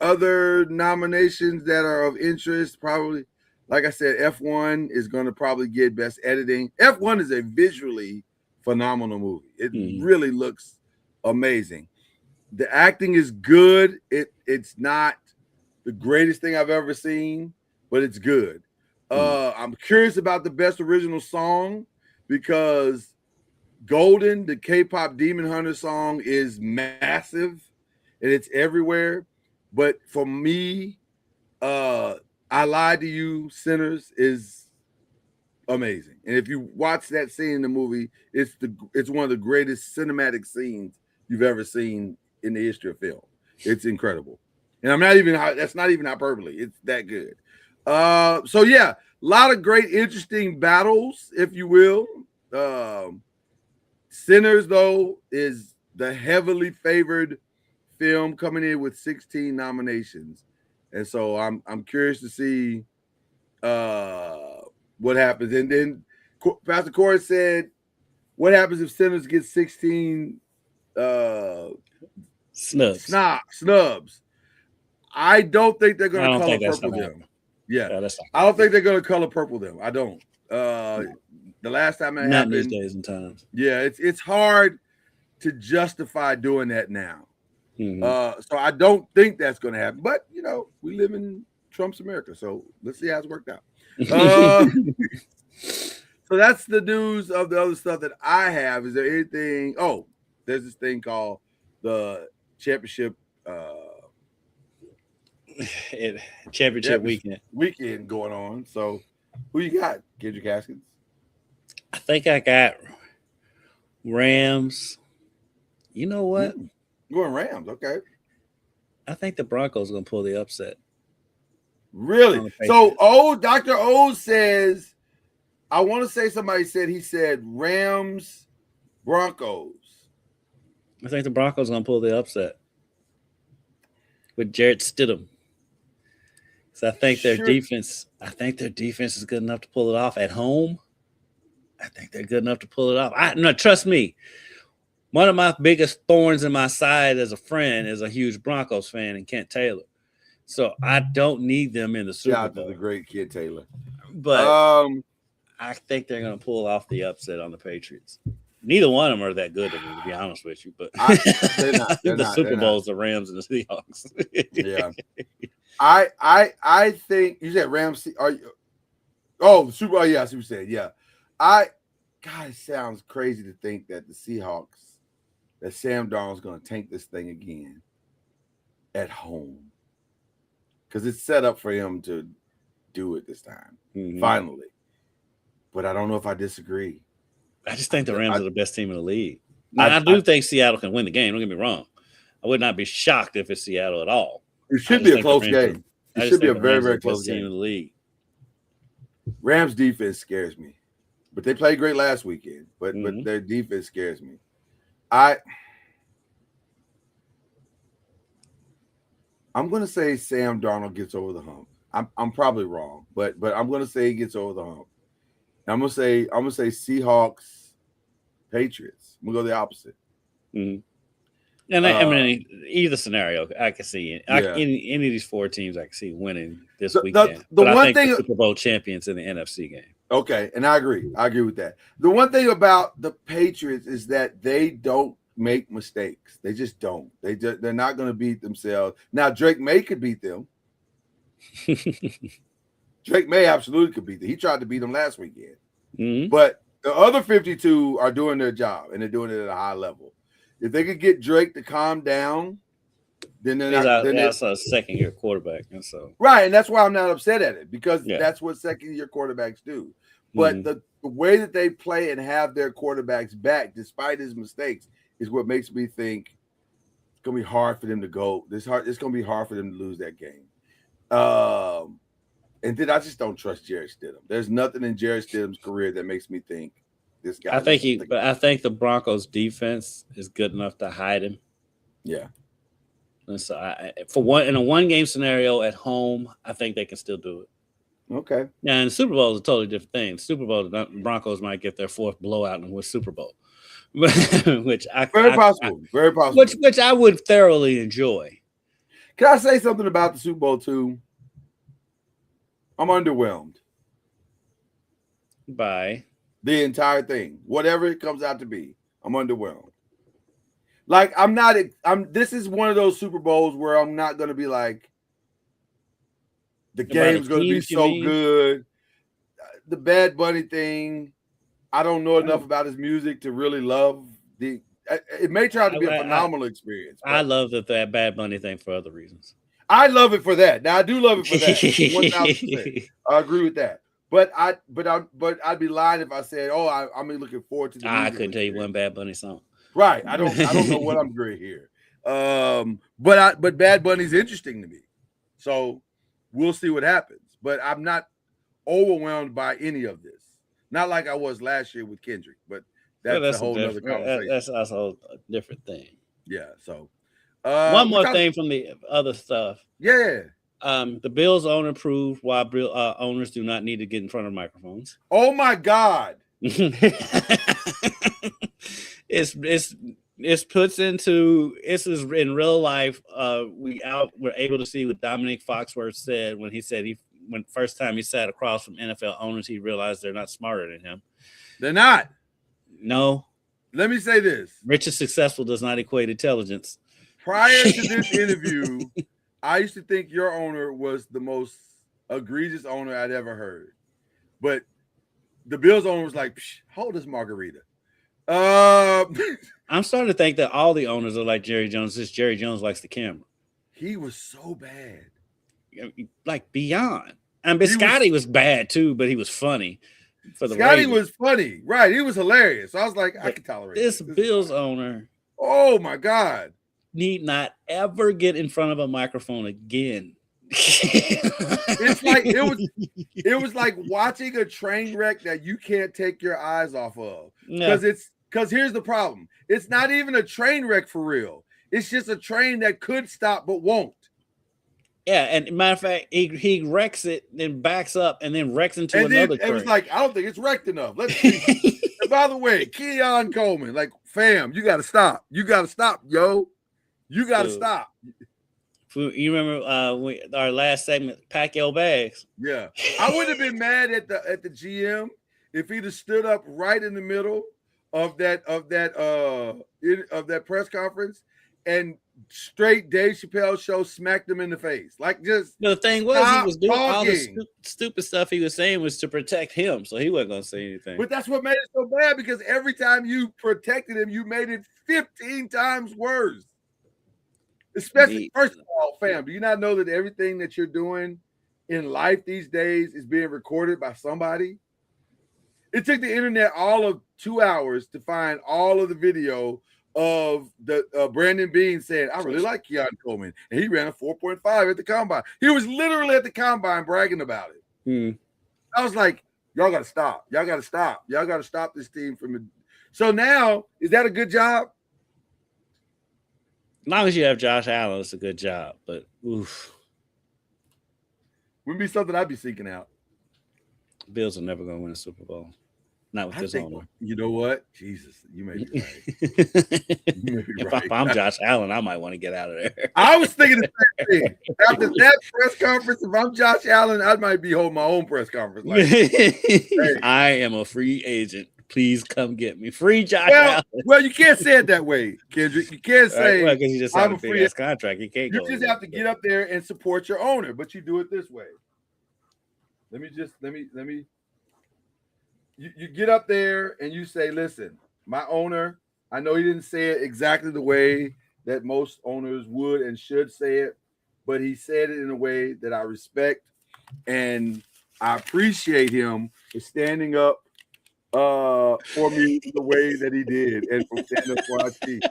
Other nominations that are of interest, probably, like I said, F1 is going to probably get best editing. F1 is a visually phenomenal movie. It really looks amazing. The acting is good. It's not the greatest thing I've ever seen, but it's good. I'm curious about the best original song because Golden, the K-pop Demon Hunter song, is massive and it's everywhere. But for me, I Lied to You, Sinners is amazing. And if you watch that scene in the movie, it's one of the greatest cinematic scenes you've ever seen in the history of film. It's incredible. And that's not even hyperbole. It's that good. So yeah, a lot of great, interesting battles, if you will. Sinners, though, is the heavily favored film coming in with 16 nominations. And so I'm curious to see what happens. And then Pastor Corey said, what happens if Sinners get 16 snubs? I don't think they're going to color purple them. Yeah, I don't think they're going to color purple them. I don't. The last time it happened, these days and times. Yeah, it's hard to justify doing that now. So I don't think that's going to happen. But we live in Trump's America, so let's see how it's worked out. So that's the news of the other stuff that I have. Is there anything? Oh, there's this thing called the championship. Championship weekend going on. So who you got, Kendrick Haskins? I think I got Rams. You know what? Going Rams, okay. I think the Broncos are going to pull the upset. Really? So, Dr. O says, I want to say somebody said he said Rams, Broncos. I think the Broncos are going to pull the upset with Jarrett Stidham. So I think their defense is good enough to pull it off at home. I think they're good enough to pull it off. No, trust me. One of my biggest thorns in my side as a friend is a huge Broncos fan and Kent Taylor. So I don't need them in the Super Bowl. Shout out to the great Kent Taylor. But I think they're going to pull off the upset on the Patriots. Neither one of them are that good, to be honest with you. But the Super Bowl is the Rams and the Seahawks. Yeah. I think you said Rams. The Super Bowl. Yeah, I see what you said. Yeah. God, it sounds crazy to think that the Seahawks, that Sam Darnold's going to tank this thing again at home. Because it's set up for him to do it this time, finally. But I don't know if I disagree. I just think the Rams are the best team in the league. Now, I do think Seattle can win the game. Don't get me wrong. I would not be shocked if it's Seattle at all. It should be a close game. It should be a very, very close game. Team in the league. Rams defense scares me. But they played great last weekend. But their defense scares me. I'm going to say Sam Darnold gets over the hump. I'm probably wrong, but I'm going to say he gets over the hump. I'm going to say Seahawks, Patriots. I'm going to go the opposite. And I mean, either scenario, I can see it. Any of these four teams, I can see winning this weekend. I think the Super Bowl champions in the NFC game. Okay, and I agree. I agree with that. The one thing about the Patriots is that they don't make mistakes. They just don't. They're not going to beat themselves. Now, Drake May could beat them. Drake May absolutely could beat them. He tried to beat them last weekend. But the other 52 are doing their job, and they're doing it at a high level. If they could get Drake to calm down, then they're not. That's a second-year quarterback, and so right, and that's why I'm not upset at it because that's what second-year quarterbacks do. But the way that they play and have their quarterbacks back, despite his mistakes, is what makes me think it's gonna be hard for them to go. It's gonna be hard for them to lose that game. And then I just don't trust Jarrett Stidham. There's nothing in Jarrett Stidham's career that makes me think this guy. I think the Broncos defense is good enough to hide him. Yeah. And so in a one-game scenario at home, I think they can still do it. Okay. Now, in the Super Bowl is a totally different thing. Super Bowl, the Broncos might get their fourth blowout and win Super Bowl. which very possible. Which I would thoroughly enjoy. Can I say something about the Super Bowl too? I'm underwhelmed by the entire thing, whatever it comes out to be. I'm underwhelmed. Like this is one of those Super Bowls where I'm not going to be like, the game's going to be so good. The Bad Bunny thing, I don't know enough about his music to really love the. It may try to be a phenomenal experience. I love that Bad Bunny thing for other reasons. I love it for that. Now I do love it for that. 1,000%. I agree with that. But I'd be lying if I said, "Oh, I'm looking forward to the." I couldn't tell you one Bad Bunny song. Right. I don't know what I'm doing here. But Bad Bunny's interesting to me, so we'll see what happens. But I'm not overwhelmed by any of this. Not like I was last year with Kendrick, but that's a whole other conversation. That's also a different thing. Yeah. So one more thing from the other stuff. Yeah. The Bills owner proved why owners do not need to get in front of microphones. Oh my God. It's in real life. We're able to see what Dominic Foxworth said when first time he sat across from NFL owners, he realized they're not smarter than him. They're not. No. Let me say this. Rich and successful does not equate intelligence. Prior to this interview, I used to think your owner was the most egregious owner I'd ever heard. But the Bills owner was like, hold this margarita. I'm starting to think that all the owners are like Jerry Jones. Just Jerry Jones likes the camera. He was so bad. Like beyond. And Scotty was bad too, but he was funny. Scotty was funny. Right. He was hilarious. I was like, I can tolerate this Bills owner. Oh my God. Need not ever get in front of a microphone again. It's like it was like watching a train wreck that you can't take your eyes off of. Because here's the problem. It's not even a train wreck for real. It's just a train that could stop but won't. Yeah, and matter of fact, he wrecks it, then backs up, and then wrecks into another train. It was like, I don't think it's wrecked enough. Let's see. And by the way, Keon Coleman, like, fam, you got to stop. You got to stop, yo. You got to stop. You remember our last segment, pack your bags. Yeah, I would have been mad at the GM if he'd have stood up right in the middle of that press conference and straight Dave Chappelle show smacked him in the face. Like, just the thing was, he was doing all the stupid stuff he was saying was to protect him, so he wasn't going to say anything. But that's what made it so bad, because every time you protected him, you made it 15 times worse. Especially, first of all, fam, do you not know that everything that you're doing in life these days is being recorded by somebody? It took the internet all of 2 hours to find all of the video of the Brandon Beane saying, I really like Keon Coleman, and he ran a 4.5 at the combine. He was literally at the combine bragging about it. I was like, y'all got to stop. Y'all got to stop. Y'all got to stop this team from it. So now, is that a good job? As long as you have Josh Allen, it's a good job. But oof, wouldn't be something I'd be seeking out. Bills are never going to win a Super Bowl. Not with this owner. You know what? Jesus, you may be right. If I'm Josh Allen, I might want to get out of there. I was thinking the same thing. After that press conference, if I'm Josh Allen, I might be holding my own press conference. Like, hey. I am a free agent. Please come get me. Free Josh Allen. Well, you can't say it that way, Kendrick. You can't say because you just have a big ass contract. You can't. You just have to get up there and support your owner, but you do it this way. Let me. You get up there and you say, listen, my owner, I know he didn't say it exactly the way that most owners would and should say it, but he said it in a way that I respect, and I appreciate him for standing up for me the way that he did and for standing up for our team.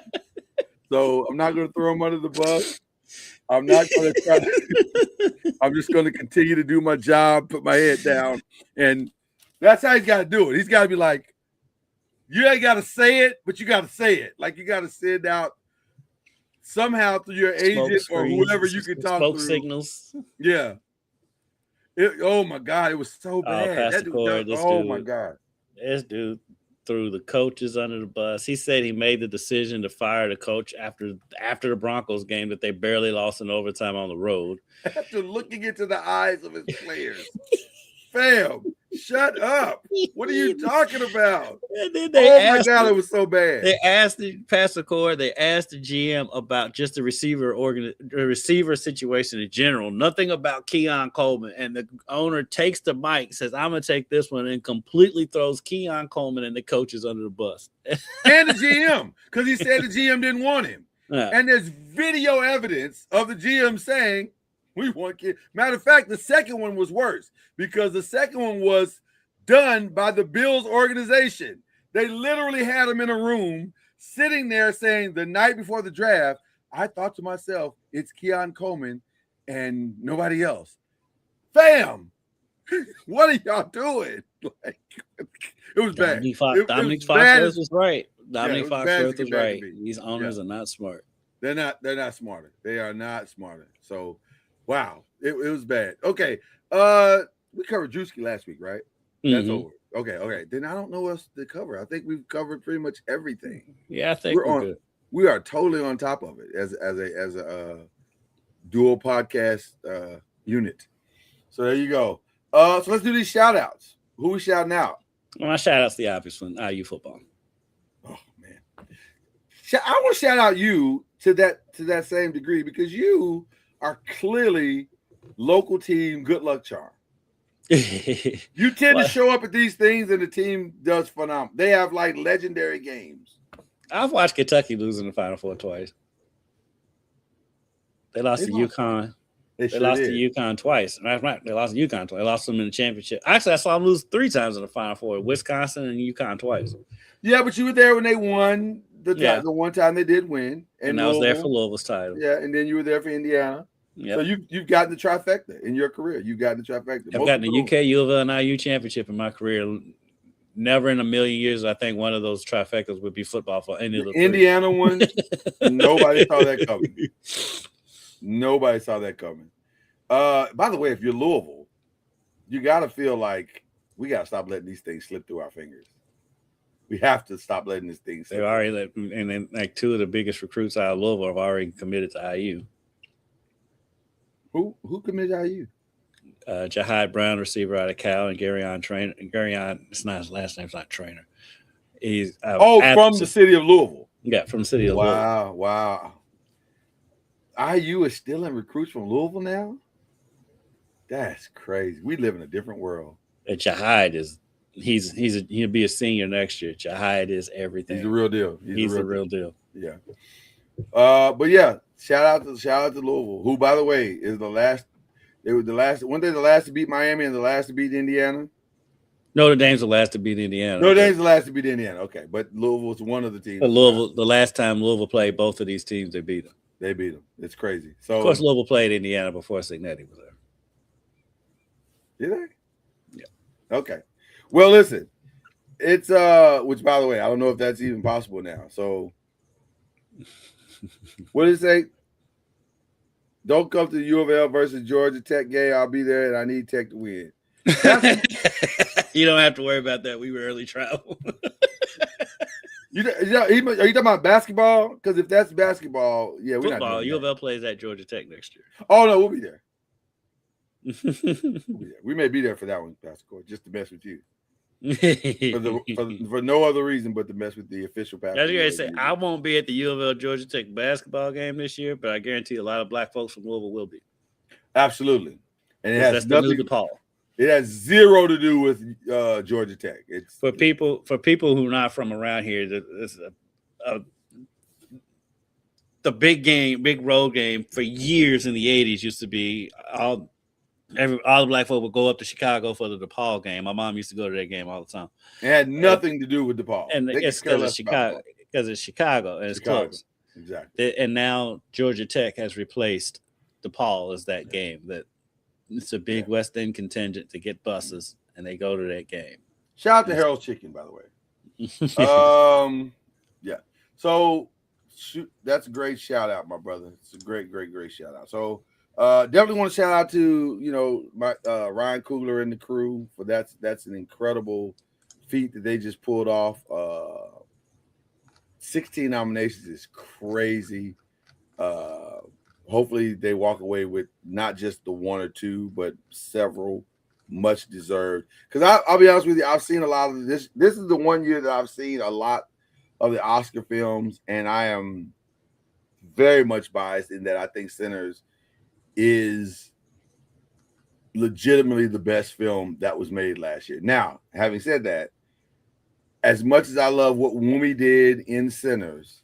So I'm not going to throw him under the bus. I'm not going to try. I'm just going to continue to do my job, put my head down, and that's how he's got to do it. He's got to be like, you ain't got to say it, but you got to say it. Like, you got to send out somehow through your agent or whoever you can talk to. Signals. Yeah. Oh, my God. It was so bad. My God. This dude threw the coaches under the bus. He said he made the decision to fire the coach after the Broncos game that they barely lost in overtime on the road. After looking into the eyes of his players. Fam, shut up. What are you talking about? And then my God, it was so bad. They asked the Pastor Core, they asked the GM about just the receiver situation in general, nothing about Keon Coleman. And the owner takes the mic, says, I'm going to take this one, and completely throws Keon Coleman and the coaches under the bus. And the GM, because he said the GM didn't want him. Yeah. And there's video evidence of the GM saying, we want kids. Matter of fact, the second one was worse because the second one was done by the Bills organization. They literally had him in a room sitting there saying the night before the draft, I thought to myself, it's Keon Coleman and nobody else. Fam, what are y'all doing? Like, it was bad. Dominique Foxworth was right. Dominique Foxworth was right. These owners are not smart. They're not smarter. They are not smarter. So, wow, it was bad. Okay, we covered Drewski last week, right? That's over. Okay. Then I don't know what else to cover. I think we've covered pretty much everything. Yeah, I think we are totally on top of it as a dual podcast unit. So there you go. So let's do these shout outs. Who we shouting out? Well, my shout out's the obvious one, IU football. Oh man. I want to shout out you to that same degree because you are clearly local team good luck charm. You tend to show up at these things and the team does phenomenal. They have like legendary games. I've watched Kentucky lose in the Final Four twice. They lost to UConn. They lost to UConn twice. Right. They lost to UConn twice. They lost them in the championship. Actually, I saw them lose 3 times in the Final Four. Wisconsin and UConn twice. Yeah, but you were there when they won the one time they did win. And I was there for Louisville's title. Yeah, and then you were there for Indiana. Yep. So you've gotten the trifecta in your career. You've gotten the trifecta. I've gotten the UK, U of L, and IU championship in my career. Never in a million years, I think one of those trifectas would be football for any of the Indiana one. Nobody saw that coming. Nobody saw that coming. By the way, if you're Louisville, you got to feel like we got to stop letting these things slip through our fingers. We have to stop letting these things slip. They've already and then like 2 of the biggest recruits out of Louisville have already committed to IU. Who committed IU? Jahad Brown, receiver out of Cal, and Garyon Trainer. Garyon, it's not his last name. It's not Trainer. He's from the city of Louisville. Yeah, from the city of Louisville. Wow. IU is still in recruits from Louisville now. That's crazy. We live in a different world. And Jahad is he'll be a senior next year. Jahad is everything. He's the real deal. He's the real deal. Yeah. But yeah, shout out to Louisville, who, by the way, is the last. They were the last. Weren't they the last to beat Miami and the last to beat Indiana? Notre Dame's the last to beat Indiana. Notre Dame's the last to beat Indiana. Okay, but Louisville's one of the teams. But Louisville, the last time Louisville played both of these teams, they beat them. They beat them. It's crazy. So of course, Louisville played Indiana before Signetti was there. Did they? Yeah. Okay. Well, listen, it's which, by the way, I don't know if that's even possible now. So, what did it say? Don't come to the U of L versus Georgia Tech game. I'll be there, and I need Tech to win. You don't have to worry about that. We rarely travel. Are you talking about basketball? Because if that's basketball, yeah, we're football. Not U of L plays at Georgia Tech next year. Oh no, we'll be there. We may be there for that one, Pastor Court, just to mess with you. for no other reason but to mess with the official pastor. That's what I say. I won't be at the U of L Georgia Tech basketball game this year, but I guarantee a lot of black folks from Louisville will be. Absolutely, and it has nothing. DePaul. It has zero to do with Georgia Tech. It's for people who are not from around here. The big road game for years in the 80s used to be all the black folk would go up to Chicago for the DePaul game. My mom used to go to that game all the time. It had nothing to do with DePaul. And it's because it's Chicago and it's close. Exactly. And now Georgia Tech has replaced DePaul as that game. That it's a big West End contingent to get buses, and they go to that game. Shout out to Harold's Chicken, by the way. Yeah. So that's a great shout out, my brother. It's a great shout out. So definitely want to shout out to my Ryan Coogler and the crew for that's an incredible feat that they just pulled off. 16 nominations is crazy. Hopefully they walk away with not just the one or two, but several, much deserved. Because I'll be honest with you, I've seen a lot of this. This is the one year that I've seen a lot of the Oscar films, and I am very much biased in that I think Sinners is legitimately the best film that was made last year. Now, having said that, as much as I love what Wumi did in Sinners,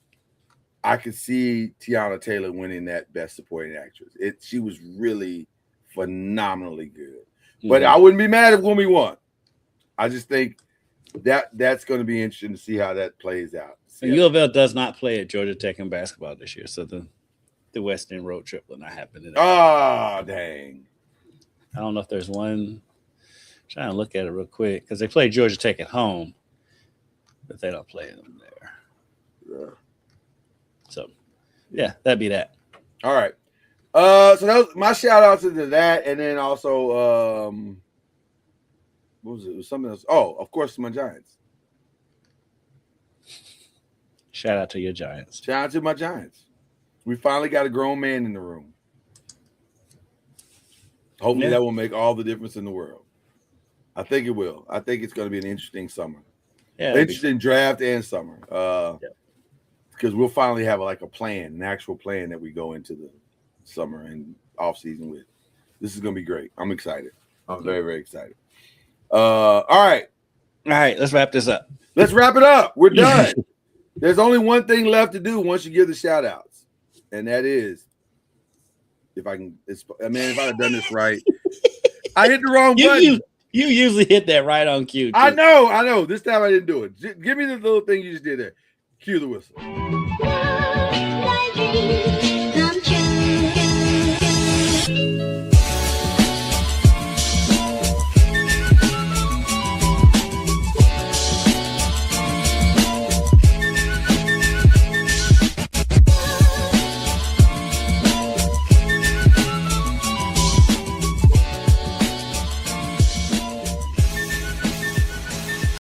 I could see Tiana Taylor winning that Best Supporting Actress. She was really phenomenally good. But I wouldn't be mad if Wumi won. I just think that's going to be interesting to see how that plays out. U of L does not play at Georgia Tech in basketball this year, so the West End road trip will not happen. Oh, dang. I don't know if there's one. I'm trying to look at it real quick because they play Georgia Tech at home, but they don't play them there. Yeah. So, yeah, that'd be that. All right. So that was my shout outs to that, and then also what was it? It was something else. Oh, of course, my Giants. Shout out to your Giants. Shout out to my Giants. We finally got a grown man in the room. Hopefully that will make all the difference in the world. I think it will. I think it's going to be an interesting summer. Yeah, interesting draft and summer. Because we'll finally have a plan, an actual plan that we go into the summer and off season with. This is going to be great. I'm excited. I'm very, very excited. All right. Let's wrap this up. Let's wrap it up. We're done. There's only one thing left to do once you give the shout outs, and that is if I had done this right. I hit the wrong button. You usually hit that right on cue. Too. I know. This time I didn't do it. Give me the little thing you just did there. Cue the whistle.